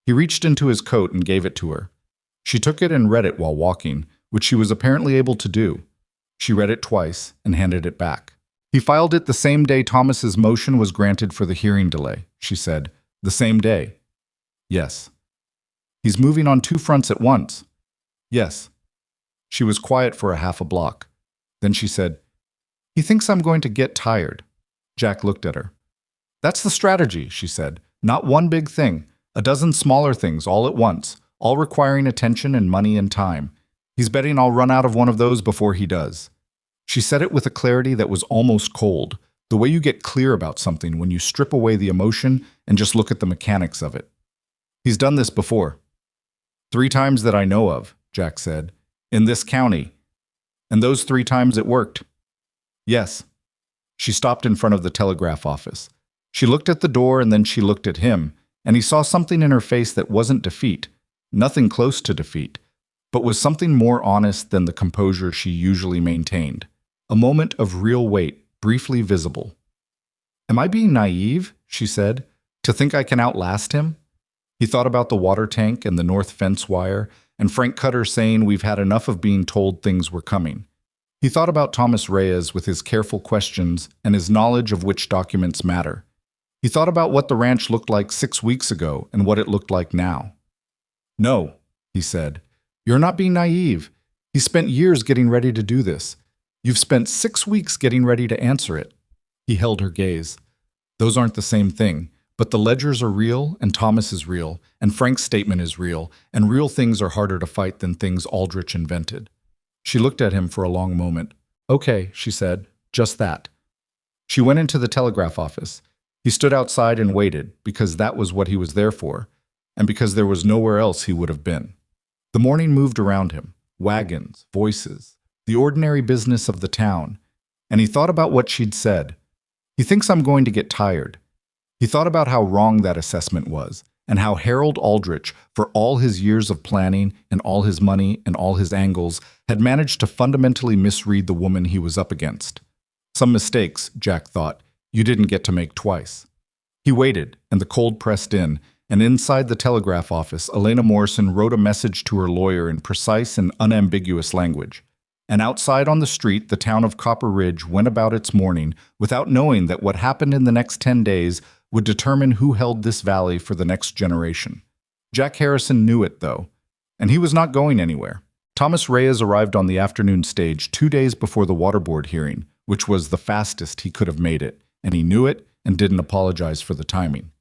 He reached into his coat and gave it to her. She took it and read it while walking, which she was apparently able to do. She read it twice and handed it back. "He filed it the same day Thomas's motion was granted for the hearing delay," she said. "The same day." "Yes." "He's moving on 2 fronts at once." "Yes." She was quiet for a half a block. Then she said, "He thinks I'm going to get tired." Jack looked at her. "That's the strategy," she said. "Not one big thing. A dozen smaller things all at once, all requiring attention and money and time. He's betting I'll run out of one of those before he does. She said it with a clarity that was almost cold, the way you get clear about something when you strip away the emotion and just look at the mechanics of it. He's done this before. 3 times that I know of, Jack said, in this county. And those 3 times it worked. Yes. She stopped in front of the telegraph office. She looked at the door and then she looked at him, and he saw something in her face that wasn't defeat, nothing close to defeat, but was something more honest than the composure she usually maintained. A moment of real weight, briefly visible. Am I being naive, she said, to think I can outlast him? He thought about the water tank and the north fence wire, and Frank Cutter saying we've had enough of being told things were coming. He thought about Thomas Reyes with his careful questions and his knowledge of which documents matter. He thought about what the ranch looked like 6 weeks ago and what it looked like now. No, he said. You're not being naive. He spent years getting ready to do this. You've spent 6 weeks getting ready to answer it. He held her gaze. Those aren't the same thing, but the ledgers are real, and Thomas is real, and Frank's statement is real, and real things are harder to fight than things Aldrich invented. She looked at him for a long moment. Okay, she said, just that. She went into the telegraph office. He stood outside and waited, because that was what he was there for, and because there was nowhere else he would have been. The morning moved around him, wagons, voices, the ordinary business of the town, and he thought about what she'd said. He thinks I'm going to get tired. He thought about how wrong that assessment was, and how Harold Aldrich, for all his years of planning and all his money and all his angles, had managed to fundamentally misread the woman he was up against. Some mistakes, Jack thought, you didn't get to make twice. He waited, and the cold pressed in, and inside the telegraph office, Elena Morrison wrote a message to her lawyer in precise and unambiguous language. And outside on the street, the town of Copper Ridge went about its morning without knowing that what happened in the next 10 days would determine who held this valley for the next generation. Jack Harrison knew it, though, and he was not going anywhere. Thomas Reyes arrived on the afternoon stage 2 days before the water board hearing, which was the fastest he could have made it, and he knew it and didn't apologize for the timing.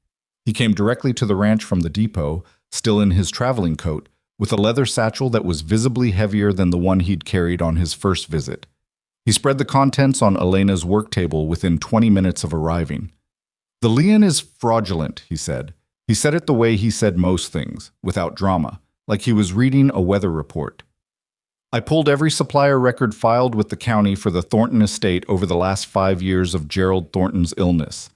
He came directly to the ranch from the depot, still in his traveling coat, with a leather satchel that was visibly heavier than the one he'd carried on his first visit. He spread the contents on Elena's work table within 20 minutes of arriving. The lien is fraudulent, he said. He said it the way he said most things, without drama, like he was reading a weather report. I pulled every supplier record filed with the county for the Thornton estate over the last 5 years of Gerald Thornton's illness.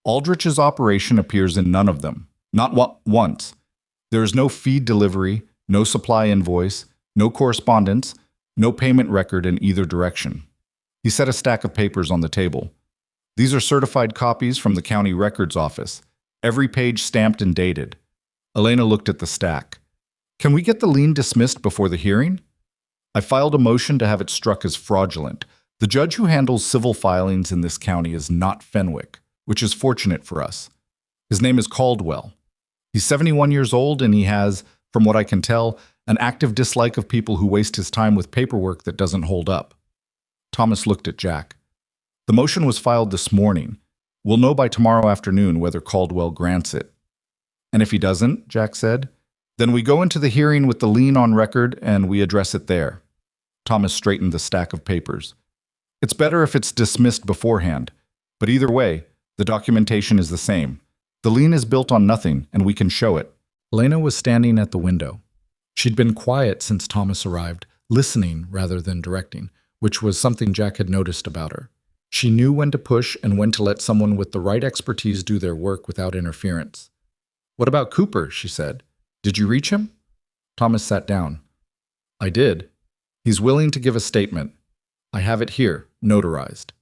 Aldrich's operation appears in none of them, not once. There is no feed delivery, no supply invoice, no correspondence, no payment record in either direction. He set a stack of papers on the table. These are certified copies from the county records office, every page stamped and dated. Elena looked at the stack. Can we get the lien dismissed before the hearing? I filed a motion to have it struck as fraudulent. The judge who handles civil filings in this county is not Fenwick, which is fortunate for us. His name is Caldwell. He's 71 years old and he has, from what I can tell, an active dislike of people who waste his time with paperwork that doesn't hold up. Thomas looked at Jack. The motion was filed this morning. We'll know by tomorrow afternoon whether Caldwell grants it. And if he doesn't, Jack said, then we go into the hearing with the lien on record and we address it there. Thomas straightened the stack of papers. It's better if it's dismissed beforehand, but either way, the documentation is the same. The lien is built on nothing, and we can show it. Elena was standing at the window. She'd been quiet since Thomas arrived, listening rather than directing, which was something Jack had noticed about her. She knew when to push and when to let someone with the right expertise do their work without interference. What about Cooper? She said. Did you reach him? Thomas sat down. I did. He's willing to give a statement. I have it here, notarized.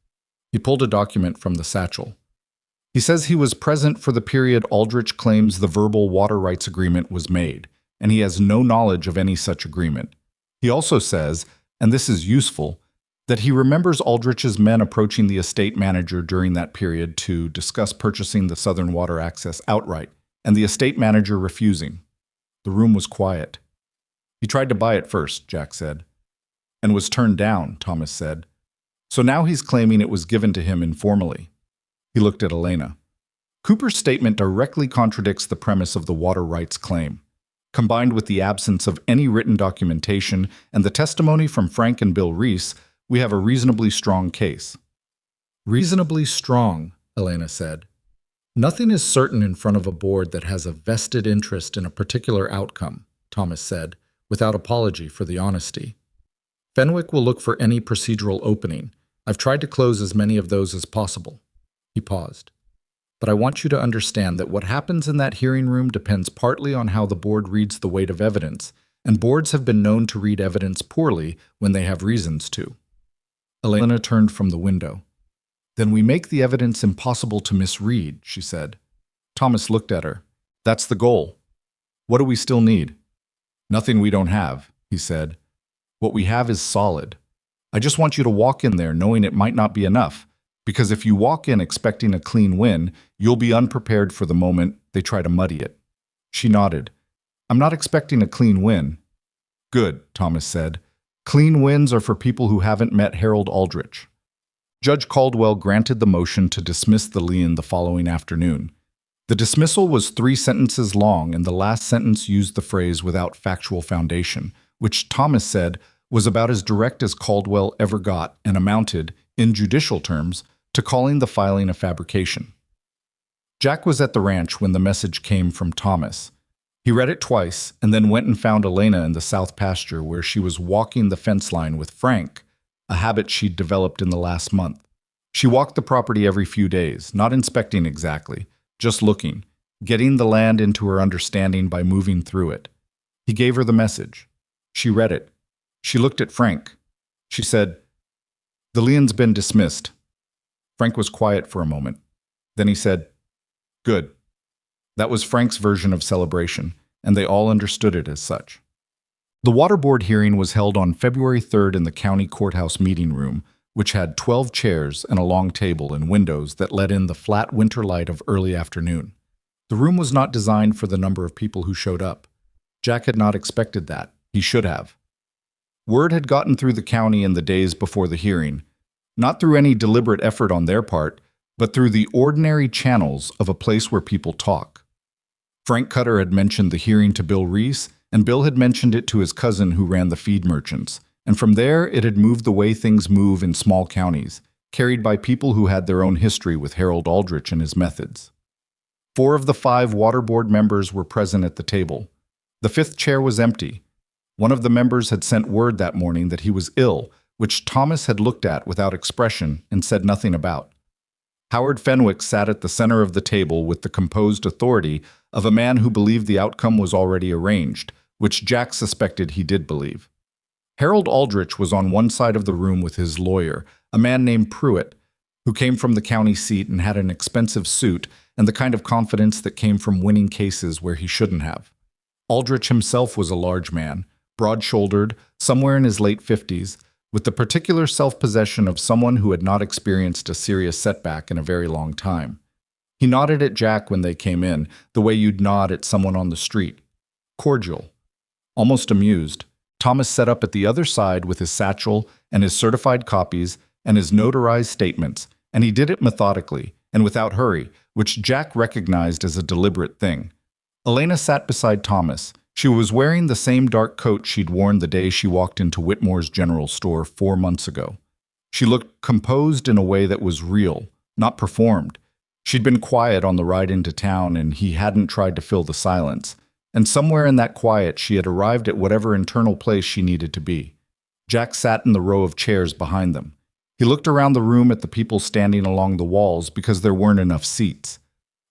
He pulled a document from the satchel. He says he was present for the period Aldrich claims the verbal water rights agreement was made, and he has no knowledge of any such agreement. He also says, and this is useful, that he remembers Aldrich's men approaching the estate manager during that period to discuss purchasing the Southern Water Access outright, and the estate manager refusing. The room was quiet. He tried to buy it first, Jack said. And was turned down, Thomas said. So now he's claiming it was given to him informally. He looked at Elena. Cooper's statement directly contradicts the premise of the water rights claim. Combined with the absence of any written documentation and the testimony from Frank and Bill Reese, we have a reasonably strong case. Reasonably strong, Elena said. Nothing is certain in front of a board that has a vested interest in a particular outcome, Thomas said, without apology for the honesty. Fenwick will look for any procedural opening. I've tried to close as many of those as possible. He paused. But I want you to understand that what happens in that hearing room depends partly on how the board reads the weight of evidence, and boards have been known to read evidence poorly when they have reasons to. Elena turned from the window. Then we make the evidence impossible to misread, she said. Thomas looked at her. That's the goal. What do we still need? Nothing we don't have, he said. What we have is solid. I just want you to walk in there knowing it might not be enough, because if you walk in expecting a clean win, you'll be unprepared for the moment they try to muddy it. She nodded. I'm not expecting a clean win. Good, Thomas said. Clean wins are for people who haven't met Harold Aldrich. Judge Caldwell granted the motion to dismiss the lien the following afternoon. The dismissal was 3 sentences long, and the last sentence used the phrase "without factual foundation," which Thomas said was about as direct as Caldwell ever got and amounted, in judicial terms, to calling the filing a fabrication. Jack was at the ranch when the message came from Thomas. He read it twice and then went and found Elena in the south pasture where she was walking the fence line with Frank, a habit she'd developed in the last month. She walked the property every few days, not inspecting exactly, just looking, getting the land into her understanding by moving through it. He gave her the message. She read it. She looked at Frank. She said, "The lien's been dismissed." Frank was quiet for a moment. Then he said, "Good." That was Frank's version of celebration, and they all understood it as such. The water board hearing was held on February 3rd in the county courthouse meeting room, which had 12 chairs and a long table and windows that let in the flat winter light of early afternoon. The room was not designed for the number of people who showed up. Jack had not expected that. He should have. Word had gotten through the county in the days before the hearing, not through any deliberate effort on their part, but through the ordinary channels of a place where people talk. Frank Cutter had mentioned the hearing to Bill Reese, and Bill had mentioned it to his cousin who ran the feed merchants, and from there it had moved the way things move in small counties, carried by people who had their own history with Harold Aldrich and his methods. 4 of the 5 water board members were present at the table. The 5th chair was empty. One of the members had sent word that morning that he was ill, which Thomas had looked at without expression and said nothing about. Howard Fenwick sat at the center of the table with the composed authority of a man who believed the outcome was already arranged, which Jack suspected he did believe. Harold Aldrich was on one side of the room with his lawyer, a man named Pruitt, who came from the county seat and had an expensive suit and the kind of confidence that came from winning cases where he shouldn't have. Aldrich himself was a large man, broad-shouldered, somewhere in his late 50s, with the particular self-possession of someone who had not experienced a serious setback in a very long time. He nodded at Jack when they came in, the way you'd nod at someone on the street. Cordial. Almost amused, Thomas sat up at the other side with his satchel and his certified copies and his notarized statements, and he did it methodically and without hurry, which Jack recognized as a deliberate thing. Elena sat beside Thomas. She was wearing the same dark coat she'd worn the day she walked into Whitmore's general store 4 months ago. She looked composed in a way that was real, not performed. She'd been quiet on the ride into town, and he hadn't tried to fill the silence. And somewhere in that quiet, she had arrived at whatever internal place she needed to be. Jack sat in the row of chairs behind them. He looked around the room at the people standing along the walls because there weren't enough seats.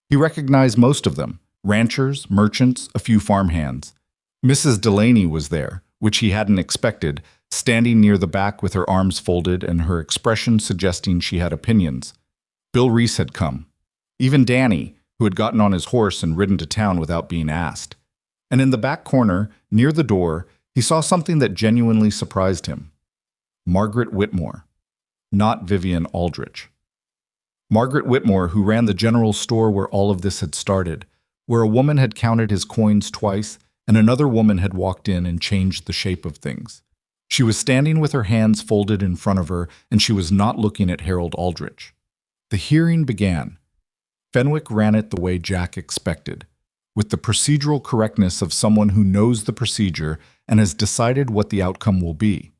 He recognized most of them, ranchers, merchants, a few farmhands. Mrs. Delaney was there, which he hadn't expected, standing near the back with her arms folded and her expression suggesting she had opinions. Bill Reese had come. Even Danny, who had gotten on his horse and ridden to town without being asked. And in the back corner, near the door, he saw something that genuinely surprised him. Margaret Whitmore, not Vivian Aldrich. Margaret Whitmore, who ran the general store where all of this had started, where a woman had counted his coins twice and another woman had walked in and changed the shape of things. She was standing with her hands folded in front of her, and she was not looking at Harold Aldrich. The hearing began. Fenwick ran it the way Jack expected, with the procedural correctness of someone who knows the procedure and has decided what the outcome will be.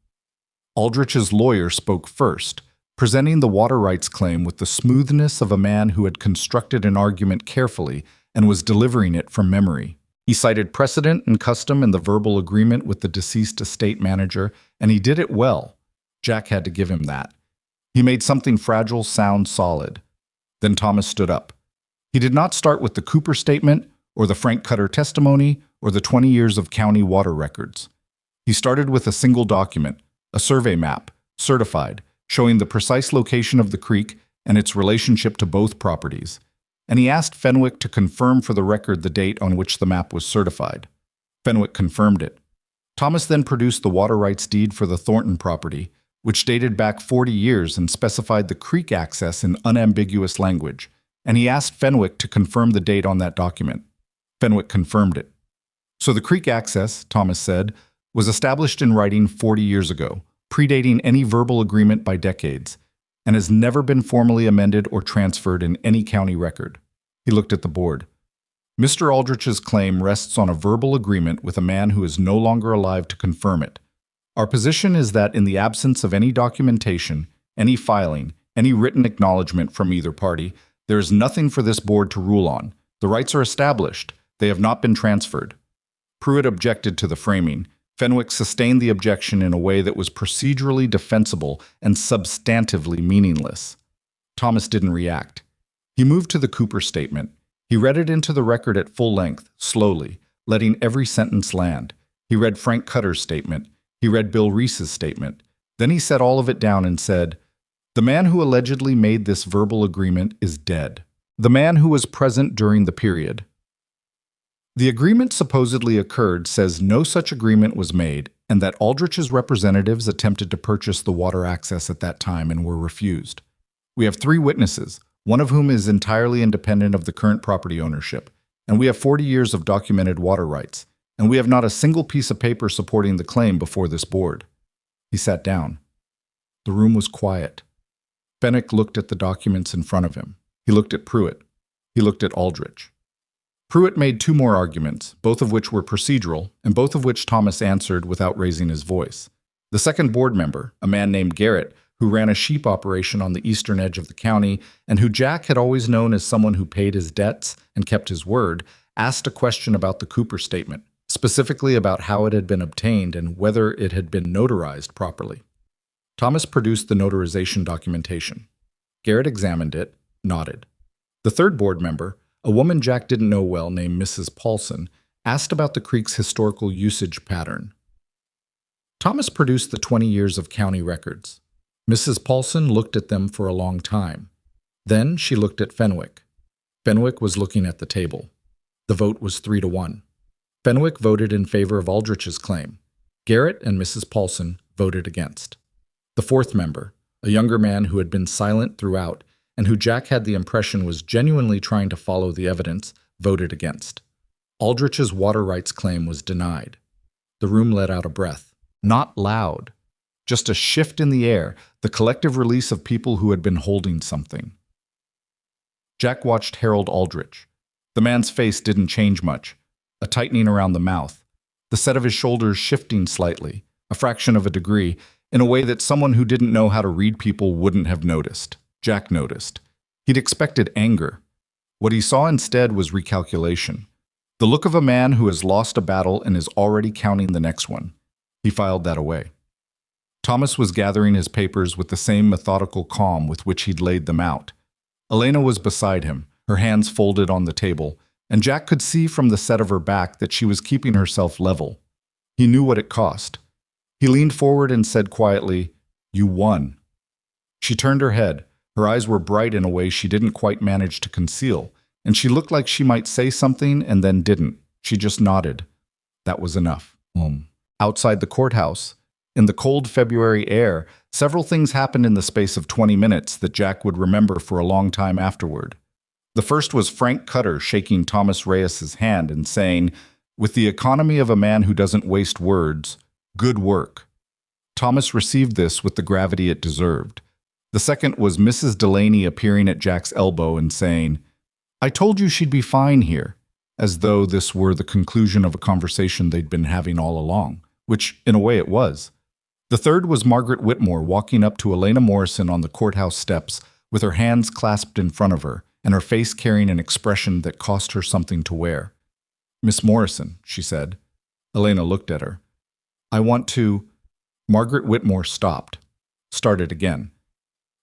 Aldrich's lawyer spoke first, presenting the water rights claim with the smoothness of a man who had constructed an argument carefully and was delivering it from memory. He cited precedent and custom in the verbal agreement with the deceased estate manager, and he did it well. Jack had to give him that. He made something fragile sound solid. Then Thomas stood up. He did not start with the Cooper statement, or the Frank Cutter testimony, or the 20 years of county water records. He started with a single document, a survey map, certified, showing the precise location of the creek and its relationship to both properties. And he asked Fenwick to confirm for the record the date on which the map was certified. Fenwick confirmed it. Thomas then produced the water rights deed for the Thornton property, which dated back 40 years and specified the creek access in unambiguous language, and he asked Fenwick to confirm the date on that document. Fenwick confirmed it. So the creek access, Thomas said, was established in writing 40 years ago, predating any verbal agreement by decades, and has never been formally amended or transferred in any county record. He looked at the board. Mr. Aldrich's claim rests on a verbal agreement with a man who is no longer alive to confirm it. Our position is that in the absence of any documentation, any filing, any written acknowledgement from either party, there is nothing for this board to rule on. The rights are established. They have not been transferred. Pruitt objected to the framing. Fenwick sustained the objection in a way that was procedurally defensible and substantively meaningless. Thomas didn't react. He moved to the Cooper statement. He read it into the record at full length, slowly, letting every sentence land. He read Frank Cutter's statement. He read Bill Reese's statement. Then he set all of it down and said, "The man who allegedly made this verbal agreement is dead. The man who was present during the period. The agreement supposedly occurred says no such agreement was made and that Aldrich's representatives attempted to purchase the water access at that time and were refused. We have 3 witnesses, one of whom is entirely independent of the current property ownership, and we have 40 years of documented water rights, and we have not a single piece of paper supporting the claim before this board." He sat down. The room was quiet. Fenwick looked at the documents in front of him. He looked at Pruitt. He looked at Aldrich. Pruitt made 2 more arguments, both of which were procedural, and both of which Thomas answered without raising his voice. The second board member, a man named Garrett, who ran a sheep operation on the eastern edge of the county, and who Jack had always known as someone who paid his debts and kept his word, asked a question about the Cooper statement, specifically about how it had been obtained and whether it had been notarized properly. Thomas produced the notarization documentation. Garrett examined it, nodded. The third board member, a woman Jack didn't know well named Mrs. Paulson, asked about the creek's historical usage pattern. Thomas produced the 20 years of county records. Mrs. Paulson looked at them for a long time. Then she looked at Fenwick. Fenwick was looking at the table. The vote was 3-1. Fenwick voted in favor of Aldrich's claim. Garrett and Mrs. Paulson voted against. The fourth member, a younger man who had been silent throughout, and who Jack had the impression was genuinely trying to follow the evidence, voted against. Aldrich's water rights claim was denied. The room let out a breath. Not loud. Just a shift in the air, the collective release of people who had been holding something. Jack watched Harold Aldrich. The man's face didn't change much. A tightening around the mouth. The set of his shoulders shifting slightly, a fraction of a degree, in a way that someone who didn't know how to read people wouldn't have noticed. Jack noticed. He'd expected anger. What he saw instead was recalculation. The look of a man who has lost a battle and is already counting the next one. He filed that away. Thomas was gathering his papers with the same methodical calm with which he'd laid them out. Elena was beside him, her hands folded on the table, and Jack could see from the set of her back that she was keeping herself level. He knew what it cost. He leaned forward and said quietly, "You won." She turned her head. Her eyes were bright in a way she didn't quite manage to conceal, and she looked like she might say something and then didn't. She just nodded. That was enough. Outside the courthouse, in the cold February air, several things happened in the space of 20 minutes that Jack would remember for a long time afterward. The first was Frank Cutter shaking Thomas Reyes's hand and saying, "With the economy of a man who doesn't waste words, good work." Thomas received this with the gravity it deserved. The second was Mrs. Delaney appearing at Jack's elbow and saying, I told you she'd be fine here, as though this were the conclusion of a conversation they'd been having all along, which, in a way, it was. The third was Margaret Whitmore walking up to Elena Morrison on the courthouse steps with her hands clasped in front of her and her face carrying an expression that cost her something to wear. "Miss Morrison," she said. Elena looked at her. "I want to—" Margaret Whitmore stopped. Started again.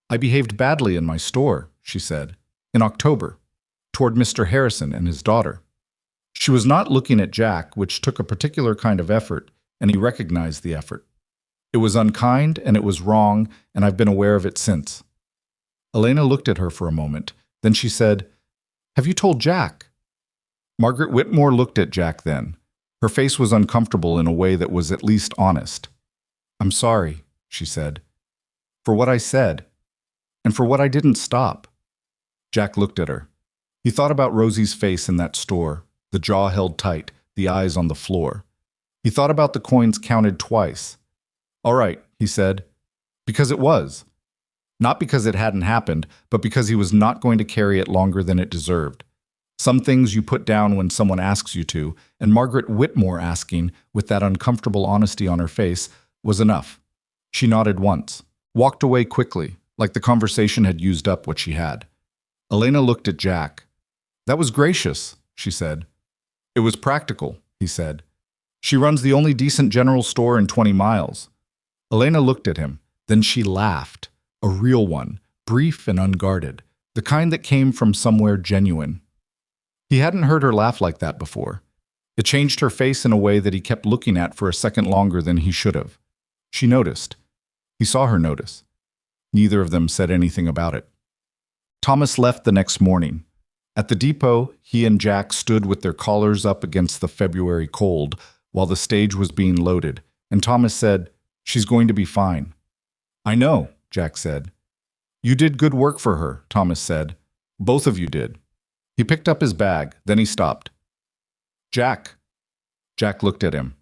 "I behaved badly in my store," she said, "in October, toward Mr. Harrison and his daughter." She was not looking at Jack, which took a particular kind of effort, and he recognized the effort. "It was unkind, and it was wrong, and I've been aware of it since." Elena looked at her for a moment. Then she said, "Have you told Jack?" Margaret Whitmore looked at Jack then. Her face was uncomfortable in a way that was at least honest. "I'm sorry," she said, "for what I said, and for what I didn't stop." Jack looked at her. He thought about Rosie's face in that store, the jaw held tight, the eyes on the floor. He thought about the coins counted twice. "All right," he said, "because it was. Not because it hadn't happened, but because he was not going to carry it longer than it deserved. Some things you put down when someone asks you to, and Margaret Whitmore asking, with that uncomfortable honesty on her face, was enough." She nodded once, walked away quickly, like the conversation had used up what she had. Elena looked at Jack. "That was gracious," she said. "It was practical," he said. "She runs the only decent general store in 20 miles. Elena looked at him. Then she laughed. A real one, brief and unguarded, the kind that came from somewhere genuine. He hadn't heard her laugh like that before. It changed her face in a way that he kept looking at for a second longer than he should have. She noticed. He saw her notice. Neither of them said anything about it. Thomas left the next morning. At the depot, he and Jack stood with their collars up against the February cold while the stage was being loaded, and Thomas said, "She's going to be fine." "I know," Jack said. "You did good work for her," Thomas said. "Both of you did." He picked up his bag, then he stopped. "Jack." Jack looked at him.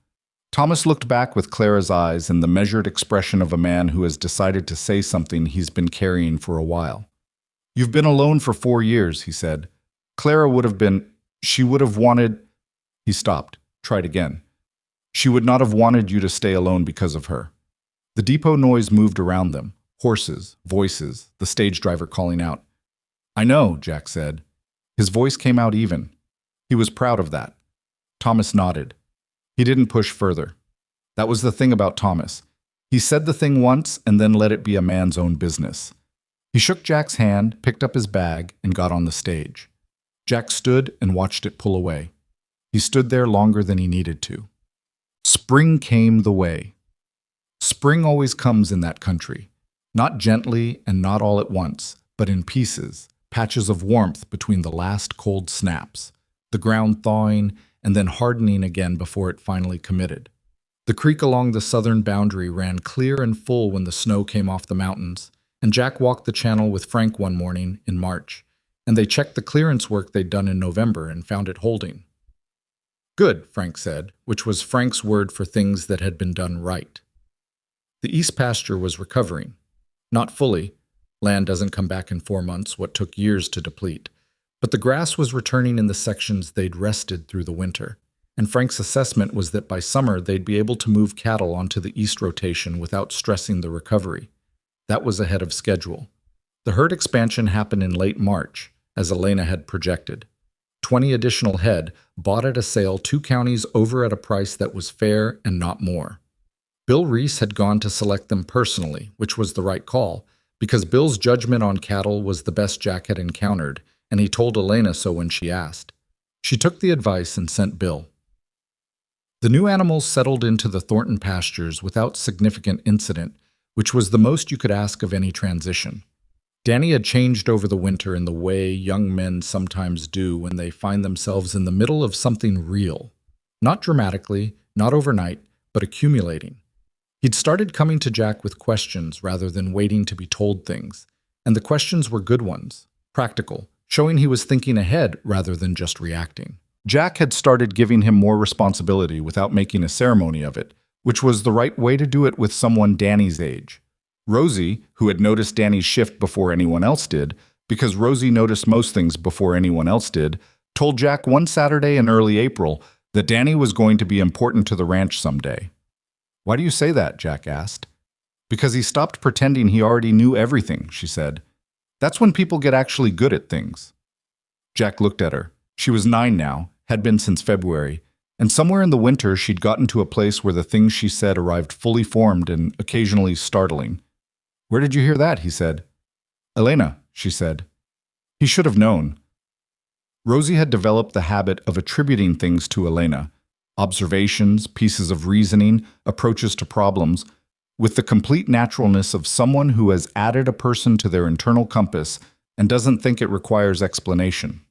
Thomas looked back with Clara's eyes and the measured expression of a man who has decided to say something he's been carrying for a while. "You've been alone for 4 years," he said. "Clara would have been— she would have wanted—" He stopped, tried again. "She would not have wanted you to stay alone because of her." The depot noise moved around them. Horses, voices, the stage driver calling out. "I know," Jack said. His voice came out even. He was proud of that. Thomas nodded. He didn't push further. That was the thing about Thomas. He said the thing once and then let it be a man's own business. He shook Jack's hand, picked up his bag, and got on the stage. Jack stood and watched it pull away. He stood there longer than he needed to. Spring came the way. Spring always comes in that country. Not gently and not all at once, but in pieces, patches of warmth between the last cold snaps, the ground thawing and then hardening again before it finally committed. The creek along the southern boundary ran clear and full when the snow came off the mountains, and Jack walked the channel with Frank one morning in March, and they checked the clearance work they'd done in November and found it holding. "Good," Frank said, which was Frank's word for things that had been done right. The east pasture was recovering. Not fully. Land doesn't come back in 4 months, what took years to deplete. But the grass was returning in the sections they'd rested through the winter, and Frank's assessment was that by summer they'd be able to move cattle onto the east rotation without stressing the recovery. That was ahead of schedule. The herd expansion happened in late March, as Elena had projected. 20 additional head, bought at a sale 2 counties over at a price that was fair and not more. Bill Reese had gone to select them personally, which was the right call, because Bill's judgment on cattle was the best Jack had encountered, and he told Elena so when she asked. She took the advice and sent Bill. The new animals settled into the Thornton pastures without significant incident, which was the most you could ask of any transition. Danny had changed over the winter in the way young men sometimes do when they find themselves in the middle of something real. Not dramatically, not overnight, but accumulating. He'd started coming to Jack with questions rather than waiting to be told things, and the questions were good ones, practical, showing he was thinking ahead rather than just reacting. Jack had started giving him more responsibility without making a ceremony of it, which was the right way to do it with someone Danny's age. Rosie, who had noticed Danny's shift before anyone else did, because Rosie noticed most things before anyone else did, told Jack one Saturday in early April that Danny was going to be important to the ranch someday. "Why do you say that?" Jack asked. "Because he stopped pretending he already knew everything," she said. "That's when people get actually good at things." Jack looked at her. She was 9 now, had been since February, and somewhere in the winter she'd gotten to a place where the things she said arrived fully formed and occasionally startling. "Where did you hear that?" he said. "Elena," she said. He should have known. Rosie had developed the habit of attributing things to Elena, observations, pieces of reasoning, approaches to problems, with the complete naturalness of someone who has added a person to their internal compass and doesn't think it requires explanation.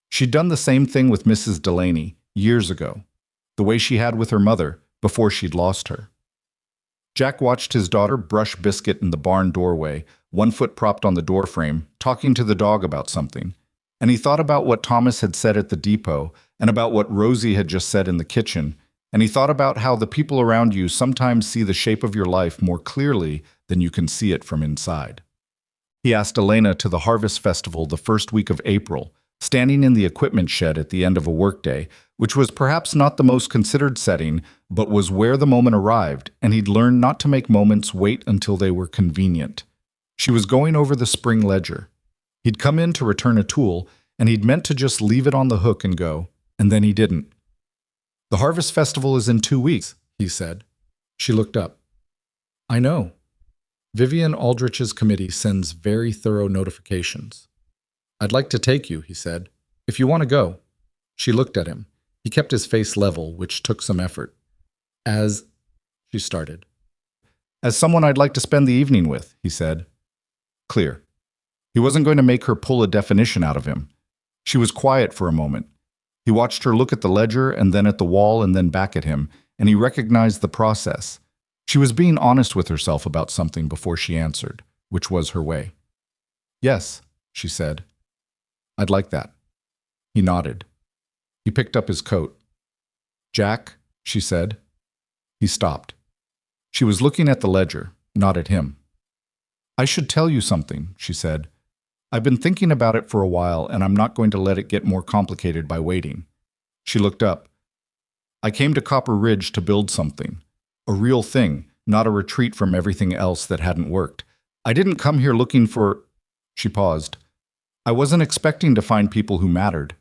She'd done the same thing with Mrs. Delaney years ago, the way she had with her mother before she'd lost her. Jack watched his daughter brush Biscuit in the barn doorway, one foot propped on the doorframe, talking to the dog about something. And he thought about what Thomas had said at the depot, and about what Rosie had just said in the kitchen, and he thought about how the people around you sometimes see the shape of your life more clearly than you can see it from inside. He asked Elena to the Harvest Festival the first week of April, standing in the equipment shed at the end of a workday, which was perhaps not the most considered setting, but was where the moment arrived, and he'd learned not to make moments wait until they were convenient. She was going over the spring ledger. He'd come in to return a tool, and he'd meant to just leave it on the hook and go, and then he didn't. "The Harvest Festival is in 2 weeks, he said. She looked up. "I know. Vivian Aldrich's committee sends very thorough notifications." "I'd like to take you," he said, "if you want to go." She looked at him. He kept his face level, which took some effort. She started. "As someone I'd like to spend the evening with," he said. Clear. He wasn't going to make her pull a definition out of him. She was quiet for a moment. He watched her look at the ledger and then at the wall and then back at him, and he recognized the process. She was being honest with herself about something before she answered, which was her way. "Yes," she said. "I'd like that." He nodded. He picked up his coat. "Jack," she said. He stopped. She was looking at the ledger, not at him. "I should tell you something," she said. "I've been thinking about it for a while, and I'm not going to let it get more complicated by waiting." She looked up. "I came to Copper Ridge to build something. A real thing, not a retreat from everything else that hadn't worked. I didn't come here looking for—" She paused. "I wasn't expecting to find people who mattered."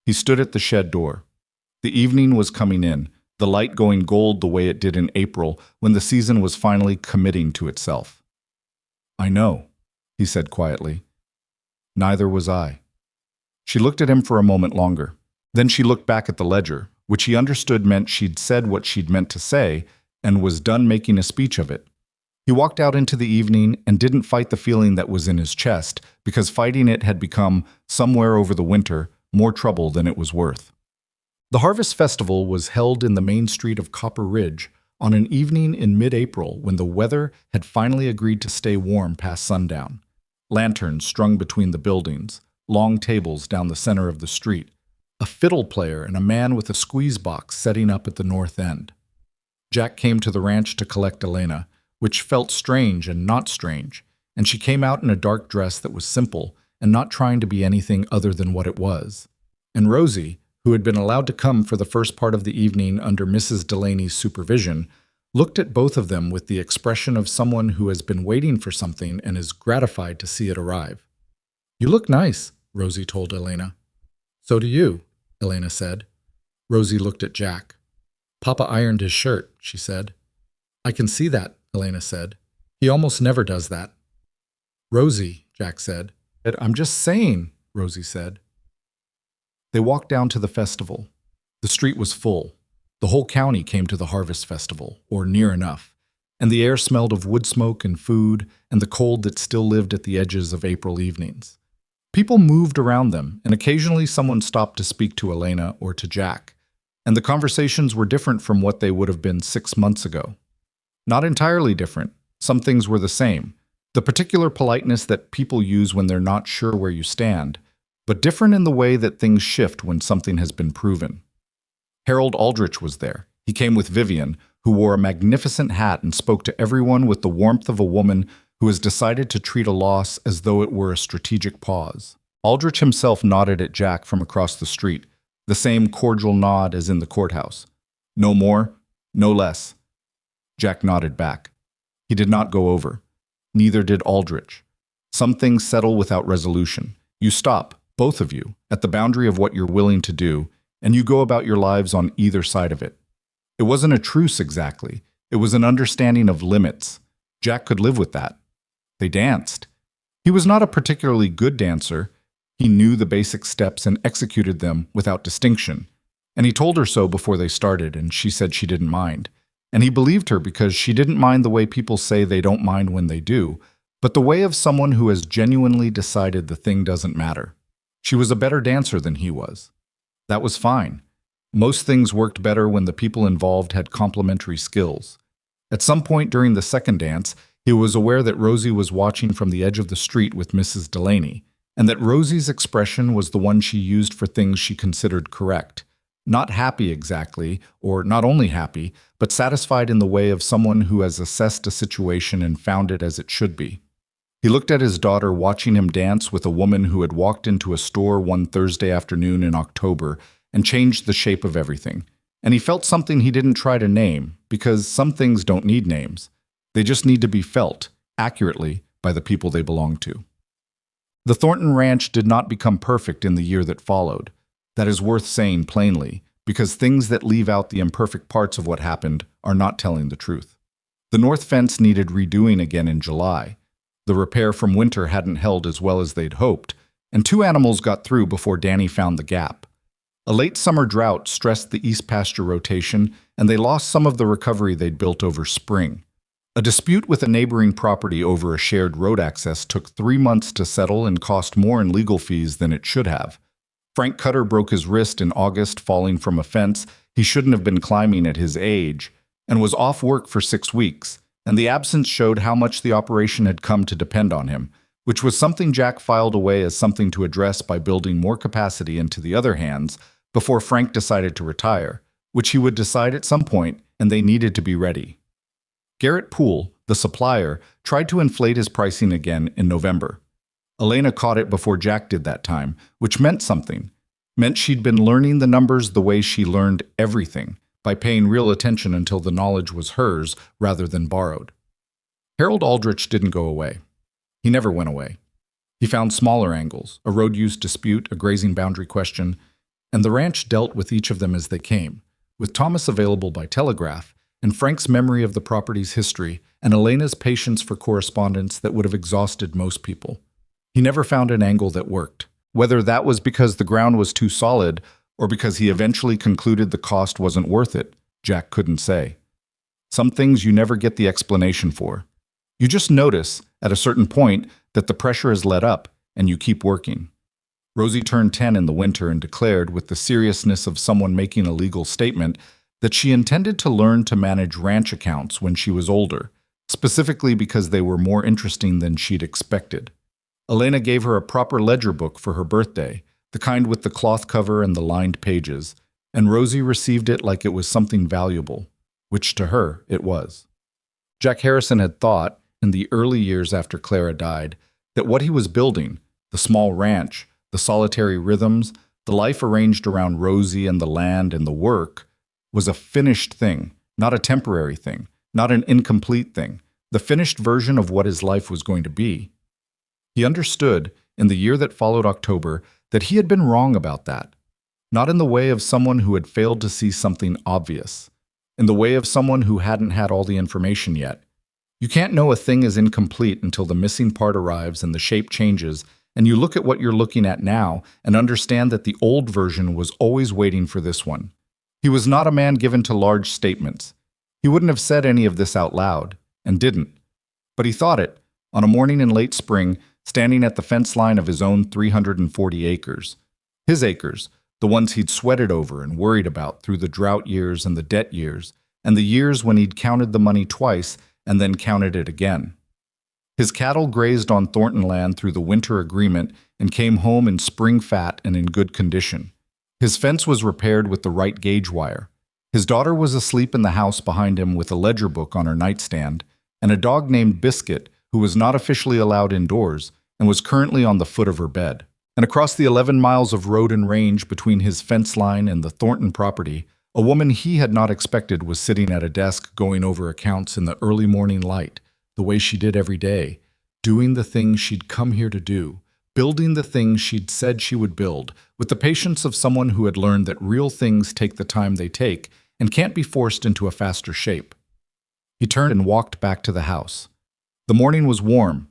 He stood at the shed door. The evening was coming in, the light going gold the way it did in April when the season was finally committing to itself. "I know," he said quietly. "Neither was I." She looked at him for a moment longer. Then she looked back at the ledger, which he understood meant she'd said what she'd meant to say and was done making a speech of it. He walked out into the evening and didn't fight the feeling that was in his chest, because fighting it had become, somewhere over the winter, more trouble than it was worth. The Harvest Festival was held in the main street of Copper Ridge on an evening in mid-April when the weather had finally agreed to stay warm past sundown. Lanterns strung between the buildings, long tables down the center of the street, a fiddle player and a man with a squeeze box setting up at the north end. Jack came to the ranch to collect Elena, which felt strange and not strange, and she came out in a dark dress that was simple and not trying to be anything other than what it was. And Rosie, who had been allowed to come for the first part of the evening under Mrs. Delaney's supervision, looked at both of them with the expression of someone who has been waiting for something and is gratified to see it arrive. "You look nice," Rosie told Elena. "So do you," Elena said. Rosie looked at Jack. "Papa ironed his shirt," she said. "I can see that," Elena said. "He almost never does that." "Rosie," Jack said. "I'm just saying," Rosie said. They walked down to the festival. The street was full. The whole county came to the Harvest Festival, or near enough, and the air smelled of wood smoke and food and the cold that still lived at the edges of April evenings. People moved around them, and occasionally someone stopped to speak to Elena or to Jack, and the conversations were different from what they would have been 6 months ago. Not entirely different. Some things were the same. The particular politeness that people use when they're not sure where you stand, but different in the way that things shift when something has been proven. Harold Aldrich was there. He came with Vivian, who wore a magnificent hat and spoke to everyone with the warmth of a woman who has decided to treat a loss as though it were a strategic pause. Aldrich himself nodded at Jack from across the street, the same cordial nod as in the courthouse. No more, no less. Jack nodded back. He did not go over. Neither did Aldrich. Some things settle without resolution. You stop, both of you, at the boundary of what you're willing to do, and you go about your lives on either side of it. It wasn't a truce exactly. It was an understanding of limits. Jack could live with that. They danced. He was not a particularly good dancer. He knew the basic steps and executed them without distinction. And he told her so before they started, and she said she didn't mind. And he believed her because she didn't mind the way people say they don't mind when they do, but the way of someone who has genuinely decided the thing doesn't matter. She was a better dancer than he was. That was fine. Most things worked better when the people involved had complementary skills. At some point during the second dance, he was aware that Rosie was watching from the edge of the street with Mrs. Delaney, and that Rosie's expression was the one she used for things she considered correct. Not happy exactly, or not only happy, but satisfied in the way of someone who has assessed a situation and found it as it should be. He looked at his daughter watching him dance with a woman who had walked into a store one Thursday afternoon in October and changed the shape of everything. And he felt something he didn't try to name, because some things don't need names. They just need to be felt, accurately, by the people they belong to. The Thornton Ranch did not become perfect in the year that followed. That is worth saying plainly, because things that leave out the imperfect parts of what happened are not telling the truth. The north fence needed redoing again in July. The repair from winter hadn't held as well as they'd hoped, and 2 animals got through before Danny found the gap. A late summer drought stressed the east pasture rotation, and they lost some of the recovery they'd built over spring. A dispute with a neighboring property over a shared road access took 3 months to settle and cost more in legal fees than it should have. Frank Cutter broke his wrist in August falling from a fence he shouldn't have been climbing at his age, and was off work for 6 weeks, and the absence showed how much the operation had come to depend on him, which was something Jack filed away as something to address by building more capacity into the other hands before Frank decided to retire, which he would decide at some point, and they needed to be ready. Garrett Poole, the supplier, tried to inflate his pricing again in November. Elena caught it before Jack did that time, which meant something. Meant she'd been learning the numbers the way she learned everything, by paying real attention until the knowledge was hers rather than borrowed. Harold Aldrich didn't go away. He never went away. He found smaller angles, a road use dispute, a grazing boundary question, and the ranch dealt with each of them as they came, with Thomas available by telegraph, and Frank's memory of the property's history, and Elena's patience for correspondence that would have exhausted most people. He never found an angle that worked. Whether that was because the ground was too solid or because he eventually concluded the cost wasn't worth it, Jack couldn't say. Some things you never get the explanation for. You just notice, at a certain point, that the pressure has let up, and you keep working. Rosie turned 10 in the winter and declared, with the seriousness of someone making a legal statement, that she intended to learn to manage ranch accounts when she was older, specifically because they were more interesting than she'd expected. Elena gave her a proper ledger book for her birthday, the kind with the cloth cover and the lined pages, and Rosie received it like it was something valuable, which to her it was. Jack Harrison had thought, in the early years after Clara died, that what he was building, the small ranch, the solitary rhythms, the life arranged around Rosie and the land and the work, was a finished thing, not a temporary thing, not an incomplete thing, the finished version of what his life was going to be. He understood, in the year that followed October, that he had been wrong about that. Not in the way of someone who had failed to see something obvious. In the way of someone who hadn't had all the information yet. You can't know a thing is incomplete until the missing part arrives and the shape changes, and you look at what you're looking at now and understand that the old version was always waiting for this one. He was not a man given to large statements. He wouldn't have said any of this out loud, and didn't. But he thought it, on a morning in late spring, standing at the fence line of his own 340 acres. His acres, the ones he'd sweated over and worried about through the drought years and the debt years, and the years when he'd counted the money twice and then counted it again. His cattle grazed on Thornton land through the winter agreement and came home in spring fat and in good condition. His fence was repaired with the right gauge wire. His daughter was asleep in the house behind him with a ledger book on her nightstand, and a dog named Biscuit, who was not officially allowed indoors and was currently on the foot of her bed. And across the 11 miles of road and range between his fence line and the Thornton property, a woman he had not expected was sitting at a desk going over accounts in the early morning light, the way she did every day, doing the things she'd come here to do, building the things she'd said she would build, with the patience of someone who had learned that real things take the time they take and can't be forced into a faster shape. He turned and walked back to the house. The morning was warm.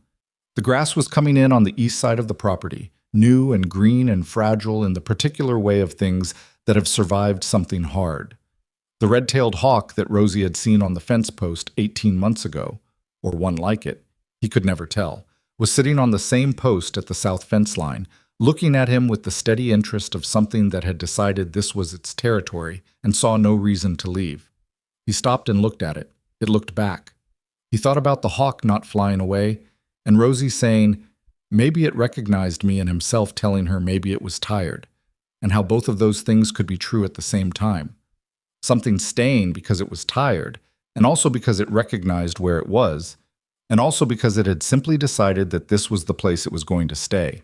The grass was coming in on the east side of the property, new and green and fragile in the particular way of things that have survived something hard. The red-tailed hawk that Rosie had seen on the fence post 18 months ago, or one like it, he could never tell, was sitting on the same post at the south fence line, looking at him with the steady interest of something that had decided this was its territory and saw no reason to leave. He stopped and looked at it. It looked back. He thought about the hawk not flying away, and Rosie saying, maybe it recognized me, and himself telling her maybe it was tired, and how both of those things could be true at the same time. Something staying because it was tired, and also because it recognized where it was, and also because it had simply decided that this was the place it was going to stay.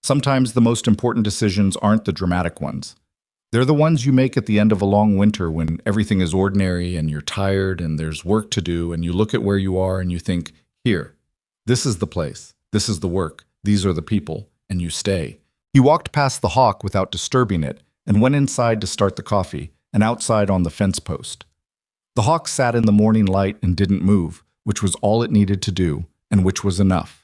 Sometimes the most important decisions aren't the dramatic ones. They're the ones you make at the end of a long winter when everything is ordinary and you're tired and there's work to do, and you look at where you are and you think, here, this is the place, this is the work, these are the people, and you stay. He walked past the hawk without disturbing it and went inside to start the coffee, and outside on the fence post. The hawk sat in the morning light and didn't move, which was all it needed to do, and which was enough.